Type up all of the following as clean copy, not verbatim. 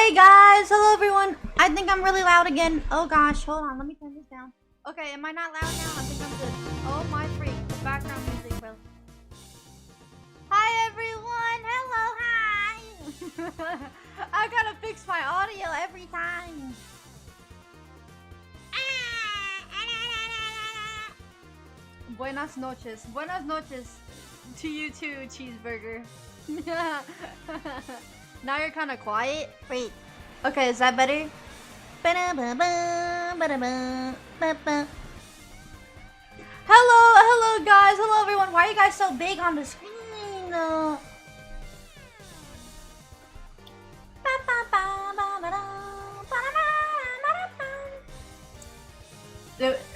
Hey guys, hello everyone. I think I'm really loud again. Oh gosh, hold on, let me turn this down. Okay, am I not loud now? I think I'm good. Oh my freak, the background music, bro. Hi everyone, hello, hi. I gotta fix my audio every time. Buenas noches to you too, cheeseburger. Now you're kind of quiet. Wait. Okay, is that better? Hello guys. Hello everyone. Why are you guys so big on the screen?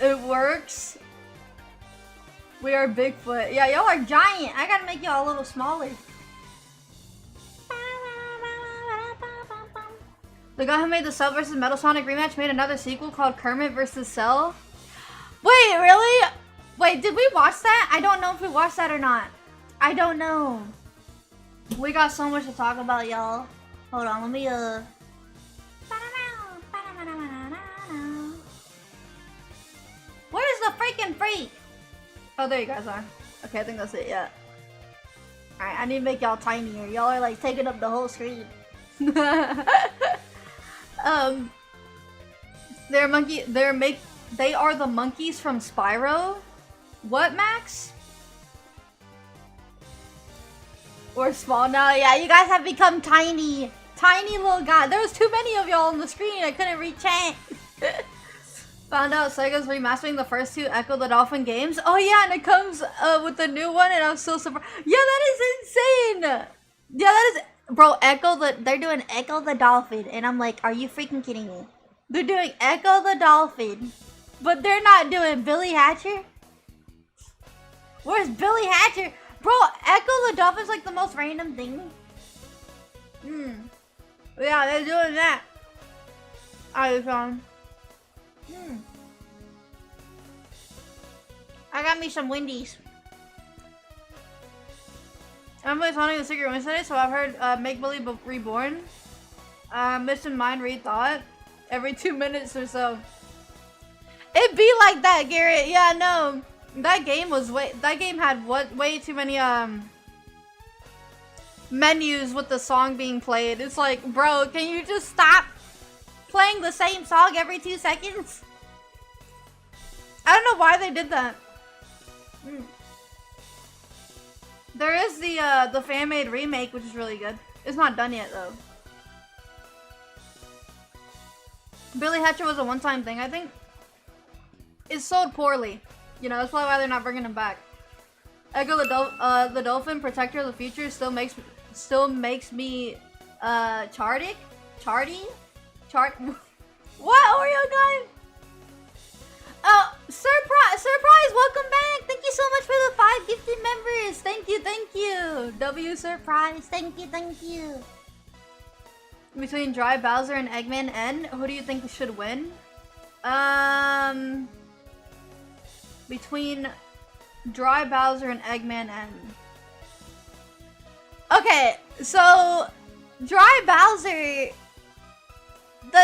It works. We are Bigfoot. Yeah, y'all are giant. I gotta make y'all a little smaller. The guy who made the Cell vs. Metal Sonic rematch made another sequel called Kermit vs. Cell. Wait, really? Wait, did we watch that? I don't know if we watched that or not. I don't know. We got so much to talk about, y'all. Hold on, let me, Where's the freaking freak? Oh, there you guys are. Okay, I think that's it, yeah. Alright, I need to make y'all tinier. Y'all are, like, taking up the whole screen. They are the monkeys from Spyro. What, Max? We're small now. Yeah, you guys have become tiny. Tiny little guys. There was too many of y'all on the screen. I couldn't reach chat. Found out Sega's remastering the first two Echo the Dolphin games. Oh yeah, and it comes with the new one, and I'm so surprised. Yeah, that is insane. Yeah, that is... Bro, they're doing Echo the Dolphin, and I'm like, are you freaking kidding me? They're doing Echo the Dolphin, but they're not doing Billy Hatcher? Where's Billy Hatcher? Bro, Echo the Dolphin's like the most random thing. Yeah, they're doing that. I found. I got me some Wendy's. I'm really Sonic the Secret Wednesday, so I've heard Make Believe Reborn. Mission Mind Rethought. Every 2 minutes or so. It be like that, Garrett. Yeah, no. That game had way too many menus with the song being played. It's like, bro, can you just stop playing the same song every 2 seconds? I don't know why they did that. There is the fan-made remake, which is really good. It's not done yet, though. Billy Hatcher was a one-time thing, I think. It's sold poorly. You know, that's probably why they're not bringing him back. Echo the Dolphin, Protector of the Future, still makes me charty. What, Oreo guy? Oh, surprise! Welcome back! Thank you so much for the 5 gifted members. Thank you. W surprise. Thank you. Between Dry Bowser and Eggman N, who do you think should win? Between Dry Bowser and Eggman N. Okay, so Dry Bowser,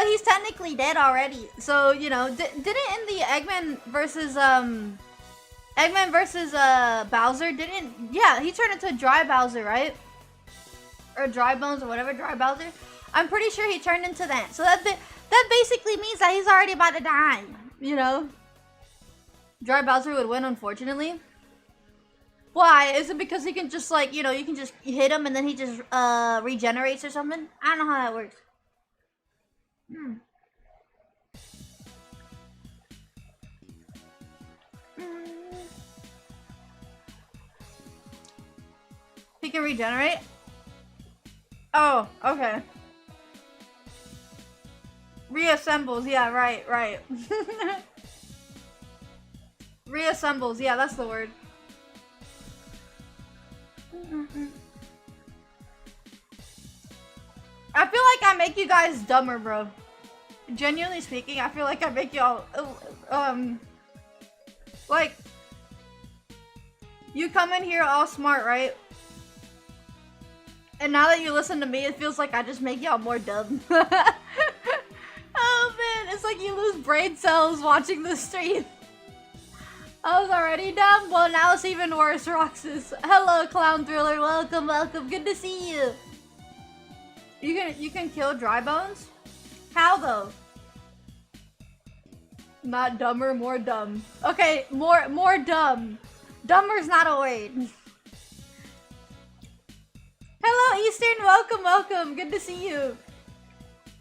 he's technically dead already. So, you know, didn't in the Eggman versus Bowser, yeah, he turned into Dry Bowser, right? Or Dry Bones or whatever, Dry Bowser. I'm pretty sure he turned into that. So that basically means that he's already about to die, you know? Dry Bowser would win, unfortunately. Why? Is it because he can just, like, you know, you can just hit him and then he just regenerates or something? I don't know how that works. He can regenerate? Oh, okay. Reassembles, yeah, right. Reassembles, yeah, that's the word. I feel like I make you guys dumber, bro. Genuinely speaking, I feel like I make y'all, like, you come in here all smart, right? And now that you listen to me, it feels like I just make y'all more dumb. Oh man, it's like you lose brain cells watching the stream. I was already dumb? Well, now it's even worse, Roxas. Hello, Clown Thriller. Welcome, welcome. Good to see you. You can kill dry bones? How though? Not dumber, more dumb. Okay, more dumb. Dumber's not a word. Hello, Eastern. Welcome, welcome. Good to see you.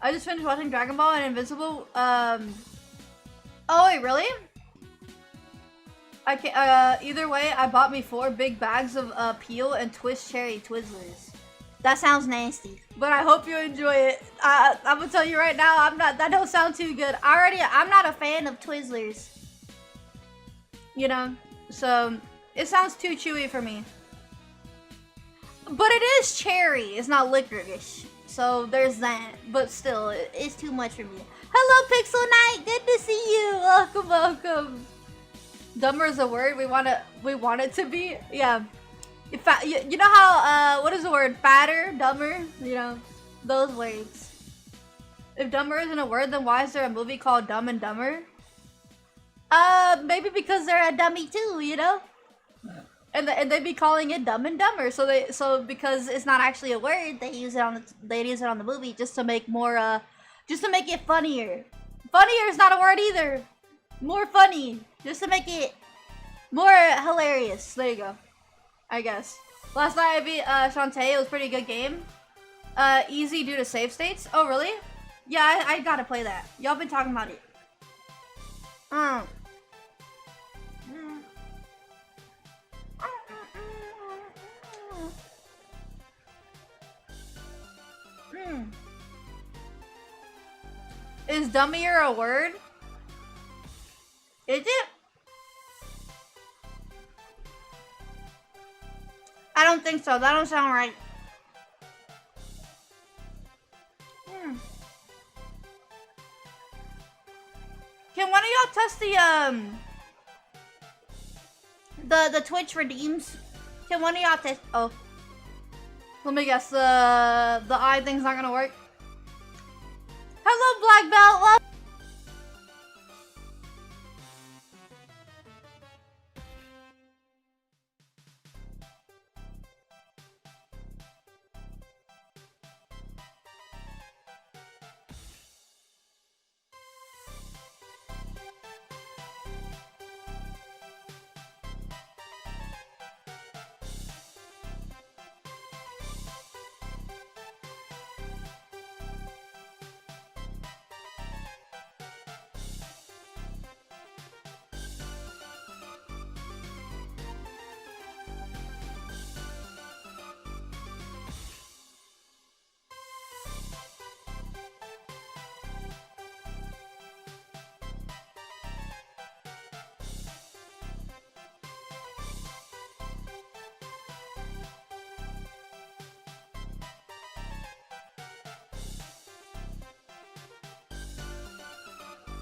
I just finished watching Dragon Ball and Invincible. Oh wait, really? I can either way, I bought me 4 big bags of peel and twist cherry Twizzlers. That sounds nasty, but I hope you enjoy it. I'm gonna tell you right now, that don't sound too good. I'm not a fan of Twizzlers. You know, so it sounds too chewy for me. But it is cherry, it's not licorice. So there's that, but still, it's too much for me. Hello, Pixel Knight, good to see you. Welcome, welcome. Dumber is a word. We want it to be. Yeah. In fact, you know how what is the word? Fatter, dumber. You know, those words. If dumber isn't a word, then why is there a movie called Dumb and Dumber? Maybe because they're a dummy too. You know. And they be calling it Dumb and Dumber. So because it's not actually a word, they use it on the movie just to make more just to make it funnier. Funnier is not a word either. More funny, just to make it more hilarious. There you go. I guess. Last night I beat Shantae. It was a pretty good game. Easy due to save states. Oh really? Yeah, I gotta play that. Y'all been talking about it. Is dummier a word? Is it? I don't think so. That don't sound right. Can one of y'all test the Twitch redeems? Can one of y'all test? Oh, let me guess. The eye thing's not gonna work. Hello, Black Belt. Well,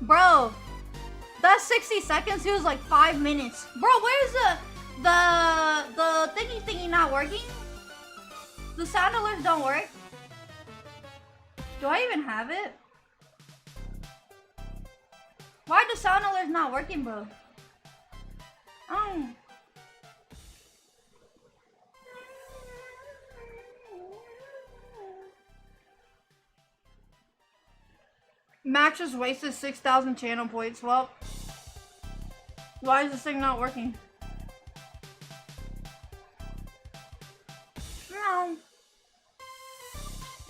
bro, that 60 seconds feels like 5 minutes. Bro, where's the thingy not working? The sound alerts don't work. Do I even have it? Why the sound alerts not working, bro? Oh. Max just wasted 6,000 channel points. Well, why is this thing not working? No.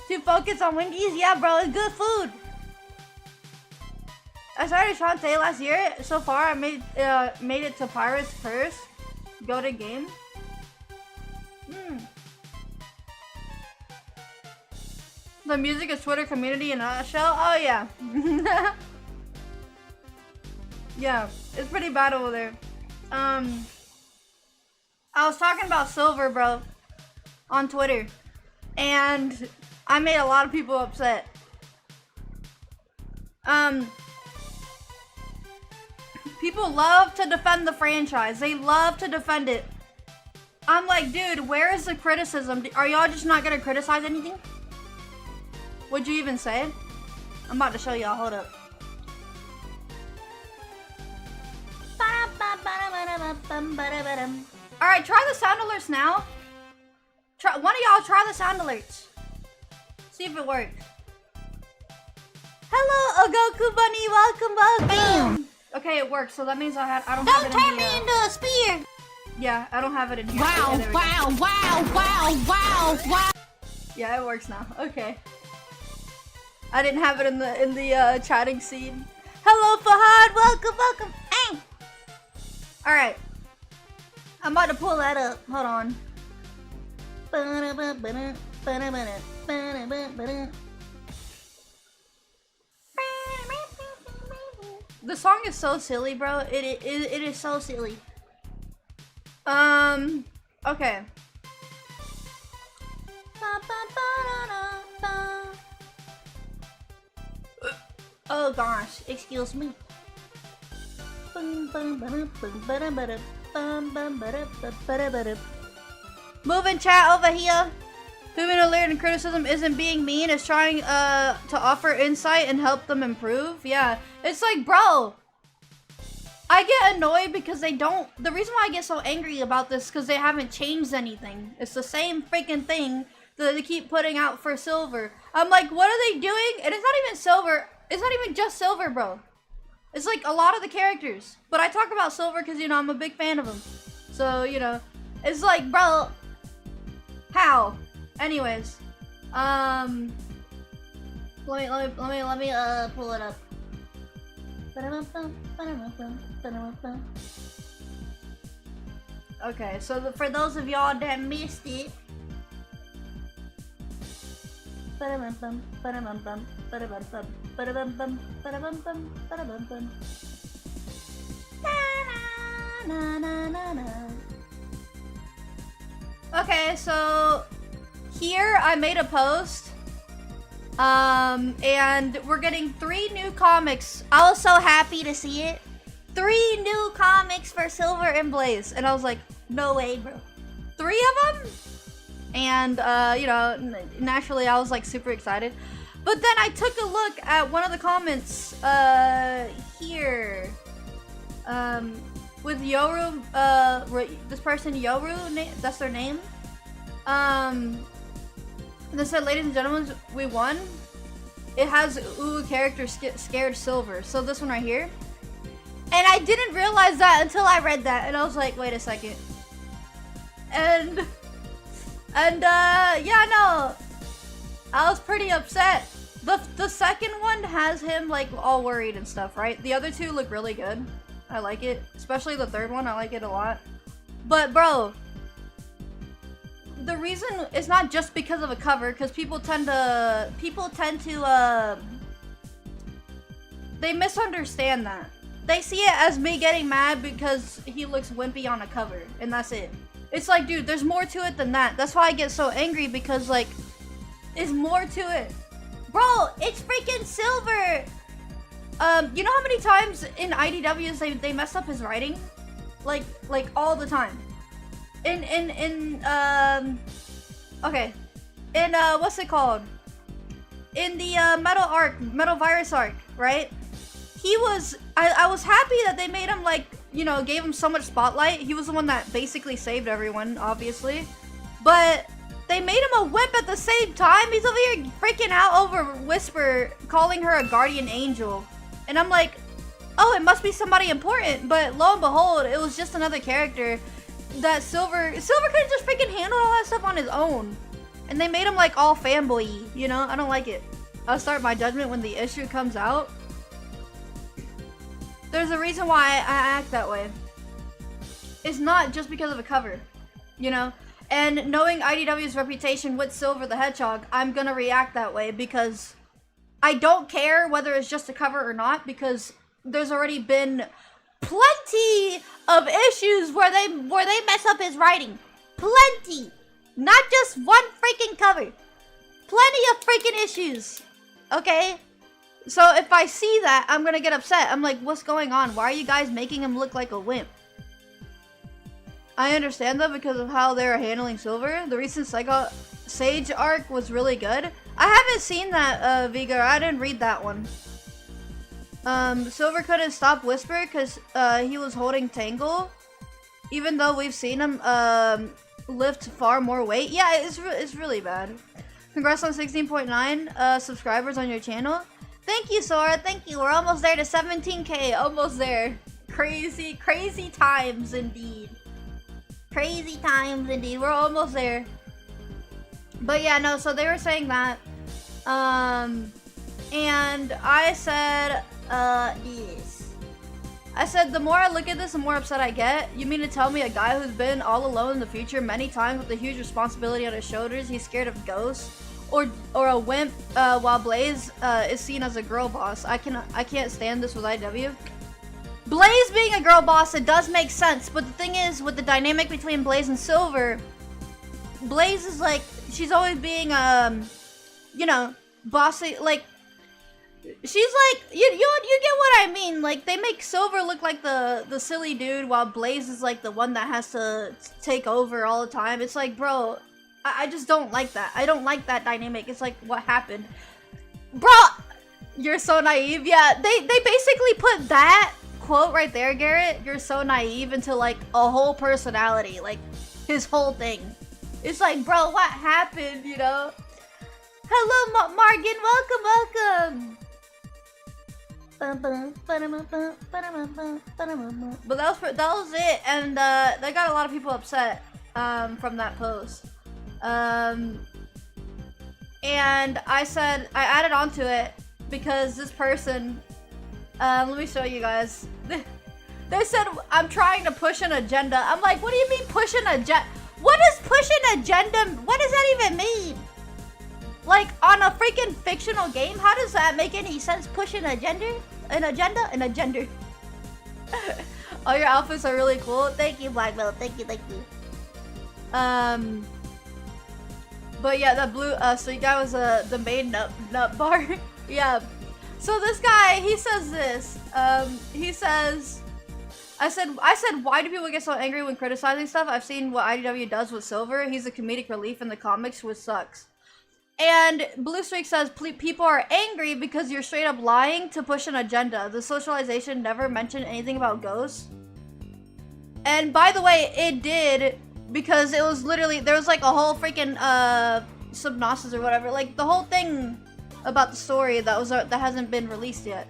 To focus on Wendy's? Yeah, bro, it's good food. I started Shantae last year. So far, I made it to Pirates first. Go to game. The music is Twitter community in a nutshell. Oh yeah. Yeah, it's pretty bad over there. I was talking about Silver, bro, on Twitter, and I made a lot of people upset. People love to defend the franchise. They love to defend it. I'm like, dude, where is the criticism? Are y'all just not gonna criticize anything? Would you even say it? I'm about to show y'all. Hold up. Alright, try the sound alerts now. One of y'all try the sound alerts. See if it works. Hello, Goku Bunny. Welcome, welcome. Okay, it works. So that means I don't have it in turn me into a spear. Yeah, I don't have it in here. Wow, Okay, wow. Yeah, it works now. Okay. I didn't have it in the chatting scene. Hello, Fahad. Welcome. Hey. All right. I'm about to pull that up. Hold on. The song is so silly, bro. It is so silly. Okay. Oh gosh, excuse me. Moving chat over here. Moving alert and criticism isn't being mean, it's trying to offer insight and help them improve. Yeah, it's like, bro, I get annoyed because they don't. The reason why I get so angry about this is because they haven't changed anything. It's the same freaking thing that they keep putting out for Silver. I'm like, what are they doing? And it's not even Silver. It's not even just Silver, bro. It's like a lot of the characters. But I talk about Silver because, you know, I'm a big fan of him. So, you know, it's like, bro, how? Anyways, let me pull it up. Okay, so for those of y'all that missed it, okay, so here I made a post, and we're getting 3 new comics. I was so happy to see it. 3 new comics for Silver and Blaze, and I was like, no way, bro. 3 of them? And, you know, naturally I was like super excited. But then I took a look at one of the comments, here, with Yoru, this person, Yoru, that's their name. They said, ladies and gentlemen, we won. It has ooh character scared Silver. So this one right here. And I didn't realize that until I read that. And I was like, wait a second. And yeah, no. I was pretty upset. The second one has him like all worried and stuff, right? The other 2 look really good. I like it. Especially the third one. I like it a lot. But bro, the reason it's not just because of a cover, because people tend to they misunderstand that. They see it as me getting mad because he looks wimpy on a cover, and that's it. It's like, dude, there's more to it than that. That's why I get so angry, because like, there's more to it. Bro, it's freaking Silver! You know how many times in IDWs they mess up his writing? Like all the time. Okay. In, what's it called? In the, Metal Virus arc, right? He was, I was happy that they made him, like, you know, gave him so much spotlight. He was the one that basically saved everyone, obviously. But they made him a wimp at the same time. He's over here freaking out over Whisper calling her a guardian angel. And I'm like, oh, it must be somebody important. But lo and behold, it was just another character that Silver couldn't just freaking handle all that stuff on his own. And they made him like all fanboy, you know? I don't like it. I'll start my judgment when the issue comes out. There's a reason why I act that way. It's not just because of a cover, you know? And knowing IDW's reputation with Silver the Hedgehog, I'm gonna react that way because I don't care whether it's just a cover or not, because there's already been plenty of issues where they mess up his writing. Plenty. Not just one freaking cover. Plenty of freaking issues. Okay? So if I see that, I'm gonna get upset. I'm like, what's going on? Why are you guys making him look like a wimp? I understand though because of how they're handling Silver. The recent Sage arc was really good. I haven't seen that, Vigo. I didn't read that one. Silver couldn't stop Whisper because he was holding Tangle. Even though we've seen him lift far more weight. Yeah, it's really bad. Congrats on 16.9 subscribers on your channel. Thank you, Sora. Thank you. We're almost there to 17K. Almost there. Crazy, crazy times indeed. Crazy times indeed. We're almost there. But yeah, no, so they were saying that. And I said, yes. I said, the more I look at this, the more upset I get. You mean to tell me a guy who's been all alone in the future many times with a huge responsibility on his shoulders, he's scared of ghosts? Or a wimp, while Blaze is seen as a girl boss. I can't stand this with IDW. Blaze being a girl boss, it does make sense, but the thing is, with the dynamic between Blaze and Silver, Blaze is like, she's always being, you know, bossy, like, she's like, you get what I mean, like, they make Silver look like the silly dude, while Blaze is like the one that has to take over all the time. It's like, bro, I just don't like that. I don't like that dynamic. It's like, what happened? Bro, you're so naive. Yeah, they basically put that quote right there, Garrett, you're so naive, into like a whole personality, like his whole thing. It's like, bro, what happened, you know? Hello, Morgan, welcome. But that was it, and that got a lot of people upset from that post. And I said, I added on to it because this person, let me show you guys. They said, I'm trying to push an agenda. I'm like, what do you mean push an agenda? What does push an agenda, what does that even mean? Like, on a freaking fictional game? How does that make any sense? Push an agenda? An agenda? All your outfits are really cool. Thank you, Black Belt. Thank you. But yeah, that blue, so you guy was the main nut bar. Yeah. So this guy, he says this. He says, I said, why do people get so angry when criticizing stuff? I've seen what IDW does with Silver. He's a comedic relief in the comics, which sucks. And Blue Streak says, people are angry because you're straight up lying to push an agenda. The socialization never mentioned anything about ghosts. And by the way, it did, because it was literally, there was like a whole freaking synopsis or whatever, like the whole thing about the story that hasn't been released yet.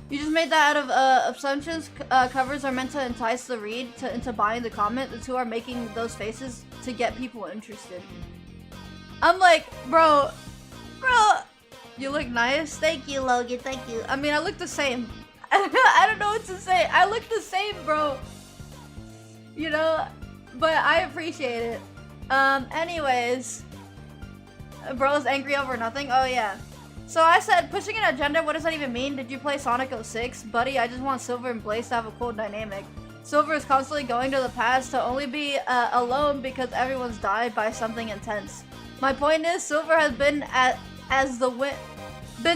You just made that out of assumptions. Covers are meant to entice the read into buying the comment. The two are making those faces to get people interested. I'm like, bro, you look nice. Thank you, Logan. Thank you. I mean, I look the same. I don't know what to say. I look the same, bro. You know, but I appreciate it. Anyways, bro's angry over nothing. Oh yeah. So I said, pushing an agenda, what does that even mean? Did you play Sonic 06? Buddy, I just want Silver and Blaze to have a cool dynamic. Silver is constantly going to the past to only be alone because everyone's died by something intense. My point is, Silver has been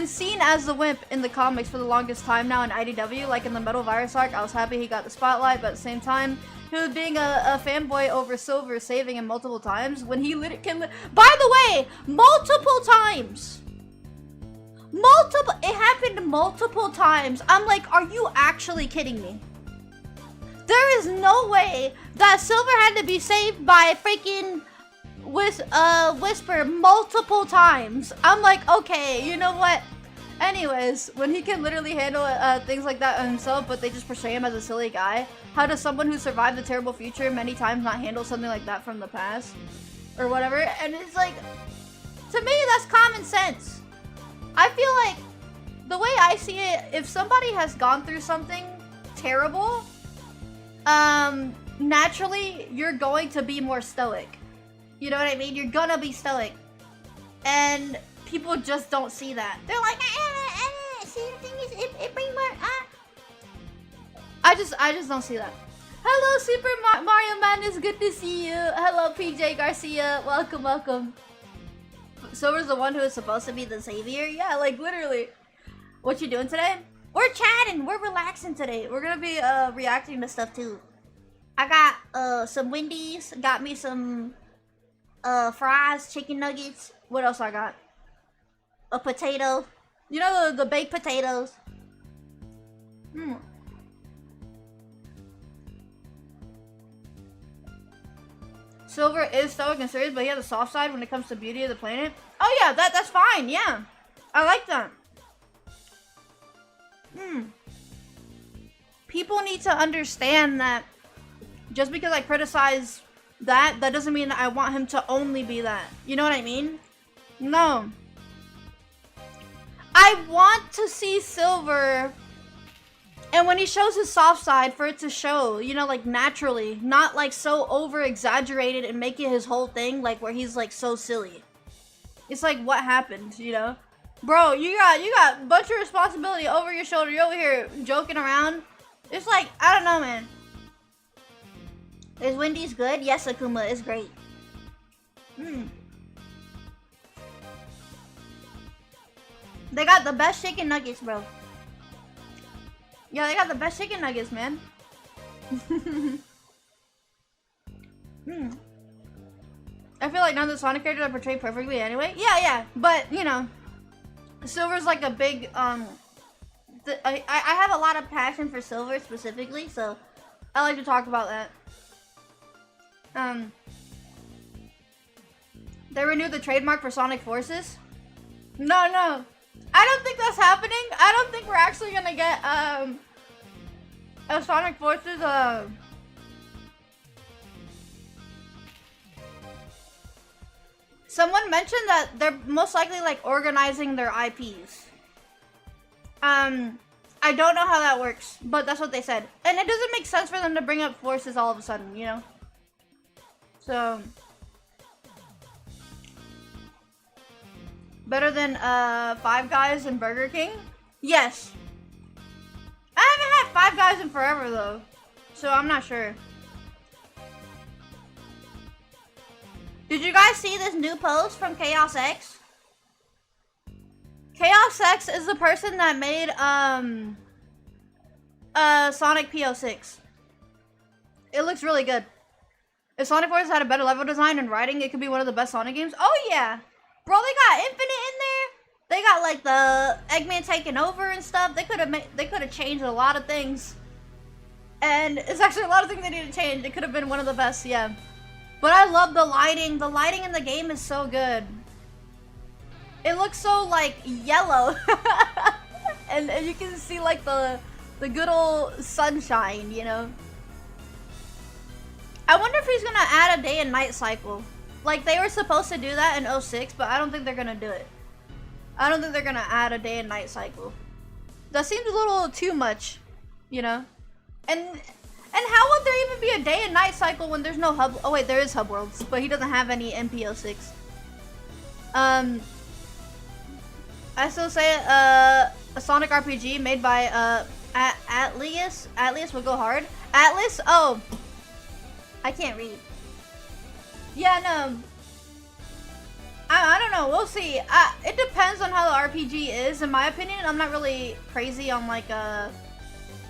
seen as the wimp in the comics for the longest time now in IDW. Like in the Metal Virus arc, I was happy he got the spotlight, but at the same time, he was being a fanboy over Silver, saving him multiple times when he by the way, multiple times. It happened multiple times. I'm like, are you actually kidding me? There is no way that Silver had to be saved by freaking Whisper multiple times. I'm like, okay, you know what? Anyways, when he can literally handle things like that himself, but they just portray him as a silly guy, how does someone who survived the terrible future many times not handle something like that from the past? Or whatever. And it's like, to me, that's common sense. I feel like, the way I see it, if somebody has gone through something terrible, naturally, you're going to be more stoic. You know what I mean? You're gonna be stoic. And people just don't see that. They're like, see, the thing is, it brings more, I just don't see that. Hello, Super Mario Man, it's good to see you. Hello, PJ Garcia, welcome. Silver's the one who is supposed to be the savior? Yeah, like, literally. What you doing today? We're chatting, we're relaxing today. We're gonna be, reacting to stuff, too. I got some Wendy's, got me some fries, chicken nuggets. What else I got? A potato. You know the baked potatoes. Silver is stoic and serious, but he has a soft side when it comes to beauty of the planet. Oh yeah, that's fine, yeah. I like that. People need to understand that just because I criticize that doesn't mean that I want him to only be that. You know what I mean? No. I want to see Silver, and when he shows his soft side, for it to show, you know, like naturally, not like so over exaggerated and make it his whole thing, like where he's like so silly. It's like, what happened, you know? Bro, you got a bunch of responsibility over your shoulder. You're over here joking around. It's like, I don't know, man. Is Wendy's good? Yes, Akuma, it's great. They got the best chicken nuggets, bro. Yeah, they got the best chicken nuggets, man. I feel like none of the Sonic characters are portrayed perfectly anyway. Yeah, but, you know, Silver's like a big, I have a lot of passion for Silver specifically, so I like to talk about that. They renewed the trademark for Sonic Forces? No. I don't think that's happening. I don't think we're actually gonna get, a Sonic Forces, Someone mentioned that they're most likely like organizing their IPs. I don't know how that works, but that's what they said. And it doesn't make sense for them to bring up Forces all of a sudden, you know? So better than Five Guys and Burger King? Yes. I haven't had Five Guys in forever though, so I'm not sure. Did you guys see this new post from Chaos X? Chaos X is the person that made Sonic PO6. It looks really good. If Sonic Forces had a better level design and writing, it could be one of the best Sonic games. Oh yeah, bro, they got Infinite in there. They got like the Eggman taking over and stuff. They could have changed a lot of things, and it's actually a lot of things they need to change. It could have been one of the best, yeah. But I love the lighting. The lighting in the game is so good. It looks so like yellow, and you can see like the good old sunshine, you know. I wonder if he's gonna add a day and night cycle. Like they were supposed to do that in 06, but I don't think they're gonna do it. I don't think they're gonna add a day and night cycle. That seems a little too much, you know. And how would there even be a day and night cycle when there's no hub? Oh wait, there is Hub Worlds, but he doesn't have any MPO6. I still say a Sonic RPG made by Atlas. Atlas would go hard. Atlas? Oh, I can't read. Yeah, no. I don't know. We'll see. It depends on how the RPG is. In my opinion, I'm not really crazy on like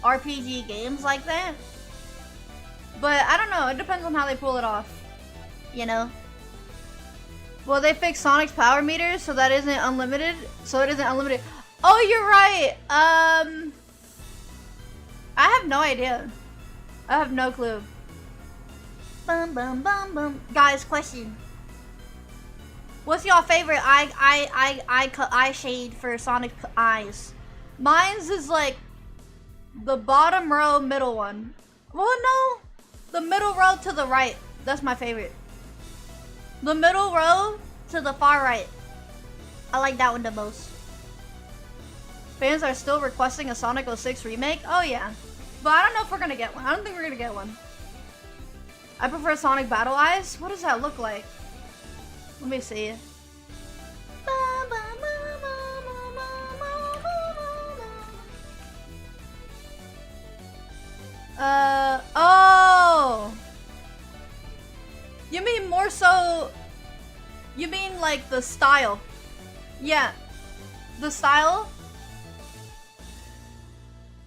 RPG games like that. But I don't know. It depends on how they pull it off. You know. Well, they fixed Sonic's power meters, so that isn't unlimited. So it isn't unlimited. Oh, you're right. I have no idea. I have no clue. Bum bum bum bum. Guys, question. What's y'all favorite eye shade for Sonic eyes? Mine's is like the bottom row, middle one. Well, no, the middle row to the right. That's my favorite. The middle row to the far right. I like that one the most. Fans are still requesting a Sonic 06 remake. Oh yeah, but I don't know if we're gonna get one. I don't think we're gonna get one. I prefer Sonic Battle Eyes. What does that look like? Let me see. Oh! You mean more so... You mean like the style? Yeah. The style?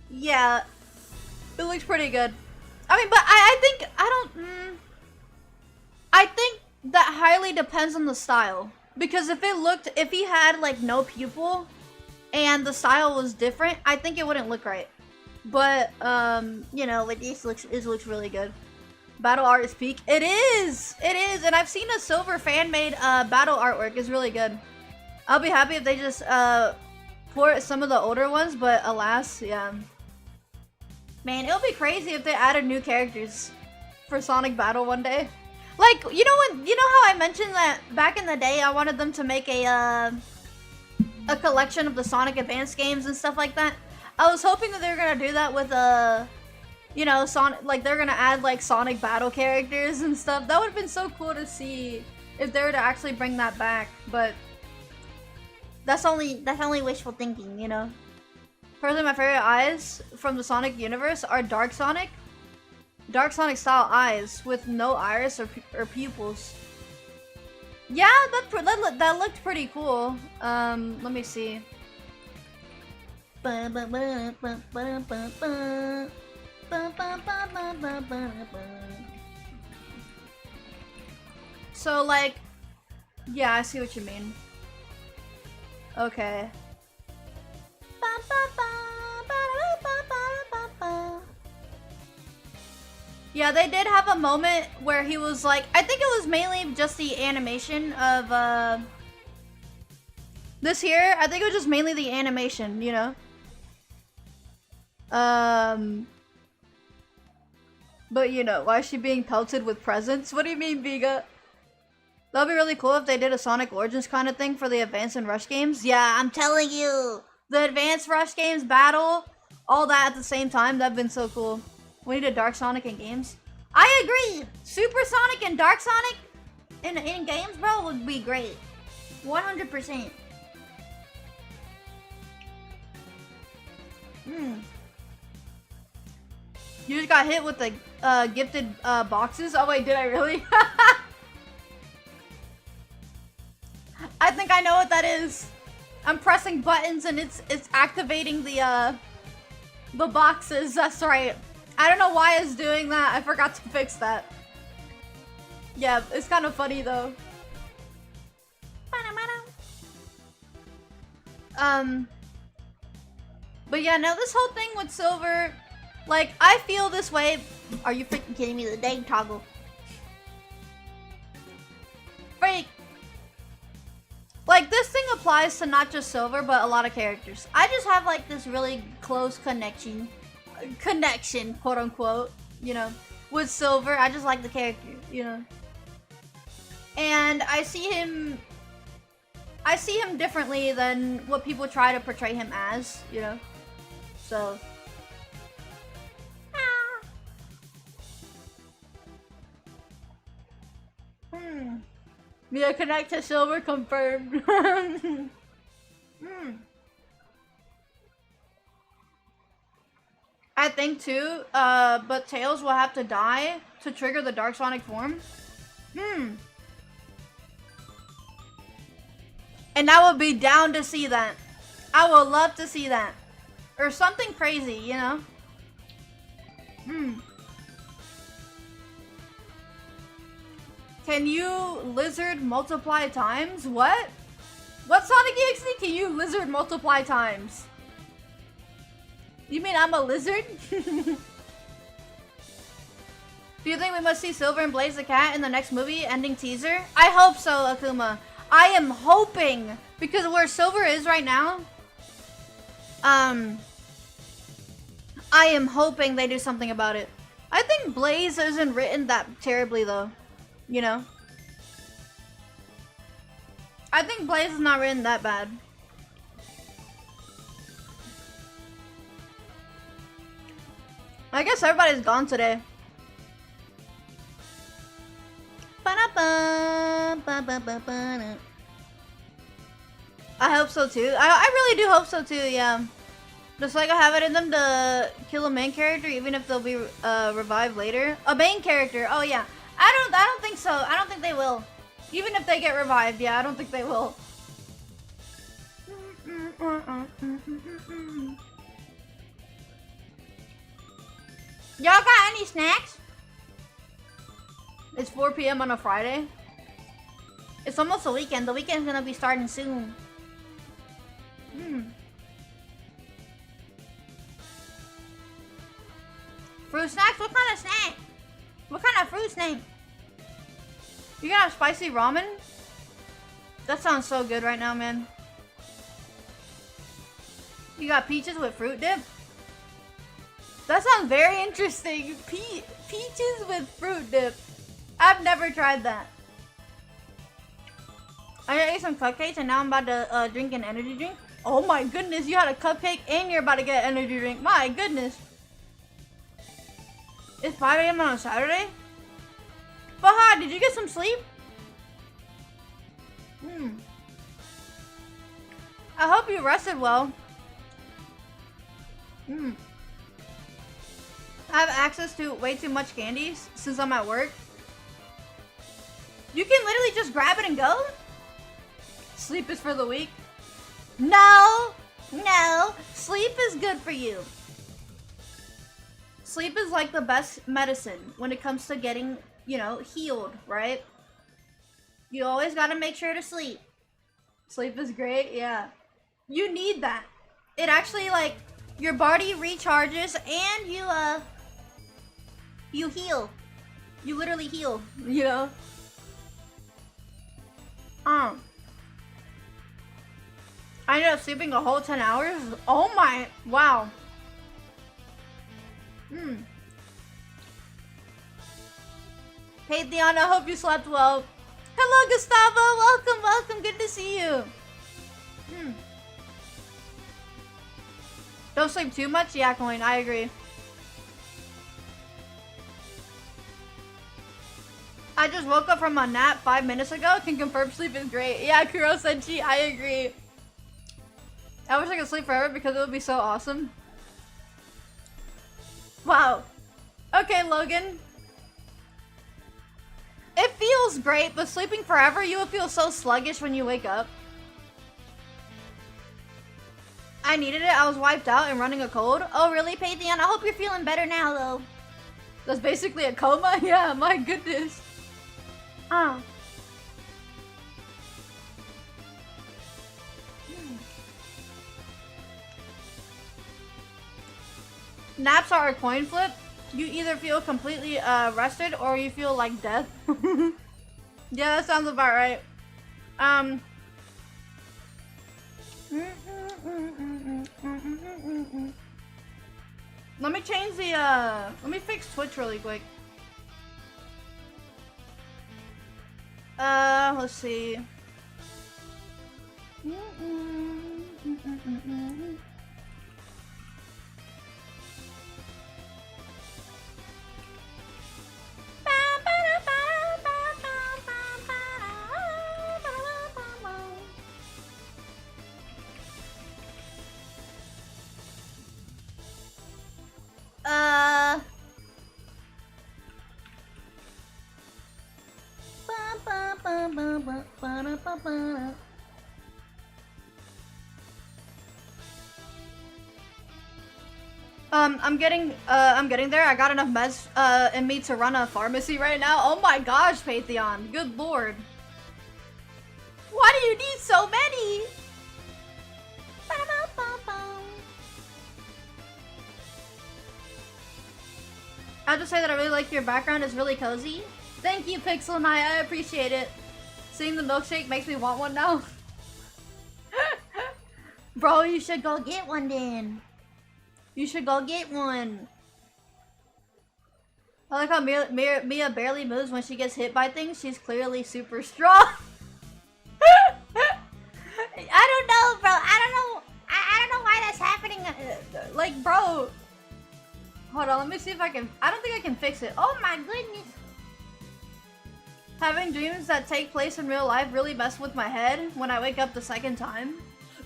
Yeah. It looks pretty good. I mean, but I I think that highly depends on the style. Because if he had like no pupil and the style was different, I think it wouldn't look right. But, you know, like this looks really good. Battle art is peak. It is! It is! And I've seen a Silver fan-made battle artwork. It's really good. I'll be happy if they just port some of the older ones, but alas, yeah. Man, it would be crazy if they added new characters for Sonic Battle one day. Like, you know how I mentioned that back in the day I wanted them to make a collection of the Sonic Advance games and stuff like that? I was hoping that they were gonna do that with you know, Sonic, like they're gonna add like Sonic Battle characters and stuff. That would have been so cool to see if they were to actually bring that back, but that's only wishful thinking, you know. Personally, my favorite eyes from the Sonic universe are Dark Sonic style eyes with no iris or pupils. Yeah, that looked pretty cool. Let me see. So like, yeah, I see what you mean. Okay. Yeah, they did have a moment where he was like, I think it was mainly just the animation of this here. I think it was just mainly the animation, you know. But you know, why is she being pelted with presents? What do you mean, Vega? That'd be really cool if they did a Sonic Origins kind of thing for the Advance and Rush games. Yeah, I'm telling you. The Advance Rush games, battle, all that at the same time. That'd been so cool. We need a Dark Sonic in games. I agree! Super Sonic and Dark Sonic in games, bro, would be great. 100%. You just got hit with the gifted boxes? Oh wait, did I really? I think I know what that is. I'm pressing buttons and it's activating the boxes. That's right. I don't know why it's doing that. I forgot to fix that. Yeah, it's kind of funny though. But yeah, no, this whole thing with Silver, like, I feel this way. Are you freaking kidding me? The dang toggle. Freak. Like, this thing applies to not just Silver, but a lot of characters. I just have, like, this really close connection, quote unquote, you know, with Silver. I just like the character, you know. And I see him differently than what people try to portray him as, you know. So Miia connect to Silver confirmed. I think too, but Tails will have to die to trigger the Dark Sonic form. And I would be down to see that. I would love to see that. Or something crazy, you know? Can you lizard multiply times? What? What Sonic EXD can you lizard multiply times? You mean I'm a lizard? Do you think we must see Silver and Blaze the Cat in the next movie ending teaser? I hope so, Akuma. I am hoping, because where Silver is right now, I am hoping they do something about it. I think Blaze isn't written that terribly though, you know? I think Blaze is not written that bad. I guess everybody's gone today. I hope so too. I really do hope so too, yeah. Just like I have it in them to kill a main character even if they'll be revived later. A main character, oh yeah. I don't think so. I don't think they will. Even if they get revived, yeah, I don't think they will. Y'all got any snacks? It's 4 p.m. on a Friday. It's almost the weekend. The weekend's gonna be starting soon. Fruit snacks? What kind of snack? What kind of fruit snack? You gonna have spicy ramen? That sounds so good right now, man. You got peaches with fruit dip? That sounds very interesting. Peaches with fruit dip. I've never tried that. I ate some cupcakes and now I'm about to drink an energy drink. Oh my goodness, you had a cupcake and you're about to get an energy drink. My goodness. It's 5 a.m. on a Saturday? Fahad, did you get some sleep? I hope you rested well. I have access to way too much candies since I'm at work. You can literally just grab it and go? Sleep is for the weak. No! No! Sleep is good for you. Sleep is like the best medicine when it comes to getting, you know, healed, right? You always gotta make sure to sleep. Sleep is great, yeah. You need that. It actually, like, your body recharges and you heal. You literally heal, you know? I ended up sleeping a whole 10 hours. Oh my, wow. Hey Theon, I hope you slept well. Hello Gustavo, welcome, good to see you. Don't sleep too much? Yeah, Coin, I agree. I just woke up from a nap 5 minutes ago. Can confirm sleep is great. Yeah, Kuro Senchi, I agree. I wish I could sleep forever because it would be so awesome. Wow. Okay, Logan. It feels great, but sleeping forever, you will feel so sluggish when you wake up. I needed it. I was wiped out and running a cold. Oh, really, Pantheon? I hope you're feeling better now, though. That's basically a coma? Yeah, my goodness. Naps are a coin flip. You either feel completely rested or you feel like death. Yeah, that sounds about right. Let me change the let me fix Twitch really quick. Let's see. I'm getting there. I got enough meds in me to run a pharmacy right now. Oh my gosh, Pantheon. Good lord. Why do you need so many? I have to say that I really like your background. It's really cozy. Thank you, Pixel and I appreciate it. Seeing the milkshake makes me want one now. Bro, you should go get one then. You should go get one. I like how Mia barely moves when she gets hit by things. She's clearly super strong. I don't know, bro. I don't know why that's happening. Like, bro. Hold on, let me see if I can. I don't think I can fix it. Oh my goodness. Having dreams that take place in real life really mess with my head when I wake up the second time.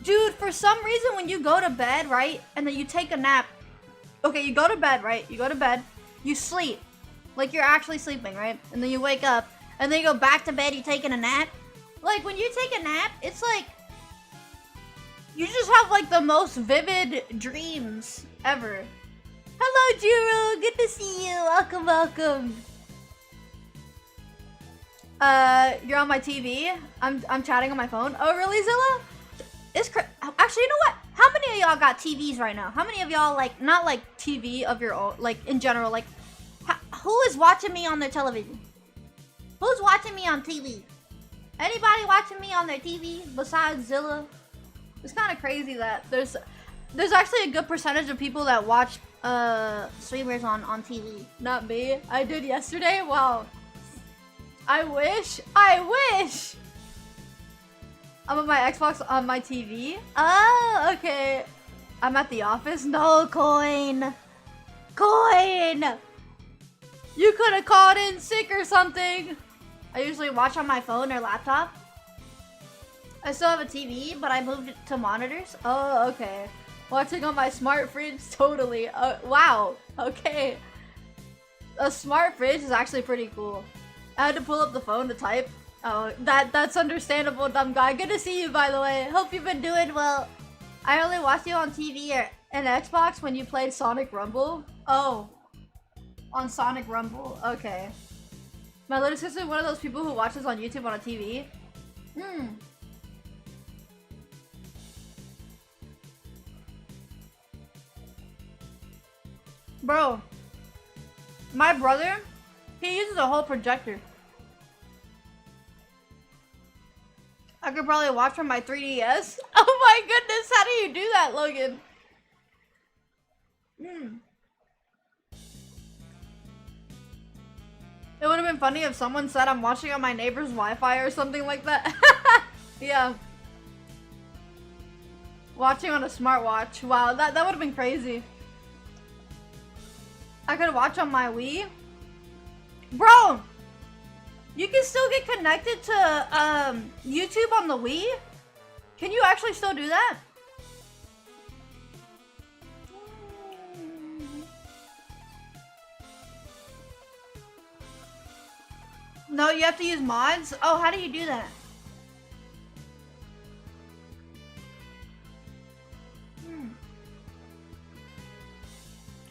Dude, for some reason when you go to bed, right, and then you take a nap. Okay, you go to bed, right? You go to bed, you sleep. Like you're actually sleeping, right? And then you wake up, and then you go back to bed, you taking a nap. Like when you take a nap, it's like, you just have like the most vivid dreams ever. Hello, Jiro, good to see you. Welcome, welcome. You're on my TV. I'm chatting on my phone. Oh, really, Zilla? Actually, you know what? How many of y'all got TVs right now? How many of y'all, like, not like TV of your own, like, in general, like, who is watching me on their television? Who's watching me on TV? Anybody watching me on their TV besides Zilla? It's kind of crazy that there's actually a good percentage of people that watch streamers on TV. Not me. I did yesterday. Wow. I wish. I'm on my Xbox on my TV. Oh, okay. I'm at the office. No, coin. You could have called in sick or something. I usually watch on my phone or laptop. I still have a TV, but I moved it to monitors. Oh, okay. Watching on my smart fridge, totally. Wow. Okay. A smart fridge is actually pretty cool. I had to pull up the phone to type. Oh, that's understandable, dumb guy. Good to see you, by the way. Hope you've been doing well. I only watched you on TV or an Xbox when you played Sonic Rumble. Oh. On Sonic Rumble. Okay. My little sister is one of those people who watches on YouTube on a TV. Bro. My brother, he uses a whole projector. I could probably watch from my 3DS. Oh my goodness, how do you do that, Logan? It would have been funny if someone said I'm watching on my neighbor's Wi-Fi or something like that. Yeah. Watching on a smartwatch. Wow, that would have been crazy. I could watch on my Wii. Bro! You can still get connected to YouTube on the Wii? Can you actually still do that? No, you have to use mods? Oh, how do you do that?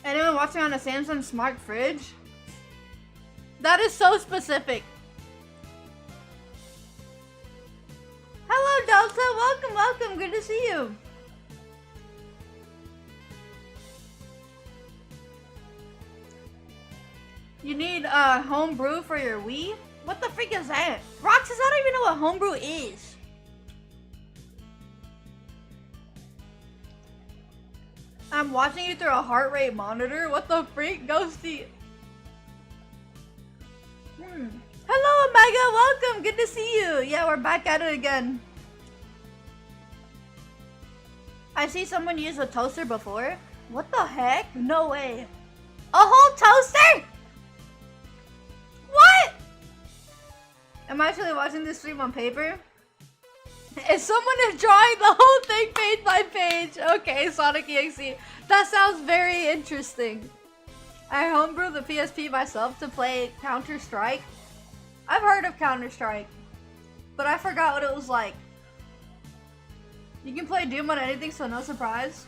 Anyone watching on a Samsung smart fridge? That is so specific. Hello, Delta. Welcome. Good to see you. You need homebrew for your Wii? What the freak is that? Roxas, I don't even know what homebrew is. I'm watching you through a heart rate monitor? What the freak? Ghosty. Hello, Omega. Welcome. Good to see you. Yeah, we're back at it again. I see someone use a toaster before. What the heck? No way. A whole toaster? What? I'm actually watching this stream on paper. If someone is drawing the whole thing page by page. Okay, Sonic EXE. That sounds very interesting. I homebrew the PSP myself to play Counter-Strike. I've heard of Counter-Strike, but I forgot what it was like. You can play Doom on anything, so no surprise.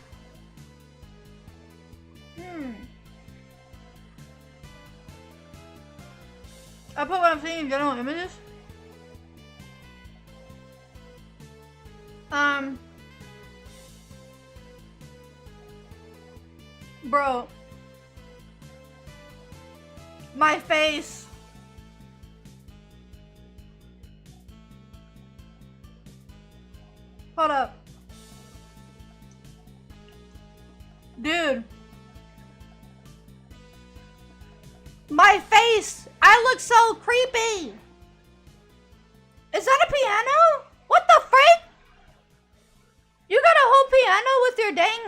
I put what I'm seeing in general images. Bro. My face. Hold up. Dude. My face! I look so creepy! Is that a piano? What the frick? You got a whole piano with your dang,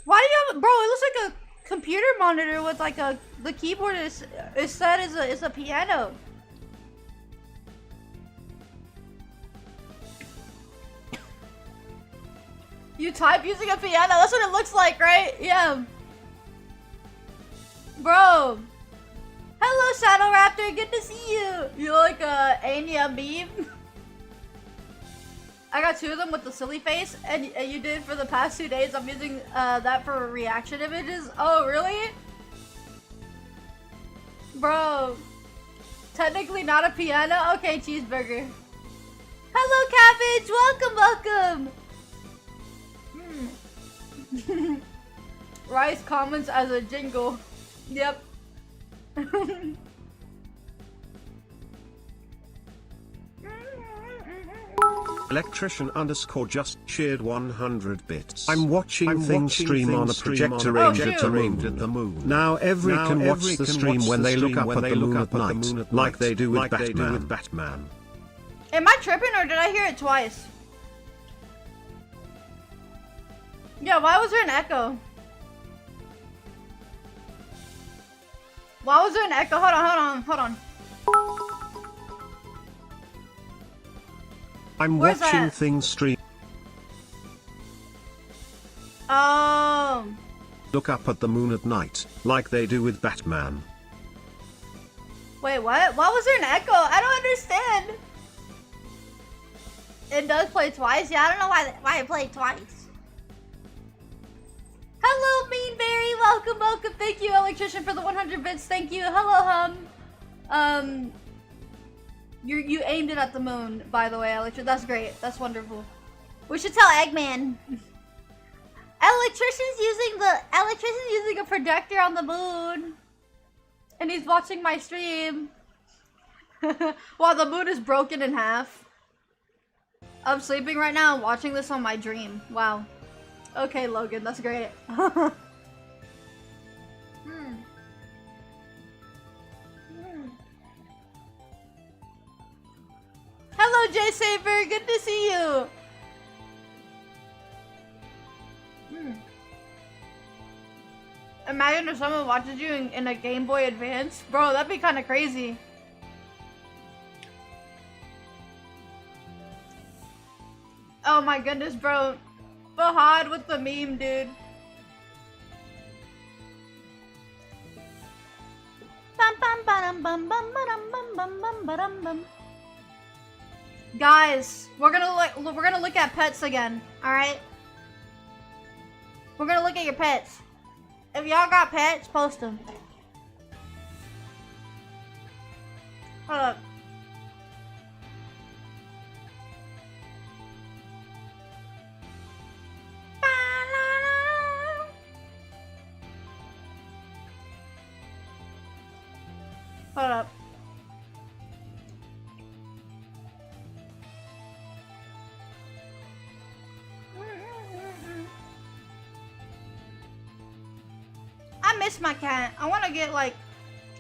why do you have, bro, it looks like a computer monitor with like the keyboard is set as a piano. You type using a piano, that's what it looks like, right? Yeah. Bro. Hello, Shadow Raptor, good to see you. You look like Anya meme. I got two of them with the silly face, and you did for the past 2 days. I'm using that for reaction images. Oh, really? Bro. Technically not a piano? Okay, cheeseburger. Hello, cabbage! Welcome! Rice comments as a jingle. Yep. Electrician _ just shared 100 bits. I'm watching things stream on a projector aimed at the moon. Now everyone can watch the stream when they look up at the moon at night, like they do with Batman. Am I tripping or did I hear it twice? Yeah, why was there an echo? Why was there an echo? Hold on. I'm Where's watching that? things stream. Oh. Look up at the moon at night, like they do with Batman. Wait, what? Why was there an echo? I don't understand. It does play twice? Yeah, I don't know why it played twice. Hello, Beanberry. Welcome. Thank you, Electrician, for the 100 bits. Thank you. Hello, Hum. You aimed it at the moon, by the way, Electrician. That's great. That's wonderful. We should tell Eggman. Electrician's using a projector on the moon. And he's watching my stream. While the moon is broken in half. I'm sleeping right now and watching this on my dream. Wow. Okay, Logan, that's great. Hello, Jay Saber. Good to see you. Imagine if someone watches you in a Game Boy Advance. Bro, that'd be kind of crazy. Oh my goodness, bro. Fahad with the meme, dude. Guys, we're gonna look at pets again, alright? We're gonna look at your pets. If y'all got pets, post them. Hold up. Hold up. I miss my cat. I want to get like,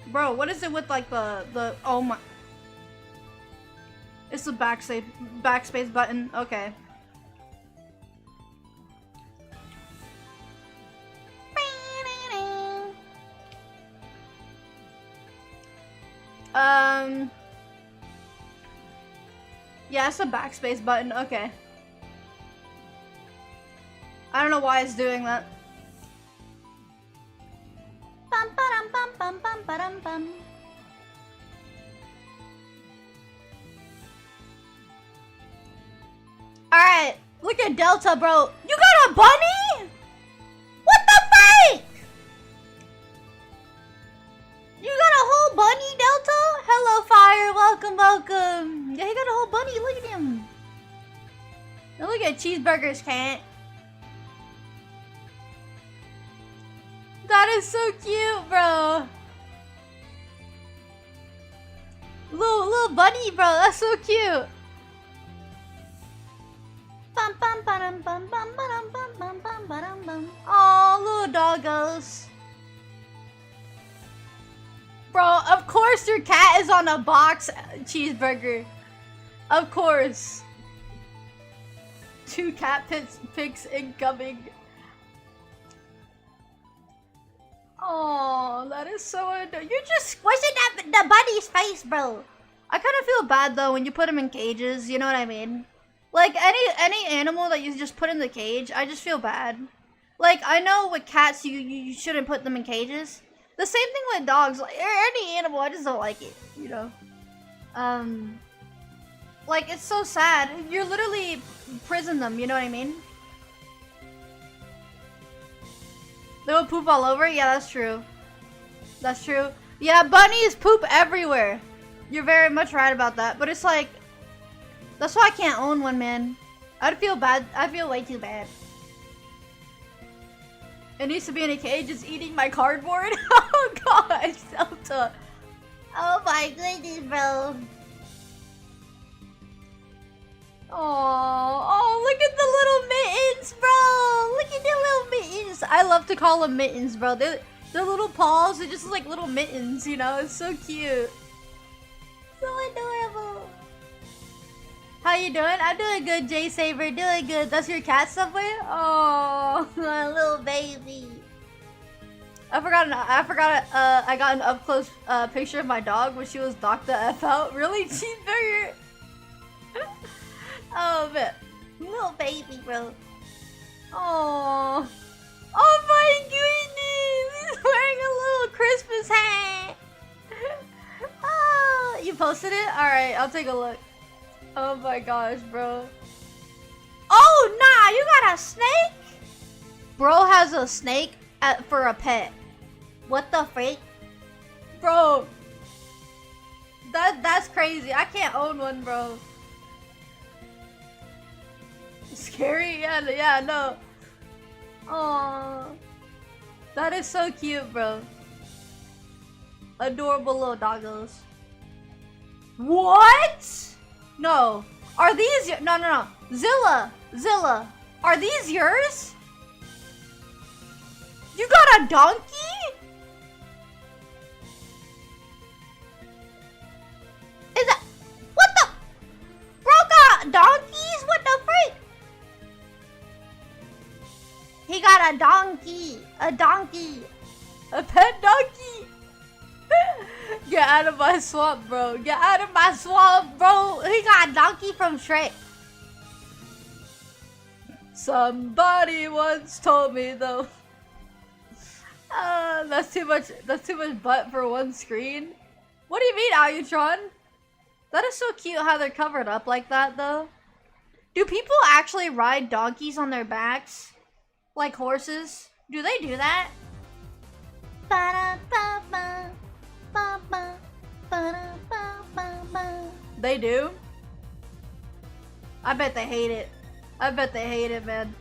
bro, what is it with like the oh my, it's the backspace button. Okay. Yeah, it's a backspace button. Okay. I don't know why it's doing that. Bum ba-dum bum bum bum ba-dum bum. Alright, look at Delta, bro. You got a bunny? What the freak? You got a whole bunny, Delta? Hello, Fire. Welcome. Yeah, he got a whole bunny. Look at him. Now look at Cheeseburger's cat. That is so cute, bro. Little bunny, bro. That's so cute. Bum bum bum bum bum bum bum bum bum bum. Oh, little doggos. Bro, of course your cat is on a box, Cheeseburger. Of course. 2 cat pics incoming. Oh, that is so annoying. You're just squishing the bunny's face, bro. I kind of feel bad though when you put them in cages. You know what I mean? Like any animal that you just put in the cage, I just feel bad. Like I know with cats, you shouldn't put them in cages. The same thing with dogs, like, or any animal, I just don't like it, you know? Like, it's so sad. You're literally prison them, you know what I mean? They will poop all over? Yeah, that's true. That's true. Yeah, bunnies poop everywhere. You're very much right about that, but it's like, that's why I can't own one, man. I'd feel bad. I feel way too bad. It needs to be in a cage. It's eating my cardboard. Oh gosh, Delta. Oh my goodness, bro. Oh, look at the little mittens, bro. Look at the little mittens. I love to call them mittens, bro. They're little paws. They're just like little mittens, you know? It's so cute. So adorable. How you doing? I'm doing good, Jay Saber. Doing good. That's your cat somewhere? Oh, my little baby. I forgot. I got an up close picture of my dog when she was knocked the F out. Really, cheeseburger. Oh man, little baby, bro. Oh, oh my goodness! He's wearing a little Christmas hat. Oh, you posted it? All right, I'll take a look. Oh my gosh, bro. Oh nah, you got a snake? Bro has a snake for a pet. What the freak? Bro. That's crazy. I can't own one, bro. Scary? Yeah, no. Aww. That is so cute, bro. Adorable little doggos. What? No. Are these no. Zilla. Are these yours? You got a donkey? Is that what the? Bro got donkeys? What the freak? He got a donkey. A pet donkey. Get out of my swamp, bro. Get out of my swamp, bro. He got a donkey from Shrek. Somebody once told me though. That's too much butt for one screen. What do you mean, Ayutron? That is so cute how they're covered up like that though. Do people actually ride donkeys on their backs? Like horses? Do they do that? They do? I bet they hate it. I bet they hate it, man.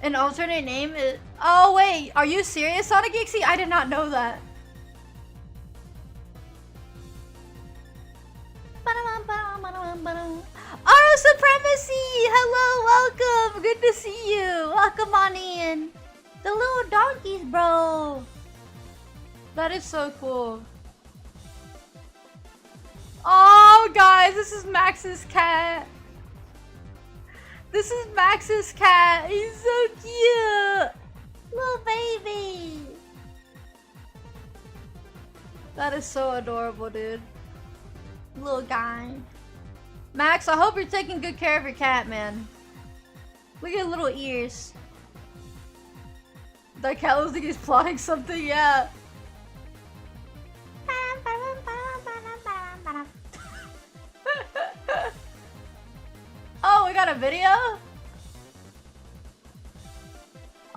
An alternate name is... Oh, wait. Are you serious, Sonic Gixie? I did not know that. Oh, Supremacy! Hello, welcome! Good to see you! Welcome on in! The little donkeys, bro! That is so cool. Oh, guys, this is Max's cat. This is Max's cat. He's so cute! Little baby! That is so adorable, dude. Little guy. Max, I hope you're taking good care of your cat, man. Look at little ears. That cat looks like he's plotting something, yeah. Oh, we got a video?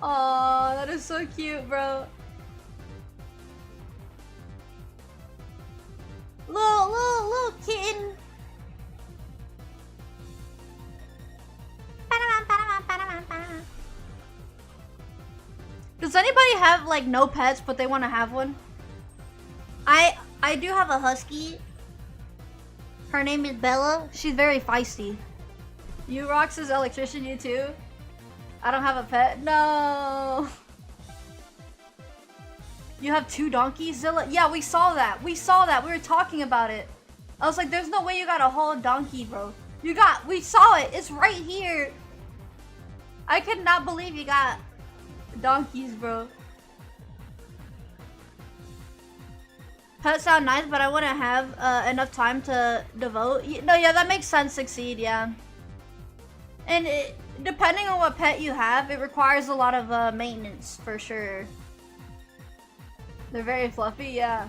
Oh, that is so cute, bro. Little kitten. Does anybody have like no pets but they want to have one? I do have a husky. Her name is Bella. She's very feisty. You Rox's electrician, you too? I don't have a pet. No. You have 2 donkeys, Zilla? Yeah, we saw that. We were talking about it. I was like, there's no way you got a whole donkey, bro. We saw it. It's right here. I could not believe you got donkeys, bro. Pets sound nice, but I wouldn't have enough time to devote. No, yeah, that makes sense, Succeed, yeah. And depending on what pet you have, it requires a lot of maintenance, for sure. They're very fluffy, yeah.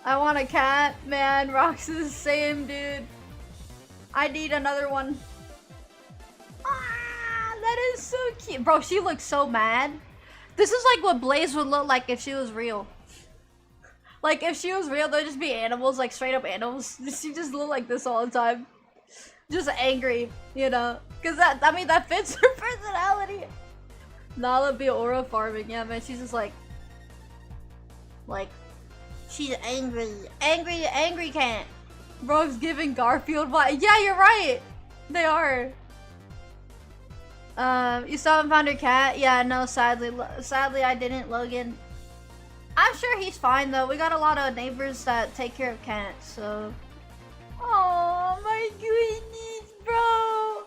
I want a cat, man. Rox is the same, dude. I need another one. Ah, that is so cute. Bro, she looks so mad. This is like what Blaze would look like if she was real. Like, if she was real, there'd just be animals, like straight up animals. She just look like this all the time. Just angry, you know? Because I mean, that fits her personality. Nala be aura farming. Yeah, man, she's just like, she's angry. Angry cat. Bro's giving Garfield vibe. Yeah, you're right. They are. You still haven't found your cat? Yeah, no, sadly I didn't, Logan. I'm sure he's fine though. We got a lot of neighbors that take care of cats, so. Oh my goodness, bro.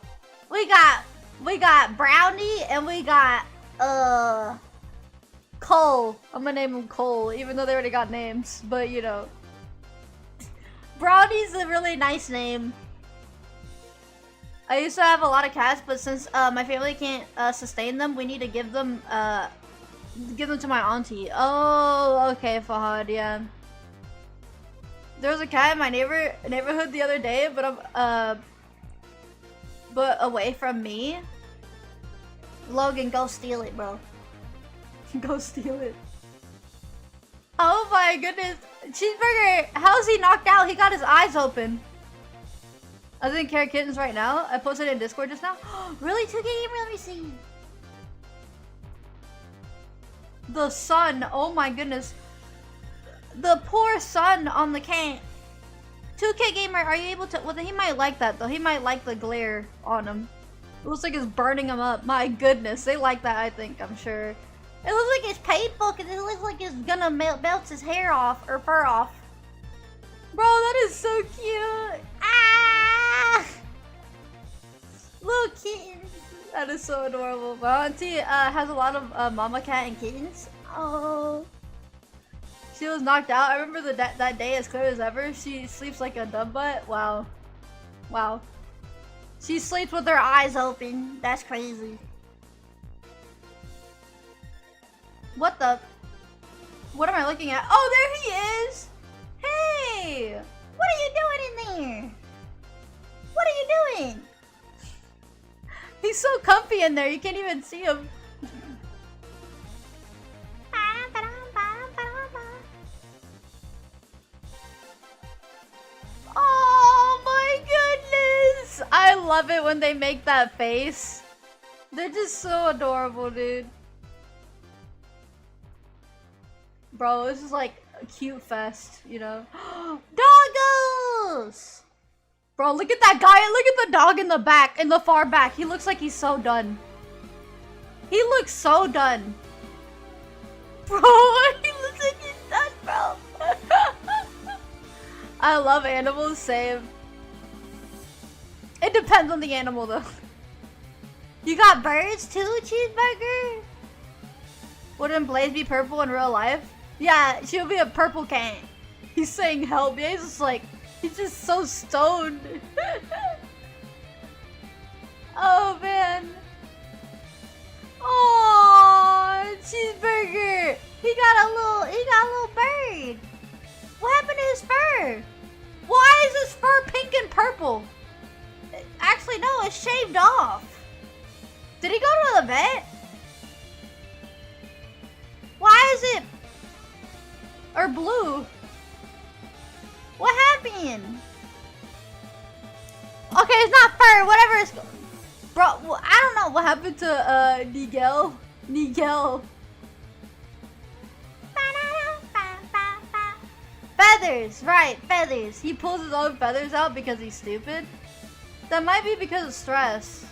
We got Brownie and we got Cole. I'm gonna name him Cole, even though they already got names, but you know. Brownie's a really nice name. I used to have a lot of cats, but since my family can't sustain them, we need to give them to my auntie. Oh, okay, Fahad, yeah. There was a cat in my neighborhood the other day, but away from me. Logan, go steal it, bro. Go steal it. Oh my goodness. Cheeseburger, how's he knocked out? He got his eyes open. I think Carrot Kittens right now. I posted it in Discord just now. Really? 2K Gamer? Let me see. The sun. Oh my goodness. The poor sun on the cat. 2K Gamer, are you able to... Well, he might like that though. He might like the glare on him. It looks like it's burning him up. My goodness. They like that, I think. I'm sure. It looks like it's painful because it looks like it's gonna melt his hair off or fur off. Bro, that is so cute. Ah! Little kittens. That is so adorable. My auntie has a lot of mama cat and kittens. Oh. She was knocked out. I remember that day as clear as ever. She sleeps like a dumb butt. Wow. Wow. She sleeps with her eyes open. That's crazy. What the? What am I looking at? Oh, there he is! Hey! What are you doing in there? What are you doing? He's so comfy in there, you can't even see him. Oh my goodness! I love it when they make that face. They're just so adorable, dude. Bro, this is like a cute fest, you know? Doggos! Bro, look at that guy. Look at the dog in the back, in the far back. He looks like he's so done. He looks so done. Bro, he looks like he's done, bro. I love animals, same. It depends on the animal, though. You got birds too, Cheeseburger? Wouldn't Blaze be purple in real life? Yeah, she'll be a purple cat. He's saying help. Yeah, he's just like, he's just so stoned. Oh man. Oh, Cheeseburger. He got a little bird. What happened to his fur? Why is his fur pink and purple? Actually, no, it's shaved off. Did he go to the vet? Why is it? Or blue? What happened? Okay, it's not fur, whatever it's... Bro, I don't know what happened to, Nigel. Feathers, right, feathers. He pulls his own feathers out because he's stupid. That might be because of stress.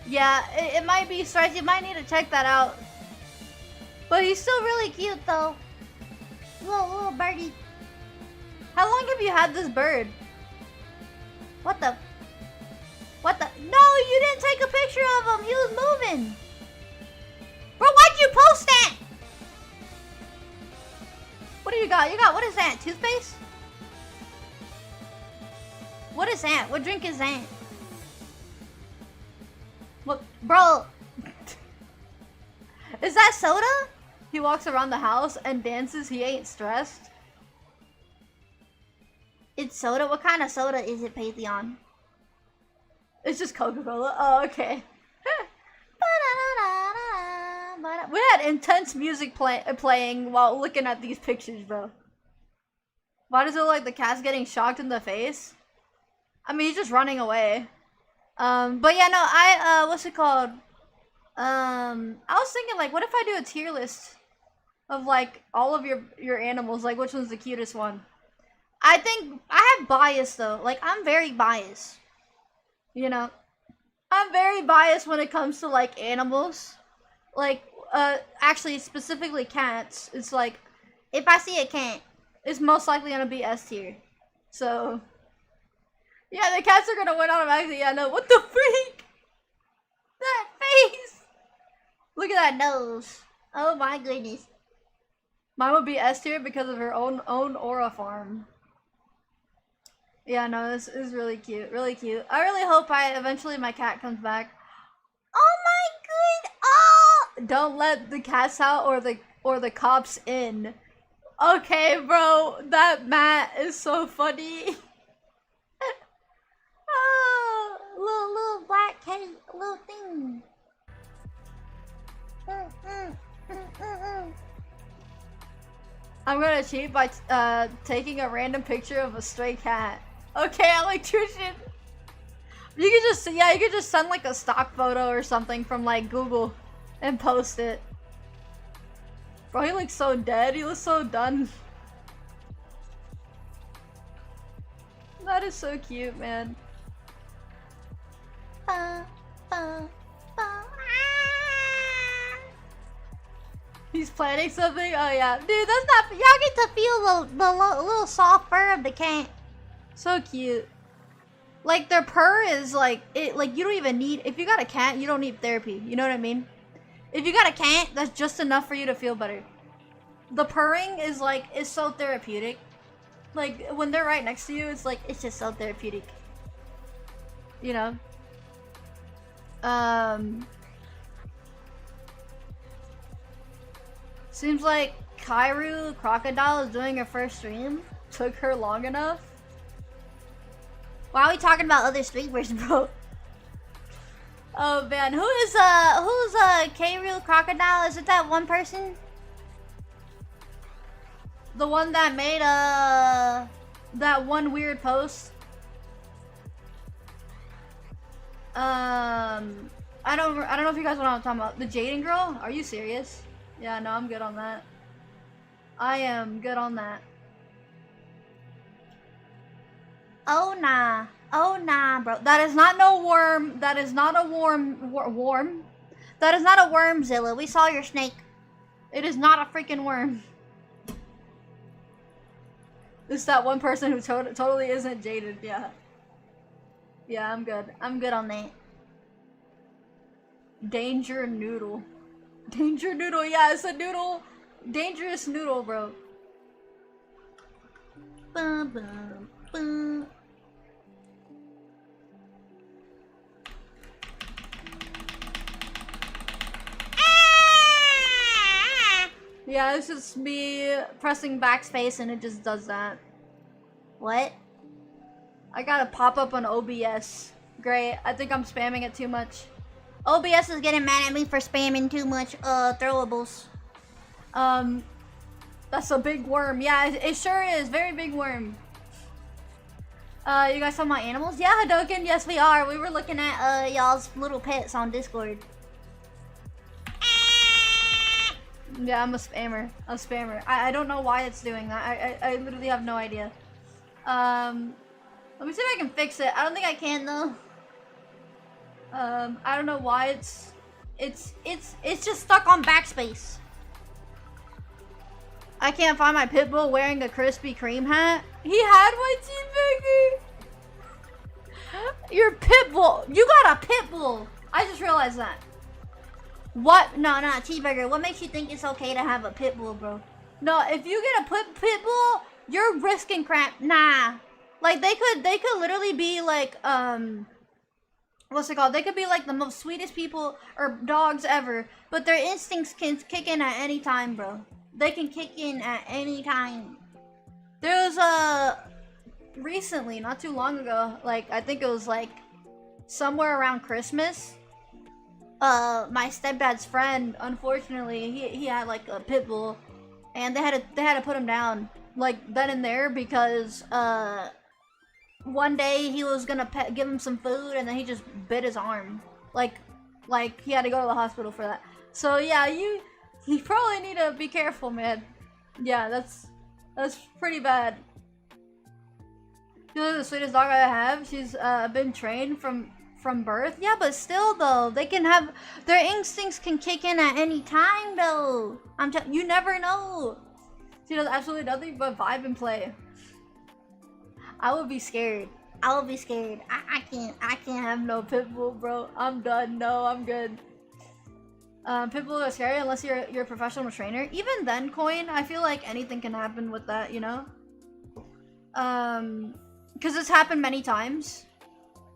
Yeah, it might be stress. You might need to check that out. But he's still really cute though. Little birdie. How long have you had this bird? What the? What the? No, you didn't take a picture of him. He was moving. Bro, why'd you post that? What do you got? What is that? Toothpaste? What is that? What drink is that? What, bro? Is that soda? He walks around the house and dances. He ain't stressed. It's soda? What kind of soda is it, Pantheon? It's just Coca-Cola. Oh, okay. We had intense music playing while looking at these pictures, bro. Why does it look like the cat's getting shocked in the face? I mean, he's just running away. But yeah, no, what's it called? I was thinking, like, what if I do a tier list of, like, all of your animals? Like, which one's the cutest one? I think, I have bias, though. Like, I'm very biased. You know? I'm very biased when it comes to, like, animals. Like, actually, specifically cats. It's like, if I see a cat, it's most likely gonna be S tier. So, yeah, the cats are gonna win automatically. Yeah, no, what the freak? That face! Look at that nose. Oh my goodness. Mine would be S tier because of her own aura farm. Yeah, no, this is really cute. Really cute. I really hope eventually my cat comes back. Oh my god! Oh! Don't let the cats out or the cops in. Okay, bro, that mat is so funny. Oh, little black cat, little thing. I'm gonna cheat by taking a random picture of a stray cat. Okay, electrician. You could just send like a stock photo or something from like Google and post it. Bro, he looks so dead. He looks so done. That is so cute, man. He's planning something? Oh yeah. Dude, that's not... Y'all get to feel the little soft fur of the cat. So cute. Like, their purr is like... Like, you don't even need... If you got a cat, you don't need therapy. You know what I mean? If you got a cat, that's just enough for you to feel better. The purring is like... It's so therapeutic. Like, when they're right next to you, it's like... It's just so therapeutic. You know? Seems like Kairu Crocodile is doing her first stream. Took her long enough. Why are we talking about other streamers, bro? Oh man, who's Kairu Crocodile? Is it that one person? The one that made that one weird post? I don't know if you guys know what I'm talking about. The Jaden girl? Are you serious? Yeah, no, I'm good on that. I am good on that. Oh nah. Oh nah, bro. That is not no worm. That is not a worm. That is not a wormzilla. We saw your snake. It is not a freaking worm. It's that one person who totally isn't jaded. Yeah. Yeah, I'm good. I'm good on that. Danger noodle. Danger noodle, yeah, it's a noodle. Dangerous noodle, bro. Bum, bum, bum. Yeah, it's just me pressing backspace and it just does that. What? I got a pop-up on OBS. Great, I think I'm spamming it too much. OBS is getting mad at me for spamming too much throwables. That's a big worm. Yeah, it sure is. Very big worm. You guys talking about animals? Yeah, Hadoken, yes we are. We were looking at y'all's little pets on Discord. Yeah, I'm a spammer. A spammer. I don't know why it's doing that. I literally have no idea. Let me see if I can fix it. I don't think I can though. I don't know why it's just stuck on backspace. I can't find my pit bull wearing a Krispy Kreme hat. He had my cheeseburger. Your pit bull. You got a pit bull. I just realized that. What? No, cheeseburger. What makes you think it's okay to have a pit bull, bro? No, if you get a pit bull, you're risking crap. Nah. Like they could literally be like what's it called? They could be like the most sweetest people or dogs ever, but their instincts can kick in at any time, bro. They can kick in at any time. There was recently, not too long ago, like I think it was like somewhere around Christmas, my stepdad's friend, unfortunately, he had like a pit bull, and they had to put him down like then and there because one day he was gonna give him some food and then he just bit his arm, like he had to go to the hospital for that. So yeah, you probably need to be careful, man. Yeah, that's pretty bad. She's the sweetest dog I have. She's been trained from birth. Yeah, but still though, they can have their instincts can kick in at any time though. You never know. She does absolutely nothing but vibe and play. I would be scared. I would be scared. I can't have no pit bull, bro. I'm done. No, I'm good. Pit bulls are scary unless you're a professional trainer. Even then, Coin, I feel like anything can happen with that, you know? Because it's happened many times,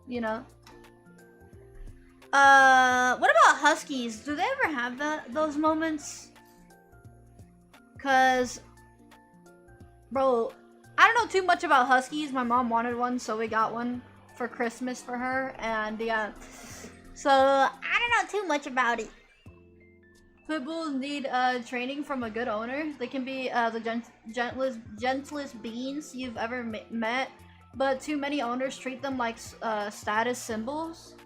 you know? What about huskies? Do they ever have those moments? Cause, bro, I don't know too much about huskies. My mom wanted one, so we got one for Christmas for her, and yeah. So, I don't know too much about it. Pit bulls need training from a good owner. They can be the gentlest beings you've ever met, but too many owners treat them like status symbols.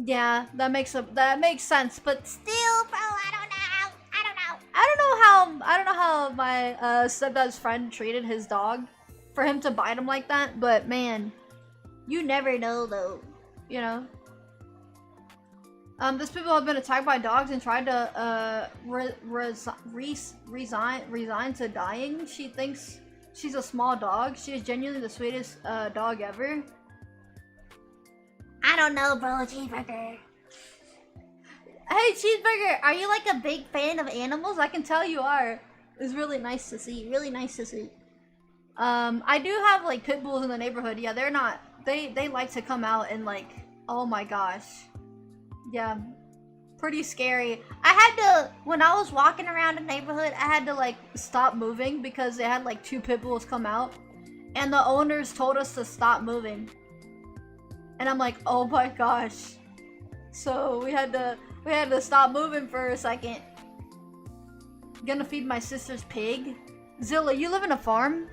Yeah, that makes sense. But still, bro, I don't know how my stepdad's friend treated his dog for him to bite him like that. But man, you never know though, you know. These people have been attacked by dogs and tried to resign to dying. She thinks she's a small dog. She is genuinely the sweetest dog ever. I don't know, bro, Cheeseburger. Hey, Cheeseburger, are you like a big fan of animals? I can tell you are. It's really nice to see. Really nice to see. I do have like pit bulls in the neighborhood. Yeah, they're not. They like to come out and like. Oh my gosh. Yeah, pretty scary. I had to, when I was walking around the neighborhood, I had to like stop moving because they had like 2 pit bulls come out, and the owners told us to stop moving. And I'm like, oh my gosh. So we had to stop moving for a second. Gonna feed my sister's pig. Zilla, you live in a farm?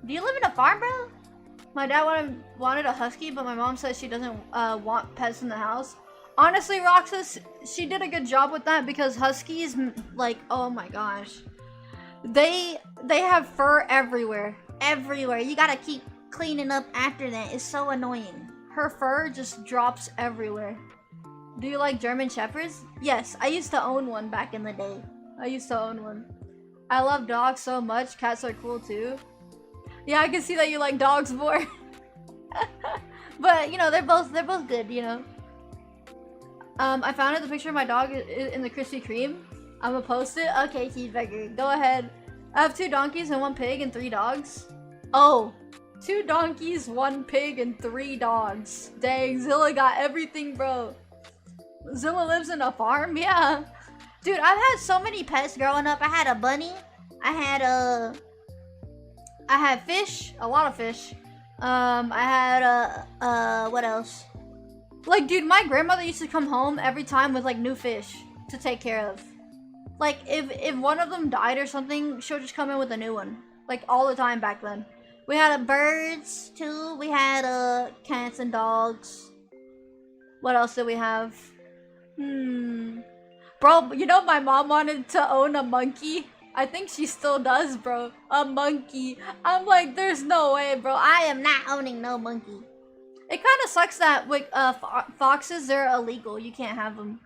Do you live in a farm, bro? My dad wanted a husky, but my mom says she doesn't want pets in the house. Honestly, Roxas, she did a good job with that because huskies, like, oh my gosh. They have fur everywhere. Everywhere. You gotta keep cleaning up after that. It's so annoying. Her fur just drops everywhere. Do you like German Shepherds? Yes, I used to own one back in the day. I used to own one. I love dogs so much. Cats are cool too. Yeah, I can see that you like dogs more. But, you know, they're both good, you know. I found the picture of my dog in the Krispy Kreme. I'm gonna post it. Okay, Cheeseburger, go ahead. I have 2 donkeys and 1 pig and 3 dogs. Oh, 2 donkeys, 1 pig, and 3 dogs. Dang, Zilla got everything, bro. Zilla lives in a farm? Yeah. Dude, I've had so many pets growing up. I had a bunny. I had fish. A lot of fish. I had, what else? Like, dude, my grandmother used to come home every time with, like, new fish to take care of. Like, if one of them died or something, she'll just come in with a new one. Like, all the time back then. We had birds, too. We had, cats and dogs. What else did we have? Bro, you know my mom wanted to own a monkey? I think she still does, bro. A monkey. I'm like, there's no way, bro. I am not owning no monkey. It kind of sucks that with foxes, they're illegal. You can't have them.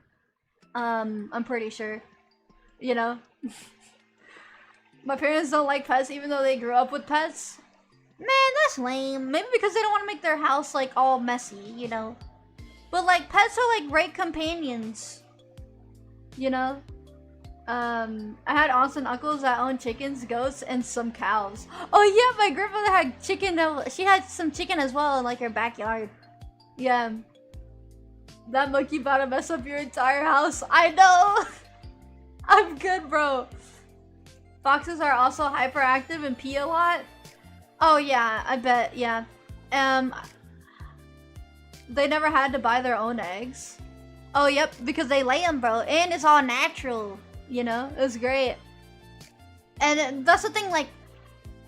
I'm pretty sure. You know? My parents don't like pets even though they grew up with pets. Man, that's lame. Maybe because they don't want to make their house, like, all messy, you know? But, like, pets are, like, great companions. You know? I had aunts and uncles that owned chickens, goats, and some cows. Oh yeah, my grandmother had chicken. She had some chicken as well in like her backyard. Yeah. That monkey about to mess up your entire house. I know. I'm good, bro. Foxes are also hyperactive and pee a lot. Oh yeah, I bet. Yeah. They never had to buy their own eggs. Oh, yep, because they lay them, bro. And it's all natural, you know? It's great. And that's the thing, like,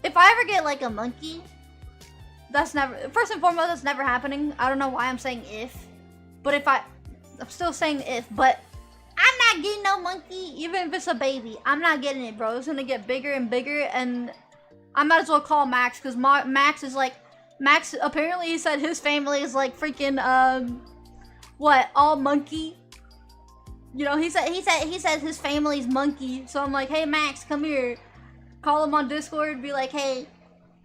if I ever get, like, a monkey, that's never... First and foremost, that's never happening. I don't know why I'm saying if. But if I'm still saying if, but I'm not getting no monkey, even if it's a baby. I'm not getting it, bro. It's gonna get bigger and bigger, and I might as well call Max, because Max is, like... Max, apparently he said his family is, like, freaking, what, all monkey? You know, he said his family's monkey. So I'm like, hey Max, come here. Call him on Discord, be like, hey,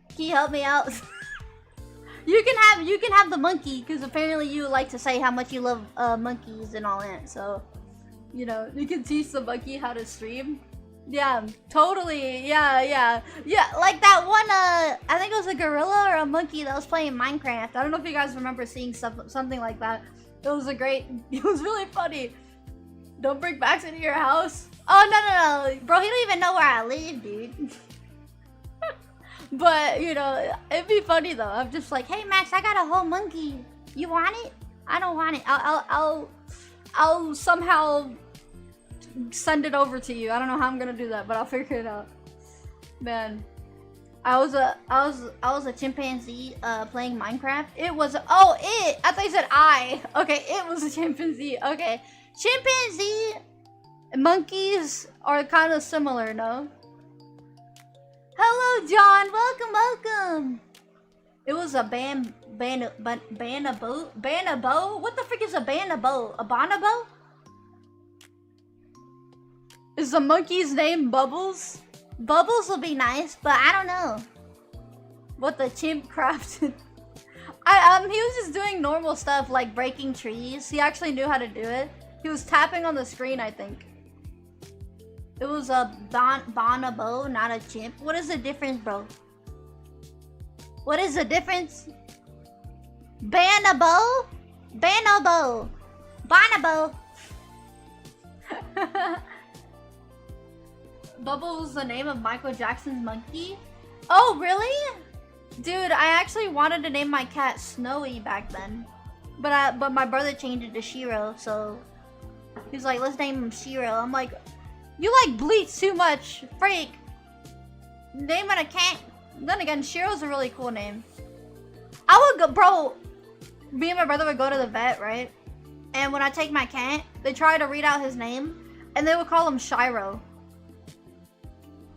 can you help me out? you can have the monkey, because apparently you like to say how much you love monkeys and all that. So, you know, you can teach the monkey how to stream. Yeah, totally. Yeah, like that one, I think it was a gorilla or a monkey that was playing Minecraft. I don't know if you guys remember seeing something like that. It was really funny. Don't bring Max into your house. Oh, no. Bro, he don't even know where I live, dude. But, you know, it'd be funny though. I'm just like, hey Max, I got a whole monkey. You want it? I don't want it. I'll somehow send it over to you. I don't know how I'm gonna do that, but I'll figure it out. Man, I was a chimpanzee playing Minecraft. It was I thought you said I. Okay, it was a chimpanzee. Okay, chimpanzee monkeys are kind of similar, no? Hello, John. Welcome. It was a bonobo. What the frick is a bonobo? A bonobo? Is the monkey's name Bubbles? Bubbles will be nice, but I don't know what the chimp crafted. He was just doing normal stuff like breaking trees. He actually knew how to do it. He was tapping on the screen, I think. It was a bonobo, not a chimp. What is the difference, bro? What is the difference? Bonobo? Bonobo. Bubbles is the name of Michael Jackson's monkey? Oh, really? Dude, I actually wanted to name my cat Snowy back then. But my brother changed it to Shiro, so he's like, let's name him Shiro. I'm like, you like Bleach too much, freak. Naming a cat. Then again, Shiro's a really cool name. I would go, bro. Me and my brother would go to the vet, right? And when I take my cat, they try to read out his name, and they would call him Shiro.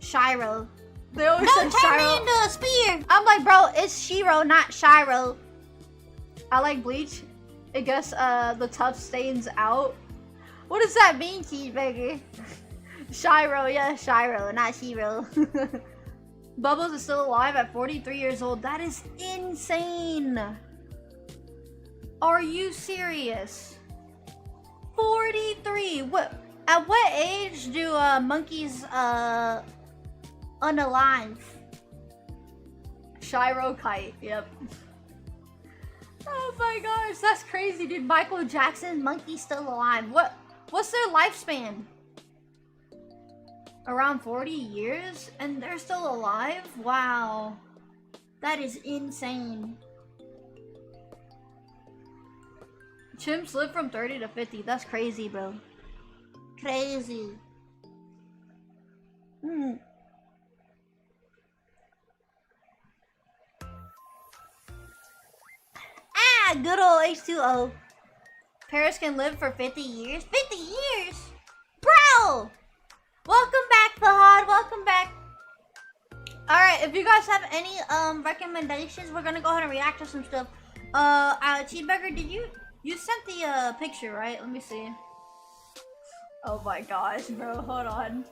Shiro. They always said Shiro. Don't turn me into a spear. I'm like, bro, it's Shiro, not Shiro. I like Bleach. I guess the tough stains out. What does that mean, cheeseburger? Shiro, yeah, Shiro, not Shiro. Bubbles is still alive at 43 years old. That is insane. Are you serious? 43. What? At what age do monkeys unalive? Shiro kite. Yep. Oh my gosh, that's crazy, dude. Michael Jackson's monkey's still alive. What's their lifespan? Around 40 years? And they're still alive? Wow. That is insane. Chimps live from 30 to 50. That's crazy, bro. Crazy. Ah, good old H2O. Paris can live for 50 years? 50 years? Bro! Welcome back, Fahad. Welcome back. Alright, if you guys have any recommendations, we're gonna go ahead and react to some stuff. Cheeseburger, did you sent the picture, right? Let me see. Oh my gosh, bro, hold on.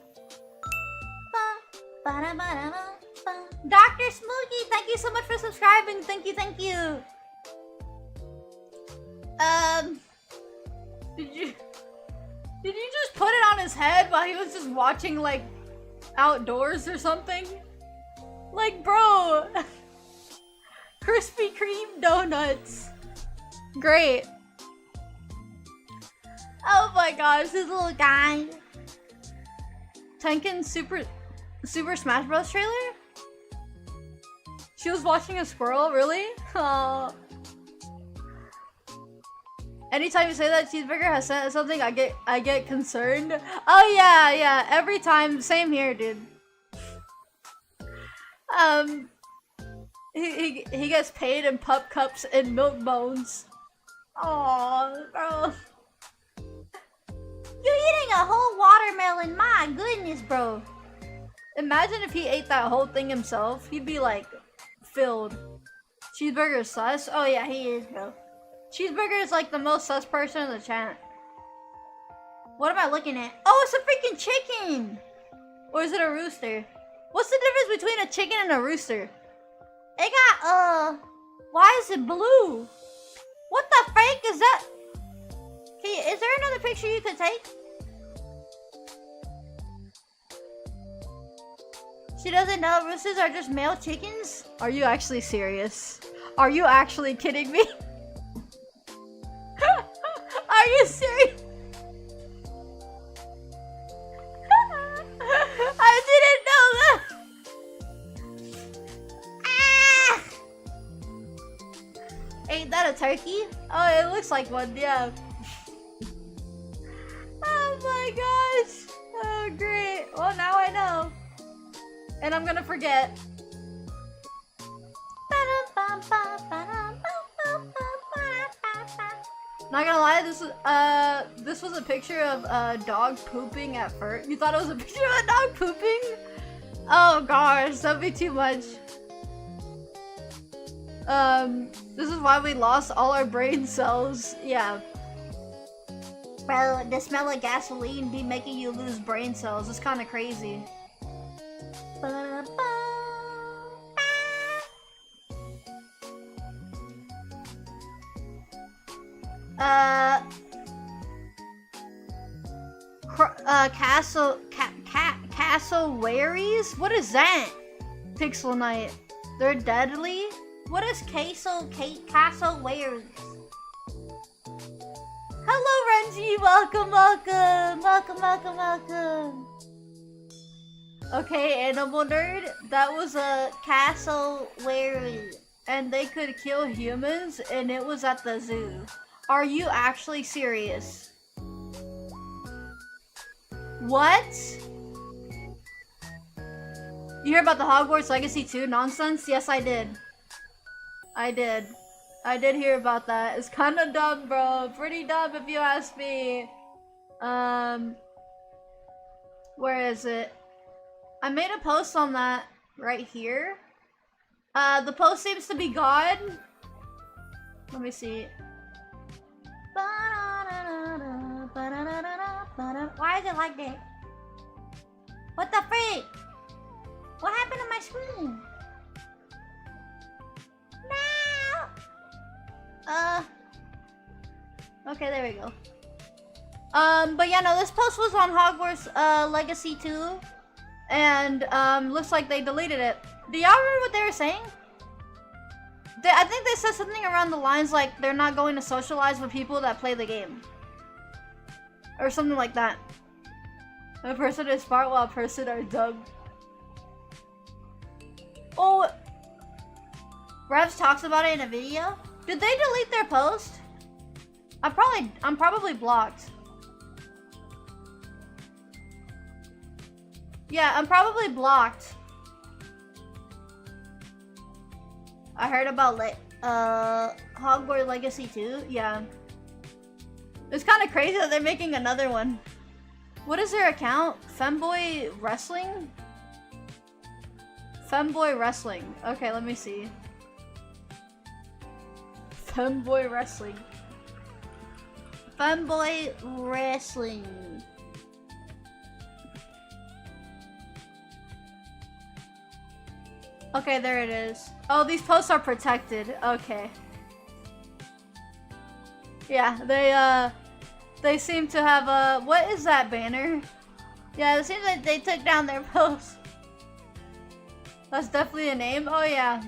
Dr. Smokey, thank you so much for subscribing. Thank you. Did you just put it on his head while he was just watching, like, outdoors or something? Like, bro. Krispy Kreme donuts. Great. Oh my gosh, this little guy. Tenken's Super Smash Bros. Trailer? She was watching a squirrel, really? Oh. Anytime you say that cheeseburger has sent something, I get concerned. Oh yeah, every time, same here, dude. He gets paid in pup cups and milk bones. Aww, bro. You're eating a whole watermelon, my goodness, bro. Imagine if he ate that whole thing himself, he'd be like, filled. Cheeseburger is sus? Oh yeah, he is, bro. Cheeseburger is like the most sus person in the chat. What am I looking at? Oh, it's a freaking chicken! Or is it a rooster? What's the difference between a chicken and a rooster? It got, why is it blue? What the freak is that? Is there another picture you could take? She doesn't know roosters are just male chickens? Are you actually serious? Are you actually kidding me? Are you serious? I didn't know that! Ah! Ain't that a turkey? Oh, it looks like one, yeah. Oh my gosh! Oh, great. Well, now I know. And I'm gonna forget. Not gonna lie, this was a picture of a dog pooping at first. You thought it was a picture of a dog pooping? Oh gosh, that'd be too much. This is why we lost all our brain cells. Yeah. Bro, the smell of gasoline be making you lose brain cells. It's kind of crazy. Cassowaries? What is that? Pixel Knight. They're deadly? What is cassowaries? Hello, Renji! Welcome, welcome! Welcome, welcome, welcome! Okay, Animal Nerd, that was a cassowary. And they could kill humans, and it was at the zoo. Are you actually serious? What? You hear about the Hogwarts Legacy 2 nonsense? Yes, I did. I did hear about that. It's kind of dumb, bro. Pretty dumb if you ask me. Where is it? I made a post on that right here. The post seems to be gone. Let me see. Why is it like that? What the freak? What happened to my screen? No! Okay, there we go. But yeah, no, this post was on Hogwarts Legacy 2. And, looks like they deleted it. Do y'all remember what they were saying? I think they said something around the lines like they're not going to socialize with people that play the game. Or something like that. A person is smart while a person are dumb. Oh, Revs talks about it in a video. Did they delete their post? I'm probably blocked. Yeah, I'm probably blocked. I heard about Hogwarts Legacy 2. Yeah. It's kind of crazy that they're making another one. What is their account? Femboy Wrestling? Femboy Wrestling. Okay, let me see. Femboy Wrestling. Femboy Wrestling. Okay, there it is. Oh, these posts are protected. Okay. Yeah, they seem to have a... What is that banner? Yeah, it seems like they took down their post. That's definitely a name. Oh, yeah.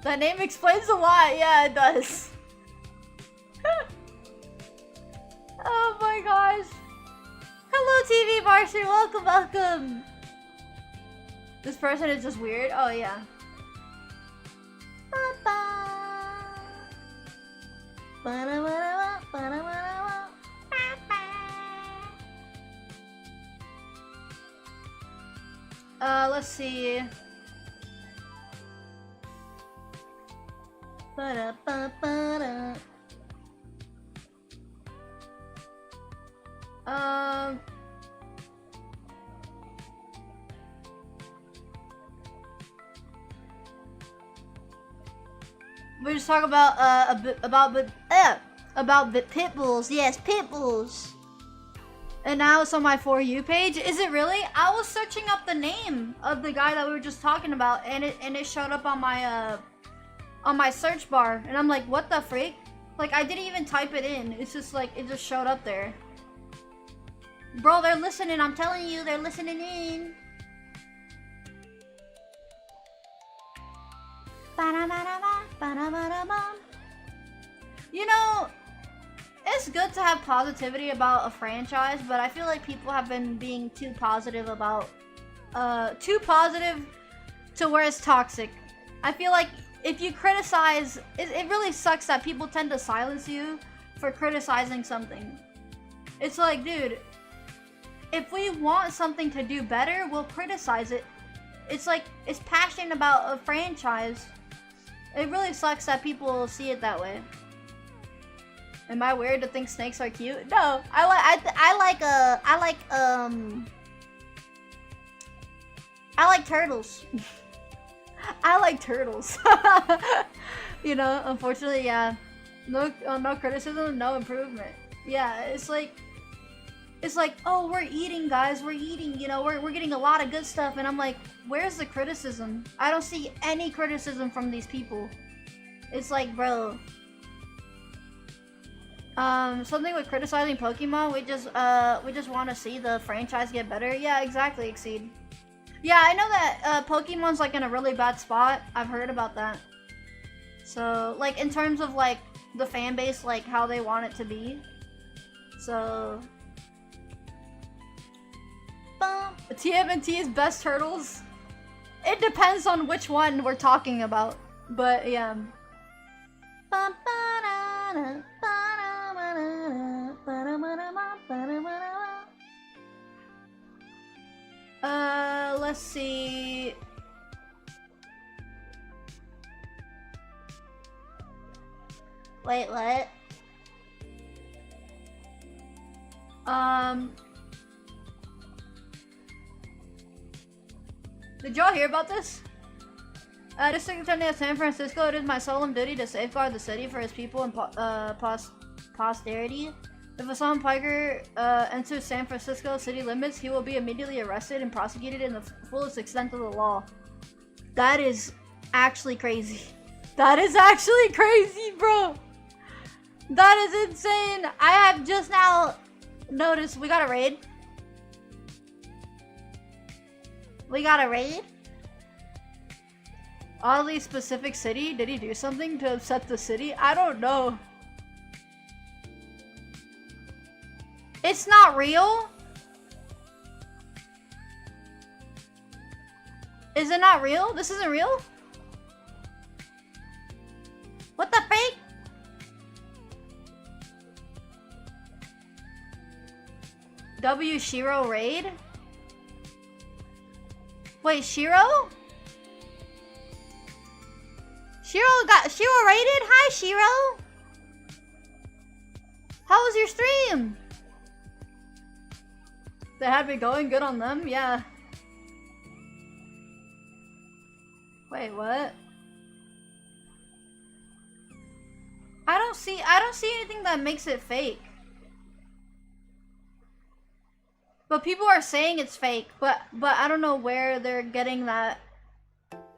That name explains a lot. Yeah, it does. Oh my gosh. Hello, TV Marshall. Welcome, welcome. This person is just weird. Oh, yeah. Let's see. We just talk about pit bulls. Yes, pit bulls. And now it's on my For You page. Is it really? I was searching up the name of the guy that we were just talking about, and it showed up on my search bar, and I'm like, what the freak? Like, I didn't even type it in. It's just like it just showed up there. Bro, they're listening. I'm telling you, they're listening in. You know, it's good to have positivity about a franchise, but I feel like people have been being too positive about, too positive to where it's toxic. I feel like if you criticize, it really sucks that people tend to silence you for criticizing something. It's like, dude, if we want something to do better, we'll criticize it. It's like, it's passion about a franchise. It really sucks that people see it that way. Am I weird to think snakes are cute? No, I like turtles. I like turtles. You know, unfortunately, yeah. No criticism, no improvement. Yeah, it's like, oh, we're eating, guys. We're eating. You know, we're getting a lot of good stuff, and I'm like, where's the criticism? I don't see any criticism from these people. It's like, bro. Something with criticizing Pokemon, we just want to see the franchise get better. Yeah, exactly, Exceed. Yeah, I know that Pokemon's like in a really bad spot. I've heard about that. So, like, in terms of like the fan base, like how they want it to be. So, TMNT's best turtles. It depends on which one we're talking about, but yeah. Let's see. Wait, what? Did y'all hear about this? District Attorney of San Francisco, it is my solemn duty to safeguard the city for its people and posterity. If a Assault Piker enters San Francisco city limits, he will be immediately arrested and prosecuted in the fullest extent of the law. That is actually crazy. That is actually crazy, bro. That is insane. I have just now noticed we got a raid. We got a raid? Oddly specific city? Did he do something to upset the city? I don't know. It's not real? Is it not real? This isn't real? What the freak? W Shiro raid? Wait, Shiro? Shiro raided? Hi, Shiro! How was your stream? They had me going good on them? Yeah. Wait, what? I don't see anything that makes it fake. But people are saying it's fake, but I don't know where they're getting that.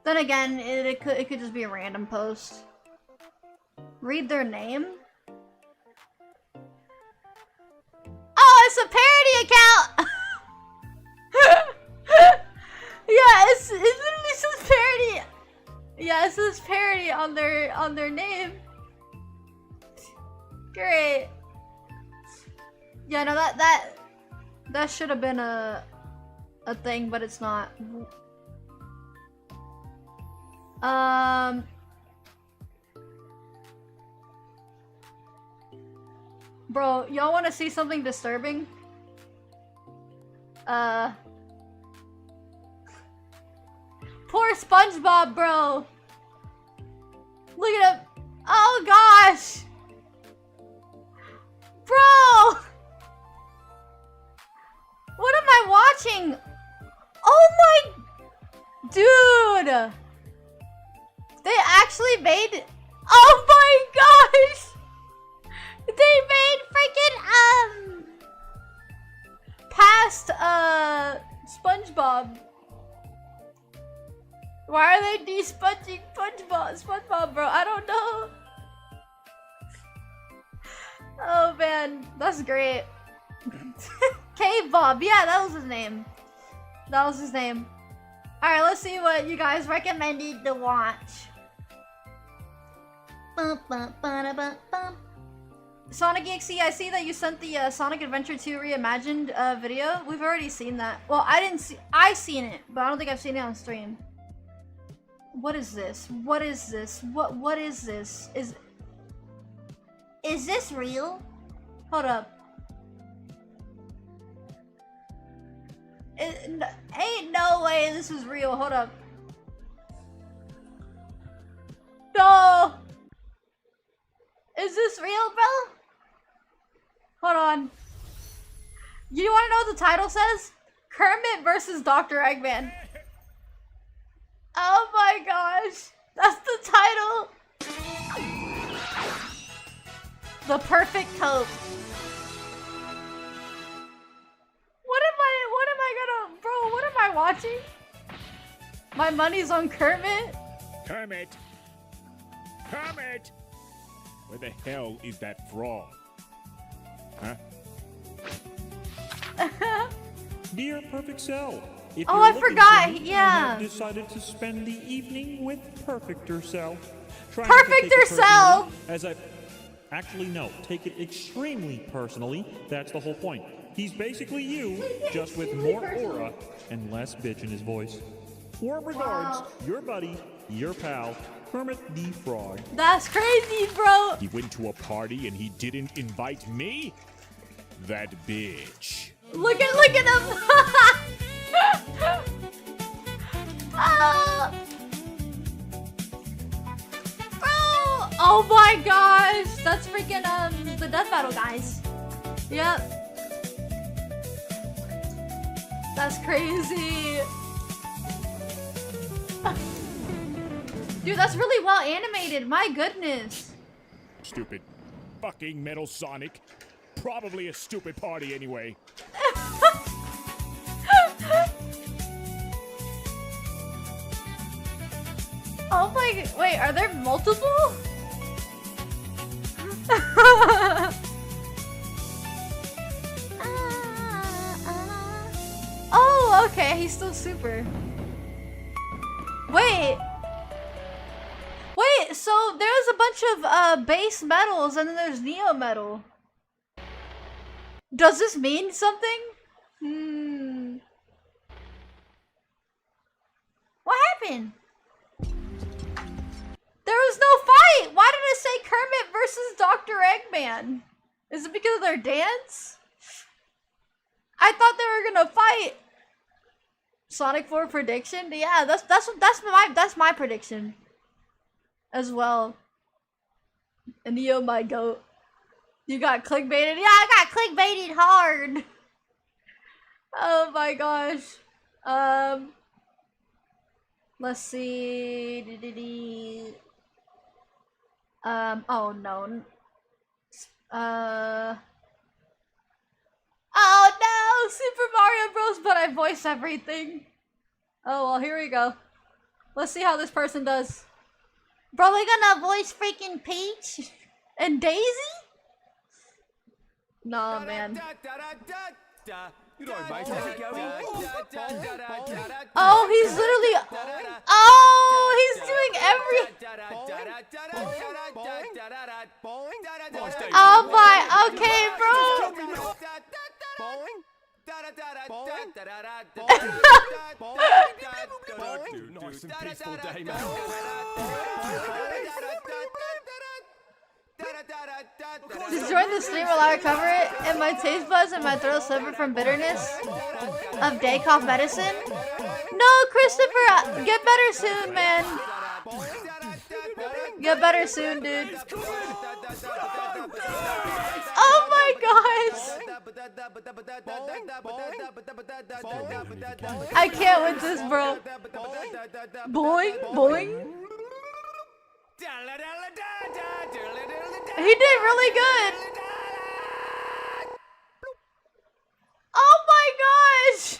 Then again, it could just be a random post. Read their name? Oh, it's a parody account! Yeah, it literally says parody. Yeah, it says parody on their name. Great. Yeah, no, that should have been a thing, but it's not. Bro, y'all want to see something disturbing? Poor SpongeBob, bro. Look at him. Oh gosh. Bro. What am I watching? Oh my... Dude. They actually made... Oh my gosh. They made freaking, past, SpongeBob. Why are they de-sponging SpongeBob, bro? I don't know. Oh man, that's great. K-Bob, yeah, that was his name. That was his name. Alright, let's see what you guys recommended to watch. Sonic EXE, I see that you sent the Sonic Adventure 2 Reimagined video. We've already seen that. Well, I seen it, but I don't think I've seen it on stream. What is this? What is this? What is this? Is this real? Hold up. Ain't no way this is real. Hold up. No! Is this real, bro? Hold on. You wanna know what the title says? Kermit versus Dr. Eggman. Oh my gosh. That's the title. The perfect cope. What am I gonna, bro, what am I watching? My money's on Kermit? Kermit! Kermit! Where the hell is that frog? Huh? Dear Perfect Cell, if Oh, you're I looking forgot, for me, yeah. I have decided to spend the evening with Perfecter Cell. Perfecter Cell! As I actually no, take it extremely personally. That's the whole point. He's basically you, just with more aura and less bitch in his voice. Warm regards, your buddy, your pal, Kermit the Frog. That's crazy, bro. He went to a party and he didn't invite me? That bitch. Look at him. Ah. Bro. Oh my gosh. That's freaking the death battle guys. Yep. That's crazy. Dude, that's really well animated. My goodness. Stupid fucking Metal Sonic. Probably a stupid party anyway. Oh my, wait, are there multiple? Oh, okay, he's still super. Wait, so there's a bunch of base metals and then there's neo metal. Does this mean something? What happened? There was no fight! Why did it say Kermit versus Dr. Eggman? Is it because of their dance? I thought they were gonna fight. Sonic 4 prediction? Yeah, that's my prediction. As well. And Neo, my goat. You got clickbaited? Yeah, I got clickbaited hard. Oh my gosh. Let's see. Oh no. Oh no! Super Mario Bros. But I voice everything. Oh well, here we go. Let's see how this person does. Bro, we gonna voice freaking Peach and Daisy? Nah, man. Oh, he's literally. Oh, he's doing Oh my. Okay, bro. Just join the stream while I recover it, and my taste buds and my throat suffer from bitterness of day cough medicine. No, Christopher, get better soon, man. Get better soon, dude. Oh my gosh! I can't with this, bro. Boing, boing. He did really good. Oh my gosh!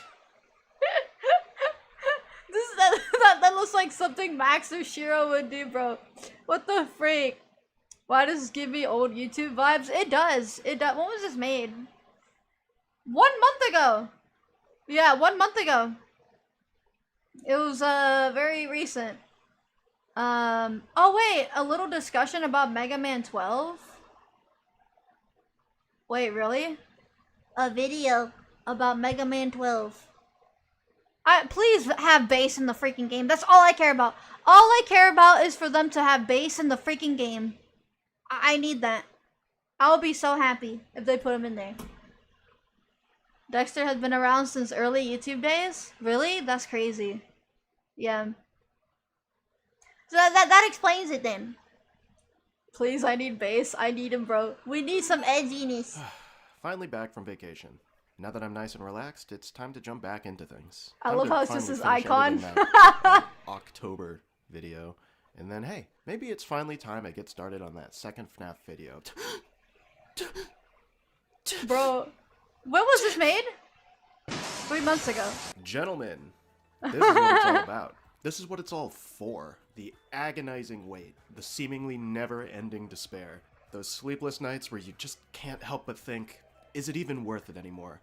That looks like something Max or Shiro would do, bro. What the freak? Why does this give me old YouTube vibes? It does. It does. When was this made? 1 month ago. Yeah, 1 month ago. It was very recent. Oh wait, a little discussion about Mega Man 12? Wait, really? A video about Mega Man 12. Please have bass in the freaking game. That's all I care about. All I care about is for them to have bass in the freaking game. I need that. I'll be so happy if they put them in there. Dexter has been around since early YouTube days? Really? That's crazy. Yeah. So that explains it then. Please, I need bass. I need him, bro. We need some edginess. Finally back from vacation. Now that I'm nice and relaxed, it's time to jump back into things. I love how it's just his icon. October video. And then, hey, maybe it's finally time I get started on that second FNAF video. Bro, when was this made? 3 months ago. Gentlemen, this is what it's all about. This is what it's all for. The agonizing wait, the seemingly never-ending despair. Those sleepless nights where you just can't help but think, is it even worth it anymore?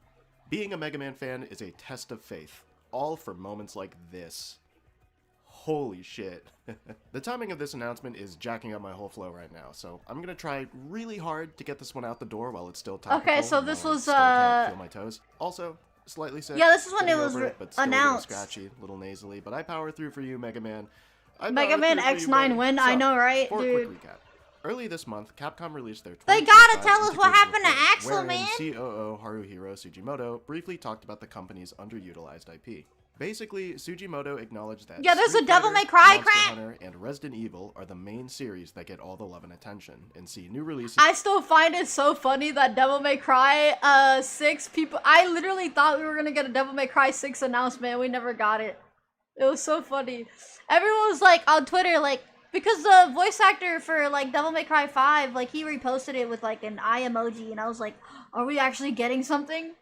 Being a Mega Man fan is a test of faith, all for moments like this. Holy shit. The timing of this announcement is jacking up my whole flow right now, so I'm gonna try really hard to get this one out the door while it's still topical. Okay, so this was can't feel my toes. Also, slightly sick. Yeah, this is when it was but still announced. A little scratchy, a little nasally, but I power through for you, Mega Man. Mega Man X9 win, I know, right, for dude? A quick recap. Early this month, Capcom released their They gotta tell us what happened to Axel, man! COO Haruhiro Tsujimoto briefly talked about the company's underutilized IP. Basically, Tsujimoto acknowledged that there's Street a Devil Fighter, May Cry Monster crap! Hunter, and Resident Evil are the main series that get all the love and attention, and see new releases. I still find it so funny that Devil May Cry 6 people. I literally thought we were gonna get a Devil May Cry 6 announcement, and we never got it. It was so funny. Everyone was like on Twitter, like, because the voice actor for like Devil May Cry 5, like he reposted it with like an eye emoji, and I was like, are we actually getting something?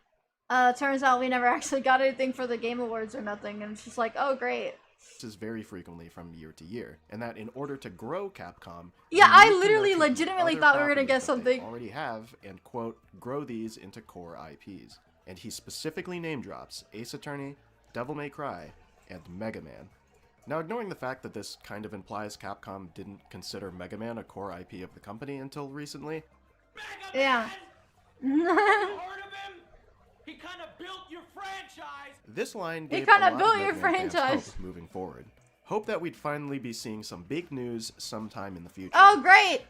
Turns out we never actually got anything for the Game Awards or nothing, and it's just like, oh great. This is very frequently from year to year, and that in order to grow Capcom, yeah, I literally legitimately thought we were gonna get something. Already have, and quote, grow these into core IPs. And he specifically name drops Ace Attorney, Devil May Cry, and Mega Man. Now, ignoring the fact that this kind of implies Capcom didn't consider Mega Man a core IP of the company until recently. Yeah. He kind of built your franchise. This line gave He kind a of lot built of your Mega Man fans franchise. hope moving forward. Hope that we'd finally be seeing some big news sometime in the future. Oh great!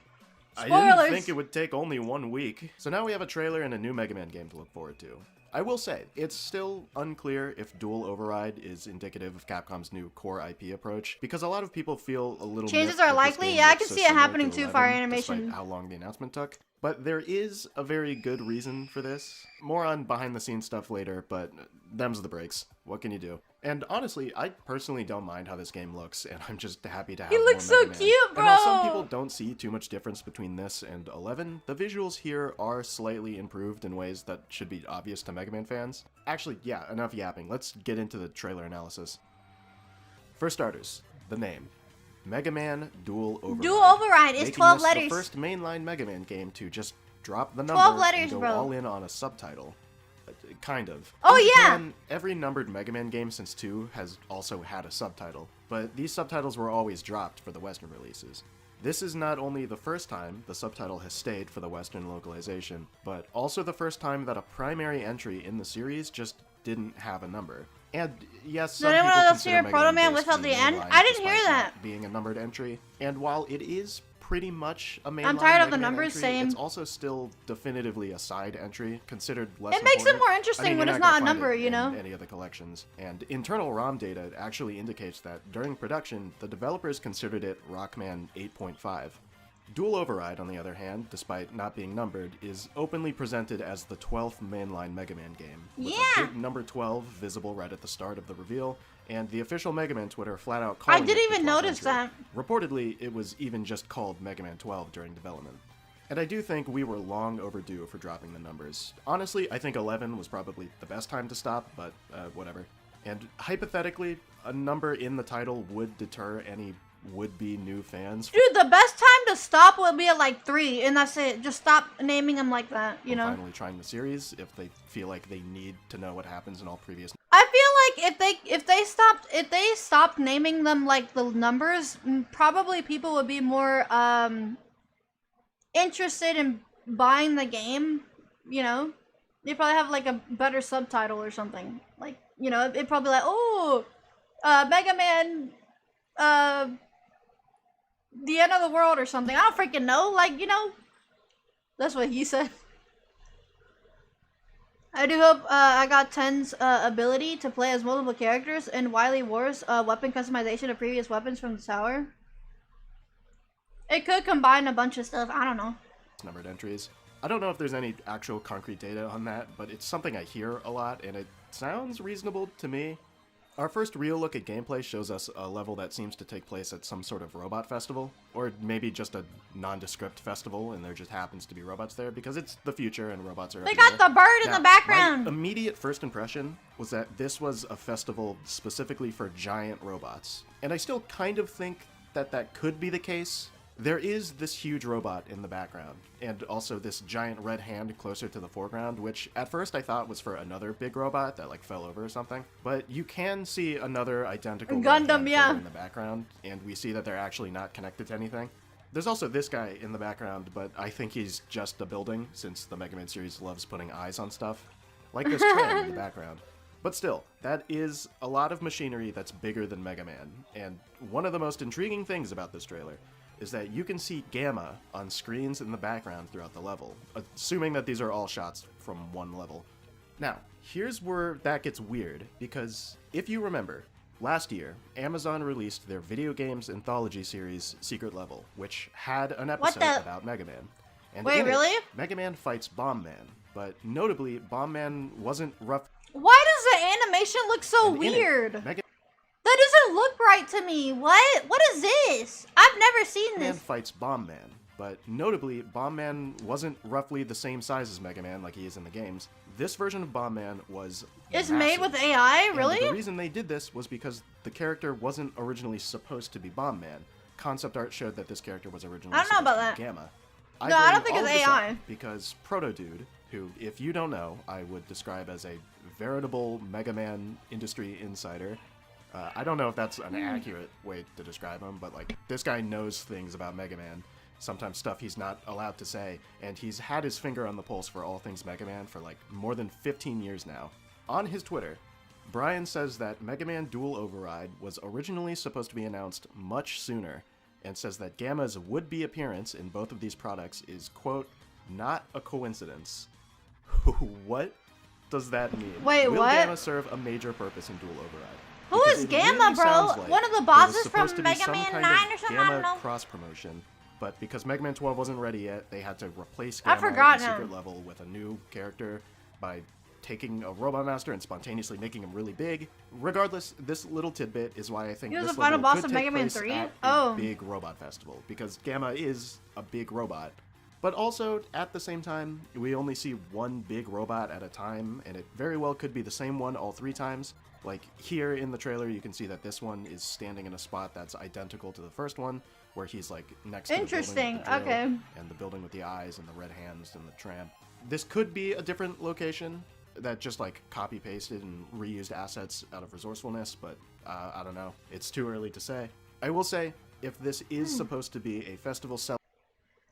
I Spoilers! didn't think it would take only 1 week. So now we have a trailer and a new Mega Man game to look forward to. I will say, it's still unclear if dual override is indicative of Capcom's new core IP approach, because a lot of people feel a little Changes miffed are that this likely? game Yeah, I looks can so see it similar happening to too, Fire 11, Animation. despite how long the announcement took. But there is a very good reason for this. More on behind-the-scenes stuff later, but them's the breaks. What can you do? And honestly, I personally don't mind how this game looks, and I'm just happy to have He more looks so Mega Man. cute, bro! And while some people don't see too much difference between this and 11, the visuals here are slightly improved in ways that should be obvious to Mega Man fans. Actually, yeah, enough yapping. Let's get into the trailer analysis. For starters, the name. Mega Man Dual Override. Dual Override is Making 12 this letters. the first mainline Mega Man game to just drop the number 12 letters, and go bro. all in on a subtitle. Kind of. Oh, In yeah! Japan, every numbered Mega Man game since 2 has also had a subtitle, but these subtitles were always dropped for the Western releases. This is not only the first time the subtitle has stayed for the Western localization, but also the first time that a primary entry in the series just didn't have a number. And yes, some anyone people else consider hear Mega Proto Man Man based without to the be end? mainline I didn't hear despite that. not being a numbered entry, and while it is pretty much a mainline I'm tired of the Mega Man numbers, entry. same. It's also still definitively a side entry, considered less It makes it important. more interesting I mean, when you're it's not not a gonna find number, it you in know? any of the collections. And internal ROM data actually indicates that during production, the developers considered it Rockman 8.5. Dual Override, on the other hand, despite not being numbered, is openly presented as the 12th mainline Mega Man game, with a big number 12 visible right at the start of the reveal, and the official Mega Man Twitter flat out calling I didn't it the even 12th notice entry. that. Reportedly, it was even just called Mega Man 12 during development. And I do think we were long overdue for dropping the numbers. Honestly, I think 11 was probably the best time to stop, but whatever. And hypothetically, a number in the title would deter any would-be new fans Dude, the best time to stop would be at like 3, and that's it. Just stop naming them like that, you from know? finally trying the series if they feel like they need to know what happens in all previous. I feel like if they stopped naming them like the numbers, probably people would be more interested in buying the game, you know? They probably have like a better subtitle or something. Like, you know, it'd probably like, oh, Mega Man, the end of the world or something. I don't freaking know. Like, you know, that's what he said. I do hope I got 10's ability to play as multiple characters in Wily Wars, weapon customization of previous weapons from the tower. It could combine a bunch of stuff. I don't know. Numbered entries. I don't know if there's any actual concrete data on that, but it's something I hear a lot, and it sounds reasonable to me. Our first real look at gameplay shows us a level that seems to take place at some sort of robot festival, or maybe just a nondescript festival and there just happens to be robots there because it's the future and robots are They everywhere. got the bird in Now, the background. My immediate first impression was that this was a festival specifically for giant robots, and I still kind of think that that could be the case. There is this huge robot in the background, and also this giant red hand closer to the foreground, which at first I thought was for another big robot that like fell over or something. But you can see another identical red Gundam, hand yeah. further in the background, and we see that they're actually not connected to anything. There's also this guy in the background, but I think he's just a building, since the Mega Man series loves putting eyes on stuff. Like this train in the background. But still, that is a lot of machinery that's bigger than Mega Man, and one of the most intriguing things about this trailer is that you can see Gamma on screens in the background throughout the level, assuming that these are all shots from one level. Now, here's where that gets weird, because if you remember, last year, Amazon released their video games anthology series Secret Level, which had an episode about Mega Man. And Wait, in really? it, Mega Man fights Bomb Man, but notably, Bomb Man wasn't rough. Why does the animation look so and in it, weird? Mega That doesn't look right to me. What? What is this? I've never seen Man this. fights Bomb Man, but notably, Bomb Man wasn't roughly the same size as Mega Man like he is in the games. This version of Bomb Man was It's massive. made with AI, And really? the reason they did this was because the character wasn't originally supposed to be Bomb Man. Concept art showed that this character was originally I don't know supposed about to be that. Gamma. No, I don't bring think all it's of this AI. up because Proto Dude, who, if you don't know, I would describe as a veritable Mega Man industry insider. I don't know if that's an accurate way to describe him, but like this guy knows things about Mega Man, sometimes stuff he's not allowed to say, and he's had his finger on the pulse for all things Mega Man for like more than 15 years now. On his Twitter, Brian says that Mega Man Dual Override was originally supposed to be announced much sooner, and says that Gamma's would-be appearance in both of these products is, quote, not a coincidence. What does that mean? Wait, Will what? Gamma serve a major purpose in Dual Override? Who Because is it Gamma, really bro? sounds like One of the there bosses was supposed from to be Mega some Man kind 9 of or something? I don't Gamma know. cross-promotion, but because Mega Man 12 wasn't ready yet, they had to replace I Gamma forgot in now. Secret Level with a new character by taking a Robot Master and spontaneously making him really big. Regardless, this little tidbit is why I think He was this the final level boss could of take Mega Man place 3? at Oh. a big robot festival, because Gamma is a big robot. But also, at the same time, we only see one big robot at a time, and it very well could be the same one all 3 times. Like, here in the trailer, you can see that this one is standing in a spot that's identical to the first one, where he's, like, next to the building Interesting, with the drill, okay. and the building with the eyes, and the red hands, and the tramp. This could be a different location that just, like, copy-pasted and reused assets out of resourcefulness, but I don't know. It's too early to say. I will say, if this is supposed to be a festival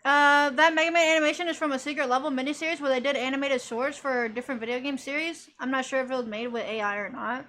That Mega Man animation is from a Secret Level miniseries where they did animated swords for different video game series. I'm not sure if it was made with AI or not.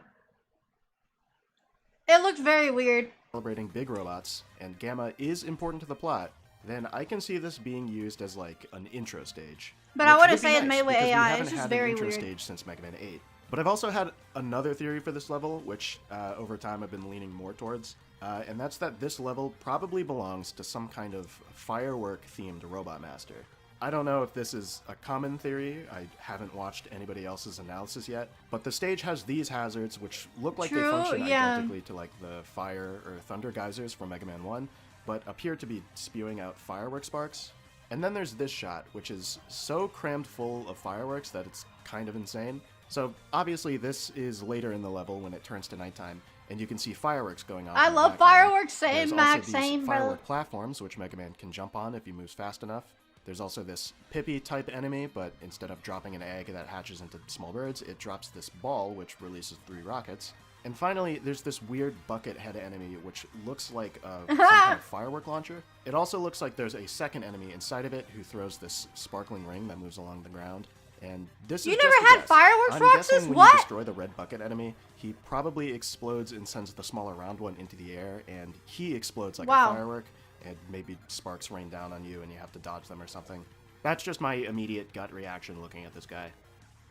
It looked very weird. celebrating big robots, and Gamma is important to the plot, then I can see this being used as like an intro stage. But I which wouldn't would be say it's nice, made with because we AI, haven't it's just had very an intro weird. stage since Mega Man 8. But I've also had another theory for this level, which over time I've been leaning more towards, and that's that this level probably belongs to some kind of firework-themed Robot Master. I don't know if this is a common theory, I haven't watched anybody else's analysis yet, but the stage has these hazards which look like they True, function yeah. identically to like the fire or thunder geysers from Mega Man 1, but appear to be spewing out firework sparks. And then there's this shot, which is so crammed full of fireworks that it's kind of insane. So obviously this is later in the level when it turns to nighttime, and you can see fireworks going off. I in the love background. fireworks, same, There's Max, also these same, bro. firework platforms, which Mega Man can jump on if he moves fast enough. There's also this Pippi type enemy, but instead of dropping an egg that hatches into small birds, it drops this ball, which releases 3 rockets. And finally, there's this weird bucket head enemy, which looks like some kind of firework launcher. It also looks like there's a second enemy inside of it who throws this sparkling ring that moves along the ground. And this You is never just a had guess. fireworks I'm Roxas? guessing when What? you destroy the red bucket enemy, he probably explodes and sends the smaller round one into the air, and he explodes like Wow. a firework, and maybe sparks rain down on you and you have to dodge them or something. That's just my immediate gut reaction looking at this guy.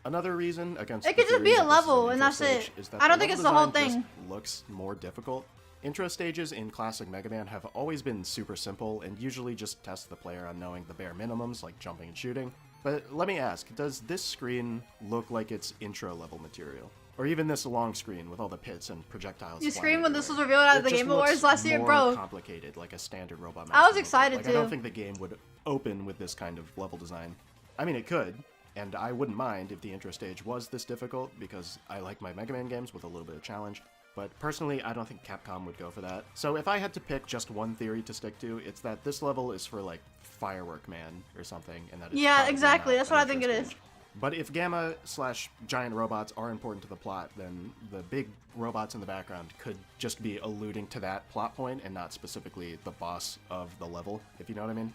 Another reason against It could the just theory be a that this is level, an and intro that's it. stage is that I don't the think it's level the whole design thing. just looks more difficult. Intro stages in classic Mega Man have always been super simple and usually just test the player on knowing the bare minimums like jumping and shooting. But let me ask, does this screen look like it's intro level material? Or even this long screen with all the pits and projectiles You flying screamed when this was everywhere? revealed at It the just Game looks Awards last year, more bro. complicated, like a standard Robot I was Master excited level. Like, I don't too. think the game would open with this kind of level design. I mean, it could, and I wouldn't mind if the intro stage was this difficult, because I like my Mega Man games with a little bit of challenge. But personally, I don't think Capcom would go for that. So if I had to pick just one theory to stick to, it's that this level is for like Firework Man or something, and that it's Yeah, probably exactly. not That's an what I think intro it is. stage. But if Gamma/giant robots are important to the plot, then the big robots in the background could just be alluding to that plot point and not specifically the boss of the level, if you know what I mean.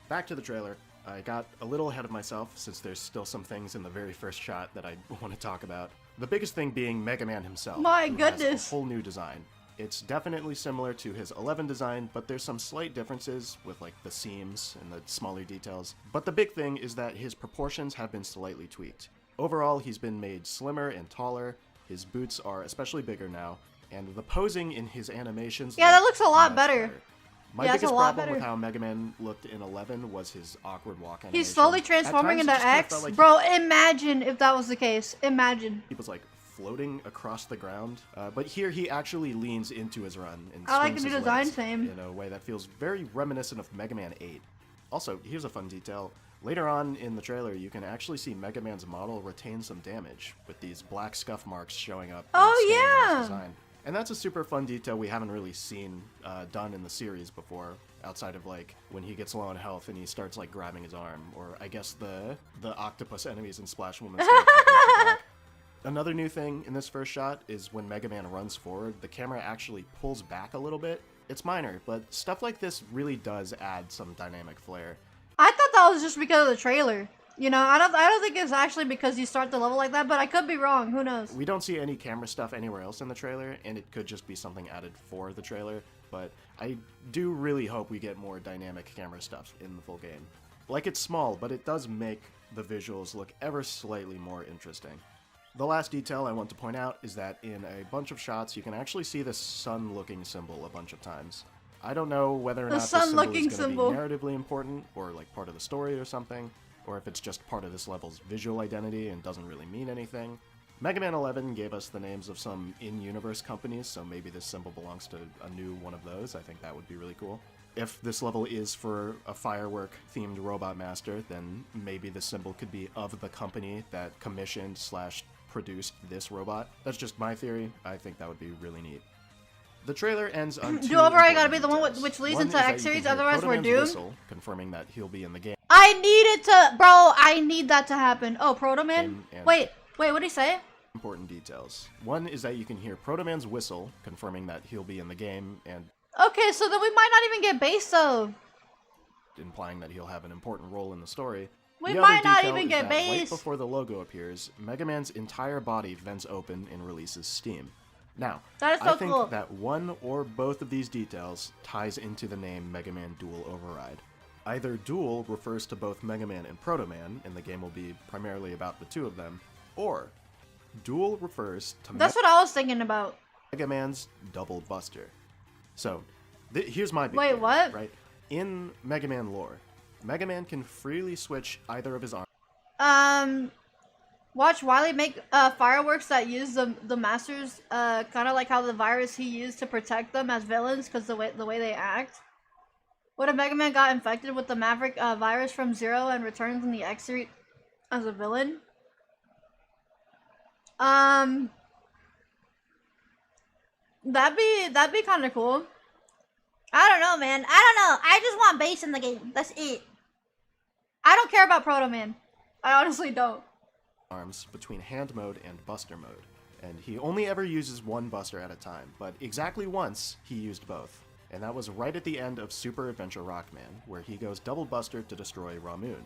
Back to the trailer. I got a little ahead of myself since there's still some things in the very first shot that I want to talk about. The biggest thing being Mega Man himself. My who has goodness. a whole new design. It's definitely similar to his 11 design, but there's some slight differences with like the seams and the smaller details. But the big thing is that his proportions have been slightly tweaked. Overall, he's been made slimmer and taller, his boots are especially bigger now, and the posing in his animations Yeah, that look looks a lot much better. My Yeah, it's biggest a lot problem with better. how Mega Man looked in 11 was his awkward walk animation. He's slowly At transforming times, into it just kinda X. felt like Bro, imagine if that was the case. Imagine. he was like floating across the ground, but here he actually leans into his run and I like swings the new his design, legs same. in a way that feels very reminiscent of Mega Man 8. Also, here's a fun detail. Later on in the trailer, you can actually see Mega Man's model retain some damage, with these black scuff marks showing up. and Oh, staying on his yeah! design. And that's a super fun detail we haven't really seen done in the series before, outside of like when he gets low on health and he starts like grabbing his arm, or I guess the octopus enemies in Splash Woman's Another new thing in this first shot is when Mega Man runs forward, the camera actually pulls back a little bit. It's minor, but stuff like this really does add some dynamic flair. I thought that was just because of the trailer. You know, I don't think it's actually because you start the level like that, but I could be wrong. Who knows? We don't see any camera stuff anywhere else in the trailer, and it could just be something added for the trailer, but I do really hope we get more dynamic camera stuff in the full game. Like, it's small, but it does make the visuals look ever slightly more interesting. The last detail I want to point out is that in a bunch of shots, you can actually see this sun-looking symbol a bunch of times. I don't know whether or The not this symbol sun-looking is going to be symbol. narratively important, or like part of the story or something, or if it's just part of this level's visual identity and doesn't really mean anything. Mega Man 11 gave us the names of some in-universe companies, so maybe this symbol belongs to a new one of those. I think that would be really cool. If this level is for a firework-themed Robot Master, then maybe the symbol could be of the company that commissioned/produced this robot. That's just my theory. I think that would be really neat. The trailer ends on two Do overall gotta important be the one details. which leads One into is that X you can series, hear otherwise we're Proto Man's doomed. whistle, confirming that he'll be in the game. I needed to, bro. I need that to happen. Oh, Proto Man. And- Wait. What did he say? Important details. One is that you can hear Proto Man's whistle, confirming that he'll be in the game, and Okay, so then we might not even get base though. implying that he'll have an important role in the story. We The might other not detail even is get that right base. before the logo appears, Mega Man's entire body vents open and releases steam. Now, That is so I think cool. that one or both of these details ties into the name Mega Man Dual Override. Either Dual refers to both Mega Man and Proto Man, and the game will be primarily about the two of them, or Dual refers to That's what I was thinking about. Mega Man's Double Buster. So, here's my big Wait, theory, what? right? In Mega Man lore, Mega Man can freely switch either of his arms. Watch Wily make fireworks that use the masters, kind of like how the virus he used to protect them as villains, because the way they act. What if Mega Man got infected with the Maverick virus from Zero and returns in the X series as a villain? That'd be kind of cool. I don't know, man. I don't know. I just want bass in the game. That's it. I don't care about Proto Man. I honestly don't. Arms between hand mode and buster mode, and he only ever uses one buster at a time, but exactly once he used both, and that was right at the end of Super Adventure Rockman, where he goes double buster to destroy Ramoon.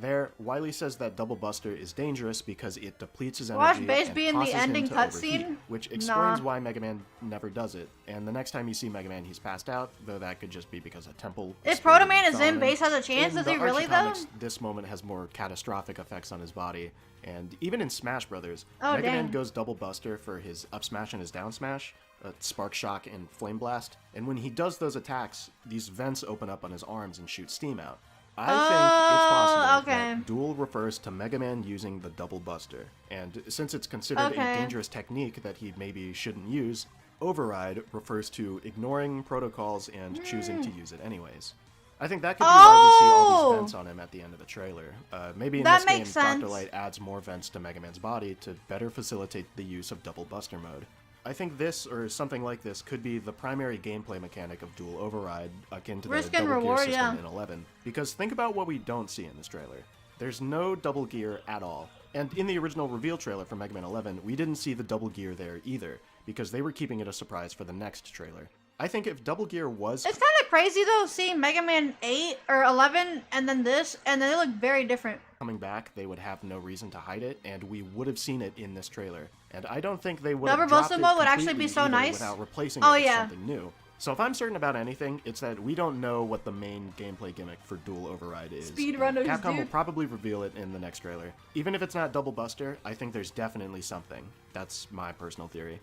There, Wily says that double buster is dangerous because it depletes his energy Watch Bass and be in the causes him ending to cutscene? overheat, which explains why Mega Man never does it, and the next time you see Mega Man he's passed out, though that could just be because a temple If exploded Proto Man and is fell on in, him. Bass has a chance. In Is the he really Archie though? comics, this moment has more catastrophic effects on his body, and even in Smash Brothers, Oh, Mega Man dang. goes double buster for his up smash and his down smash, spark shock and flame blast, and when he does those attacks, these vents open up on his arms and shoot steam out. I think it's possible okay. that Dual refers to Mega Man using the double buster, and since it's considered Okay. a dangerous technique that he maybe shouldn't use, Override refers to ignoring protocols and choosing to use it anyways. I think that could be why we see all these vents on him at the end of the trailer. Maybe in That this game, makes sense. Dr. Light adds more vents to Mega Man's body to better facilitate the use of double buster mode. I think this, or something like this, could be the primary gameplay mechanic of Dual Override, akin to Risk the and double reward, gear system yeah. in 11. Because think about what we don't see in this trailer. There's no double gear at all. And in the original reveal trailer for Mega Man 11, we didn't see the double gear there either, because they were keeping it a surprise for the next trailer. I think if double gear was It's kind of crazy though, seeing Mega Man 8 or 11 and then this, and they look very different. coming back, they would have no reason to hide it, and we would have seen it in this trailer. And I don't think they would Double have dropped buster it mode would actually be completely so either nice. without replacing Oh, it with yeah. something new. So if I'm certain about anything, it's that we don't know what the main gameplay gimmick for Dual Override is. Speedrunners, Capcom will dude. probably reveal it in the next trailer. Even if it's not Double Buster, I think there's definitely something. That's my personal theory.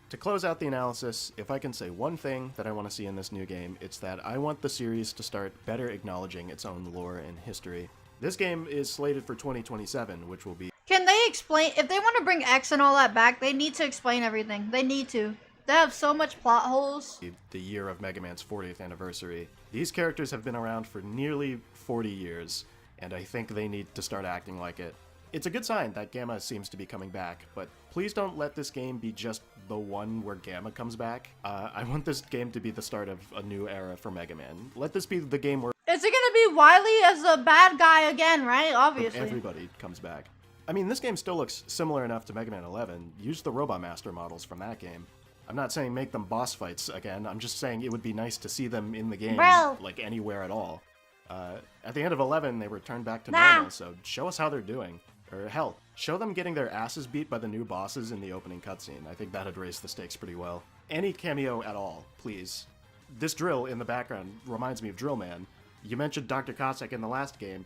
To close out the analysis, if I can say one thing that I want to see in this new game, it's that I want the series to start better acknowledging its own lore and history. This game is slated for 2027, which will be Can they explain, if they want to bring X and all that back, they need to explain everything. They need to. They have so much plot holes. the year of Mega Man's 40th anniversary. These characters have been around for nearly 40 years, and I think they need to start acting like it. It's a good sign that Gamma seems to be coming back, but please don't let this game be just the one where Gamma comes back. I want this game to be the start of a new era for Mega Man. Let this be the game where Is it gonna be Wily as the bad guy again, right? Obviously. everybody comes back. I mean, this game still looks similar enough to Mega Man 11. Use the Robot Master models from that game. I'm not saying make them boss fights again, I'm just saying it would be nice to see them in the game, Bro. like anywhere at all. At the end of 11, they were turned back to Nah. normal, so show us how they're doing. Or hell, show them getting their asses beat by the new bosses in the opening cutscene. I think that'd raise the stakes pretty well. Any cameo at all, please. This drill in the background reminds me of Drill Man. You mentioned Dr. Cossack in the last game.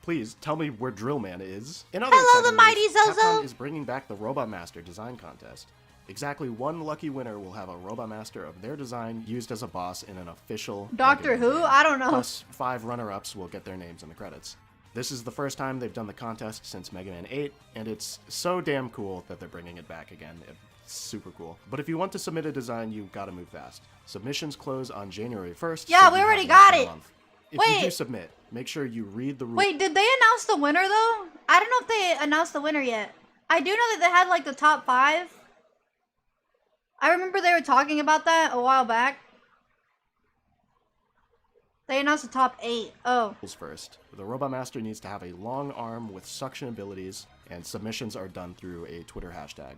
Please, tell me where Drill Man is. In other Hello, the exciting mighty news, Zozo! Capcom is bringing back the Robot Master design contest. Exactly one lucky winner will have a Robot Master of their design used as a boss in an official Doctor Mega Man Who? game. I don't know. Plus, 5 runner-ups will get their names in the credits. This is the first time they've done the contest since Mega Man 8, and it's so damn cool that they're bringing it back again. It's super cool. But if you want to submit a design, you gotta move fast. Submissions close on January 1st. Yeah, so we you already have less got than a it. month. If Wait. you do submit, make sure you read the rules. Wait, did they announce the winner though? I don't know if they announced the winner yet. I do know that they had like the top 5. I remember they were talking about that a while back. They announced the top 8. Oh. First. The Robot Master needs to have a long arm with suction abilities, and submissions are done through a Twitter hashtag.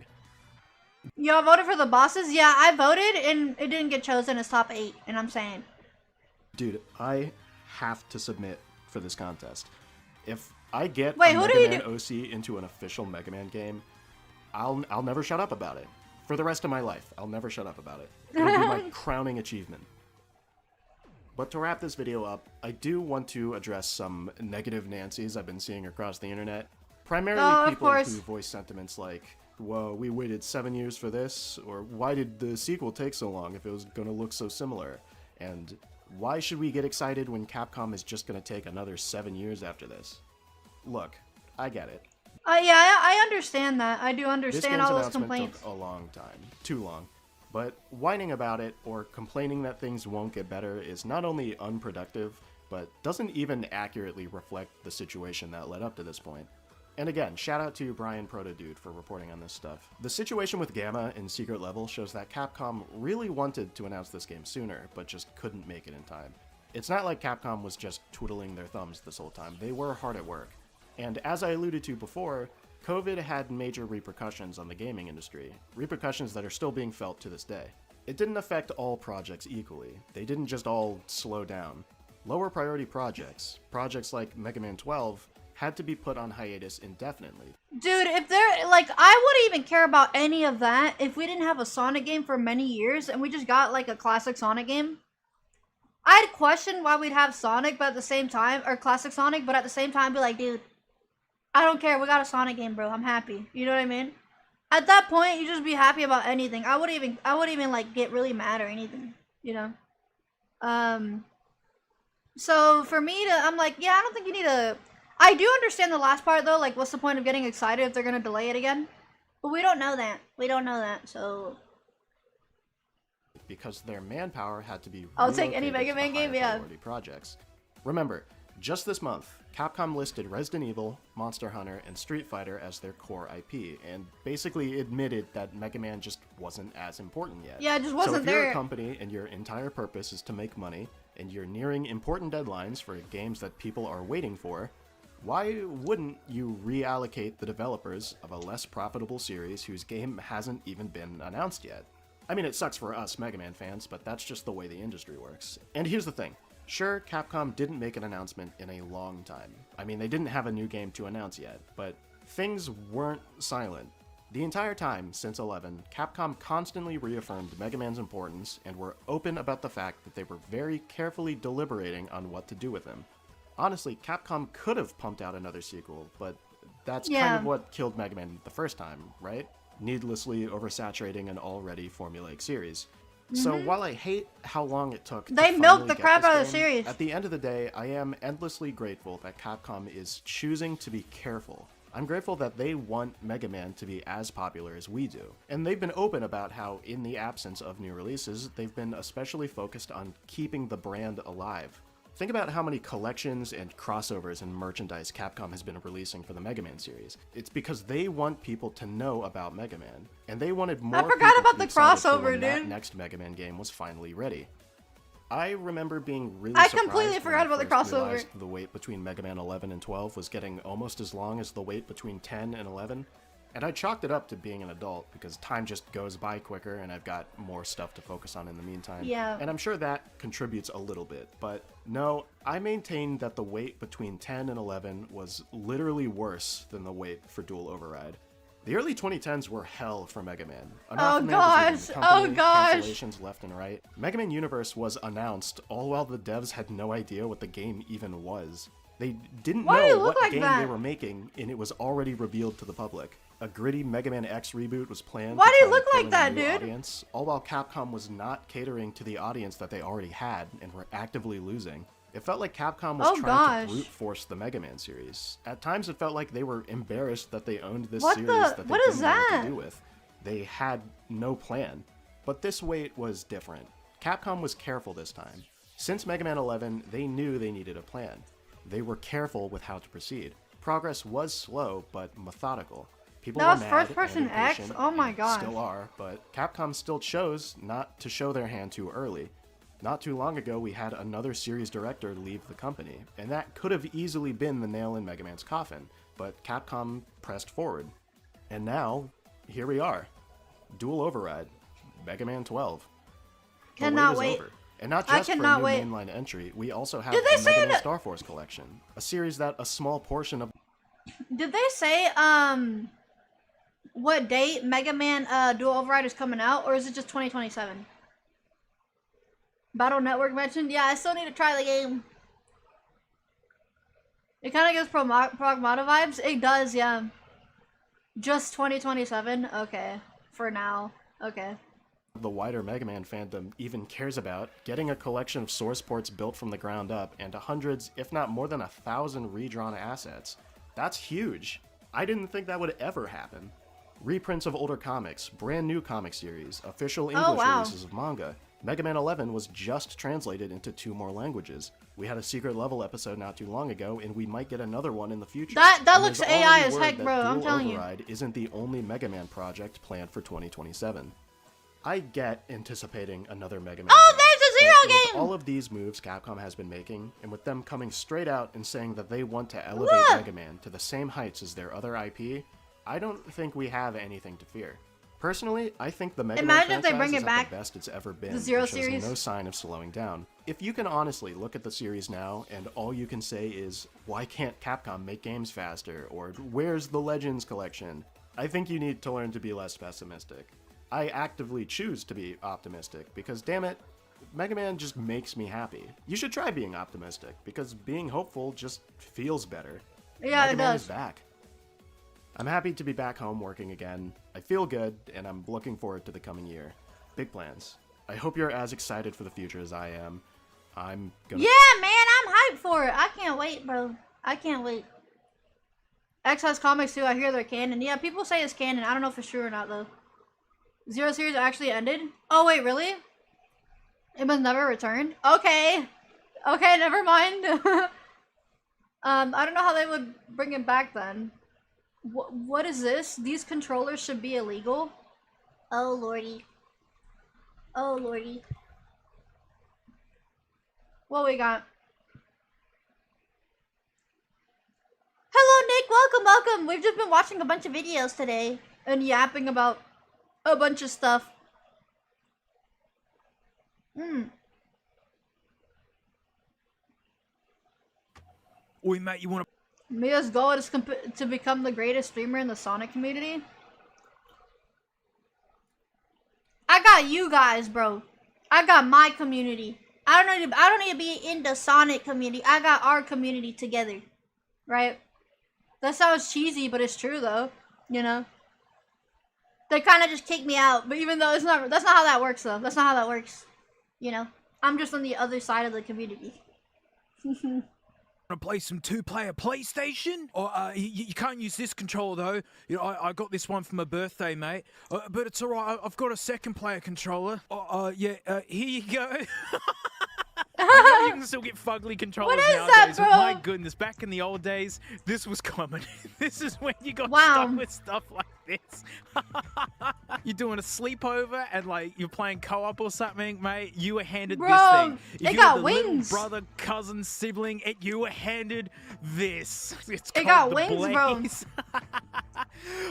Y'all voted for the bosses? Yeah, I voted and it didn't get chosen as top 8. And I'm saying. Dude, I have to submit for this contest. If I get Wait, a who Mega do you Man do- OC into an official Mega Man game, I'll never shut up about it. For the rest of my life, I'll never shut up about it. It'll be my crowning achievement. But to wrap this video up, I do want to address some negative Nancys I've been seeing across the internet. Primarily people who voice sentiments like, whoa, we waited 7 years for this, or why did the sequel take so long if it was gonna look so similar? And why should we get excited when Capcom is just gonna take another 7 years after this? Look, I get it. Yeah, I understand that. I do understand all those complaints. Took a long time. Too long. But whining about it or complaining that things won't get better is not only unproductive, but doesn't even accurately reflect the situation that led up to this point. And again, shout out to Brian Protodude for reporting on this stuff. The situation with Gamma in Secret Level shows that Capcom really wanted to announce this game sooner, but just couldn't make it in time. It's not like Capcom was just twiddling their thumbs this whole time. They were hard at work. And as I alluded to before, COVID had major repercussions on the gaming industry, repercussions that are still being felt to this day. It didn't affect all projects equally. They didn't just all slow down. Lower priority projects like Mega Man 12, had to be put on hiatus indefinitely. Dude, if they're, like, I wouldn't even care about any of that if we didn't have a Sonic game for many years and we just got, like, a classic Sonic game. I'd question why we'd have Sonic, but at the same time, or classic Sonic, but at the same time be like, dude, I don't care, we got a Sonic game, bro, I'm happy. You know what I mean? At that point, you just be happy about anything. I wouldn't even, like, get really mad or anything, you know? So, for me to, I'm like, yeah, I don't think you need to... I do understand the last part, though, like, what's the point of getting excited if they're gonna delay it again? But we don't know that. We don't know that, so... Because their manpower had to be I'll take any Mega Man game, yeah. Projects. Remember, just this month, Capcom listed Resident Evil, Monster Hunter, and Street Fighter as their core IP, and basically admitted that Mega Man just wasn't as important yet. Yeah, it just wasn't there. So if you're a company and your entire purpose is to make money, and you're nearing important deadlines for games that people are waiting for, why wouldn't you reallocate the developers of a less profitable series whose game hasn't even been announced yet? I mean, it sucks for us Mega Man fans, but that's just the way the industry works. And here's the thing. Sure, Capcom didn't make an announcement in a long time. I mean, they didn't have a new game to announce yet, but things weren't silent. The entire time, since 11, Capcom constantly reaffirmed Mega Man's importance and were open about the fact that they were very carefully deliberating on what to do with him. Honestly, Capcom could have pumped out another sequel, but that's kind of what killed Mega Man the first time, right? Needlessly oversaturating an already formulaic series. So while I hate how long it took they milked the crap out of the series. At the end of the day, I am endlessly grateful that Capcom is choosing to be careful. I'm grateful that they want Mega Man to be as popular as we do. And they've been open about how, in the absence of new releases, they've been especially focused on keeping the brand alive. Think about how many collections and crossovers and merchandise Capcom has been releasing for the Mega Man series. It's because they want people to know about Mega Man, and they wanted more people to be excited when that next Mega Man game was finally ready. I remember being really surprised completely forgot about the crossover. Realized the wait between Mega Man 11 and 12 was getting almost as long as the wait between 10 and 11. And I chalked it up to being an adult because time just goes by quicker and I've got more stuff to focus on in the meantime. Yeah. And I'm sure that contributes a little bit, but no, I maintain that the wait between 10 and 11 was literally worse than the wait for Dual Override. The early 2010s were hell for Mega Man. Oh gosh, oh gosh. Cancellations left and right. Mega Man Universe was announced all while the devs had no idea what the game even was. They didn't know what game they were making, and it was already revealed to the public. A gritty Mega Man X reboot was planned. Why do you look like that, dude? Audience, all while Capcom was not catering to the audience that they already had and were actively losing. It felt like Capcom was trying to brute force the Mega Man series. At times, it felt like they were embarrassed that they owned this series that they didn't know what to do with. They had no plan. But this wait was different. Capcom was careful this time. Since Mega Man 11, they knew they needed a plan. They were careful with how to proceed. Progress was slow, but methodical. People were mad First Person X? Oh my gosh. Still are, but Capcom still chose not to show their hand too early. Not too long ago, we had another series director leave the company, and that could have easily been the nail in Mega Man's coffin, but Capcom pressed forward. And now, here we are. Dual Override. Mega Man 12. Cannot wait. Over. And not just for a new mainline entry, we also have the Mega Man Star Force collection, a series that a small portion of... Did they say, what date Mega Man Dual Override is coming out, or is it just 2027? Battle Network mentioned? Yeah, I still need to try the game. It kind of gives Pragmata vibes. It does, yeah. Just 2027? Okay. For now. Okay. The wider Mega Man fandom even cares about getting a collection of source ports built from the ground up and hundreds, if not more than 1,000 redrawn assets. That's huge. I didn't think that would ever happen. Reprints of older comics, brand new comic series, official English releases of manga. Mega Man 11 was just translated into 2 more languages. We had a secret level episode not too long ago, and we might get another one in the future. That looks AI as heck, bro. I'm telling you. Override isn't the only Mega Man project planned for 2027. I get anticipating another Mega Man. Oh, there's a Zero game! With all of these moves Capcom has been making, and with them coming straight out and saying that they want to elevate Mega Man to the same heights as their other IP, I don't think we have anything to fear. Personally, I think the Mega Man franchise is at the best it's ever been. The Zero and shows series. no sign of slowing down. If you can honestly look at the series now, and all you can say is, why can't Capcom make games faster? Or where's the Legends collection? I think you need to learn to be less pessimistic. I actively choose to be optimistic, because damn it, Mega Man just makes me happy. You should try being optimistic, because being hopeful just feels better. Yeah, Mega it Man does. is back. I'm happy to be back home working again. I feel good, and I'm looking forward to the coming year. Big plans. I hope you're as excited for the future as I am. I'm gonna— Yeah, man, I'm hyped for it. I can't wait, bro. I can't wait. X has comics too. I hear they're canon. Yeah, people say it's canon. I don't know if it's true or not, though. Zero series actually ended? Oh, wait, really? It was never returned? Okay. Okay, never mind. I don't know how they would bring it back then. What is this? These controllers should be illegal? Oh, lordy. Oh, lordy. What we got? Hello, Nick. Welcome, welcome. We've just been watching a bunch of videos today and yapping about a bunch of stuff. Oi, mate, you want to... Mia's goal is to become the greatest streamer in the Sonic community. I got you guys, bro. I got my community. I don't need to be in the Sonic community. I got our community together, right? That sounds cheesy, but it's true though. You know, they kind of just kicked me out, but even though it's not, that's not how that works though. That's not how that works. You know, I'm just on the other side of the community. to play some 2-player PlayStation? Or you can't use this controller though. You know, I got this one for my birthday, mate. But it's alright. I've got a 2-player controller. Yeah. Here you go. I know you can still get fugly controllers nowadays. That, bro? But my goodness, back in the old days, this was common. This is when you got stuck with stuff like this. You're doing a sleepover and like you're playing co-op or something, mate. You were handed this thing. If it you got were the wings. little brother, cousin, sibling, you were handed this. It's It called got wings, the bro. Blaze.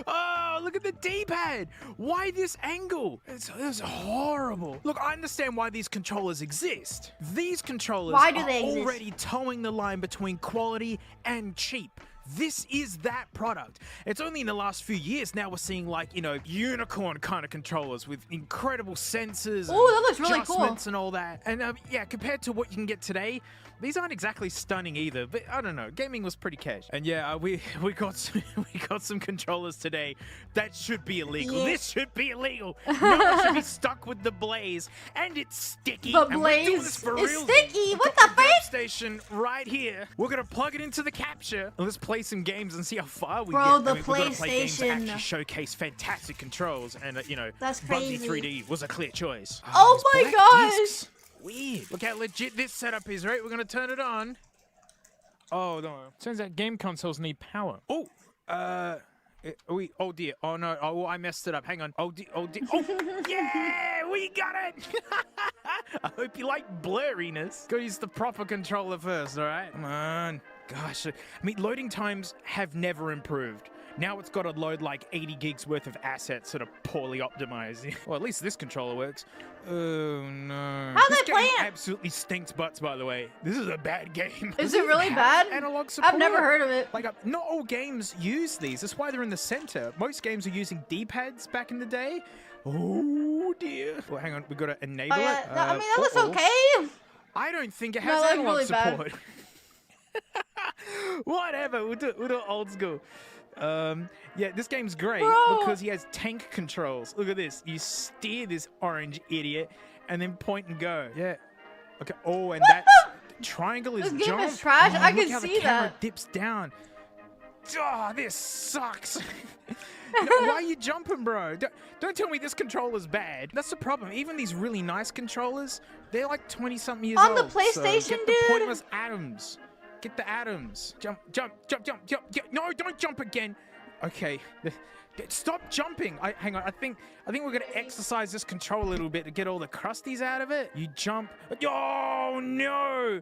Oh, look at the D-pad. Why this angle? It's horrible. Look, I understand why these controllers exist. These controllers Why do are they exist? already towing the line between quality and cheap. This is that product. It's only in the last few years now we're seeing like, you know, unicorn kind of controllers with incredible sensors. Oh, that looks really cool. Adjustments and all that. And yeah, compared to what you can get today, these aren't exactly stunning either, but I don't know. Gaming was pretty cash. And yeah, we got some controllers today that should be illegal. Yeah. This should be illegal. No one should be stuck with the Blaze, and it's sticky. The and we're doing this Blaze for is real. sticky. We've What got the frick? Station right here. We're gonna plug it into the capture and let's play some games and see how far we Bro, get. the I mean, we're gonna play games that PlayStation. actually showcase fantastic controls, and you know, That's Bugsy crazy. 3D was a clear choice. Oh these my black gosh. discs. Weird. Look how legit this setup is, right? We're gonna turn it on. Oh no! Turns out game consoles need power. Oh, oh dear. Oh no! Oh, I messed it up. Hang on. Oh dear. Oh dear. Oh, yeah! We got it! I hope you like blurriness. Gotta use the proper controller first, all right? Come on. Gosh, I mean, loading times have never improved. Now it's got to load like 80 gigs worth of assets that are poorly optimized. Well, at least this controller works. Oh no. How's this it game playing? absolutely stinks butts, by the way. This is a bad game. Is Does it really have bad? Analog support? I've never heard of it. Like, not all games use these. That's why they're in the center. Most games are using D-pads back in the day. Oh dear. Well, hang on. We've got to enable Oh, yeah. it. I mean, that looks okay. I don't think it No, has that's analog really bad. support. Whatever, we'll do it old school. Yeah, this game's great Bro. because he has tank controls. Look at this. You steer this orange idiot and then point and go. Yeah. Okay. Oh, and that's triangle is This game jump. is trash. Oh, I look can how see the camera that. dips down. Oh, this sucks. No, why are you jumping, bro? Don't tell me this controller's bad. That's the problem. Even these really nice controllers, they're like 20-something years On old. the PlayStation, so get the dude. pointless atoms. Get the atoms. Jump, jump, jump, jump, jump, jump. No, don't jump again. Okay. Stop jumping. Hang on. I think we're gonna exercise this control a little bit to get all the crusties out of it. You jump. Oh no.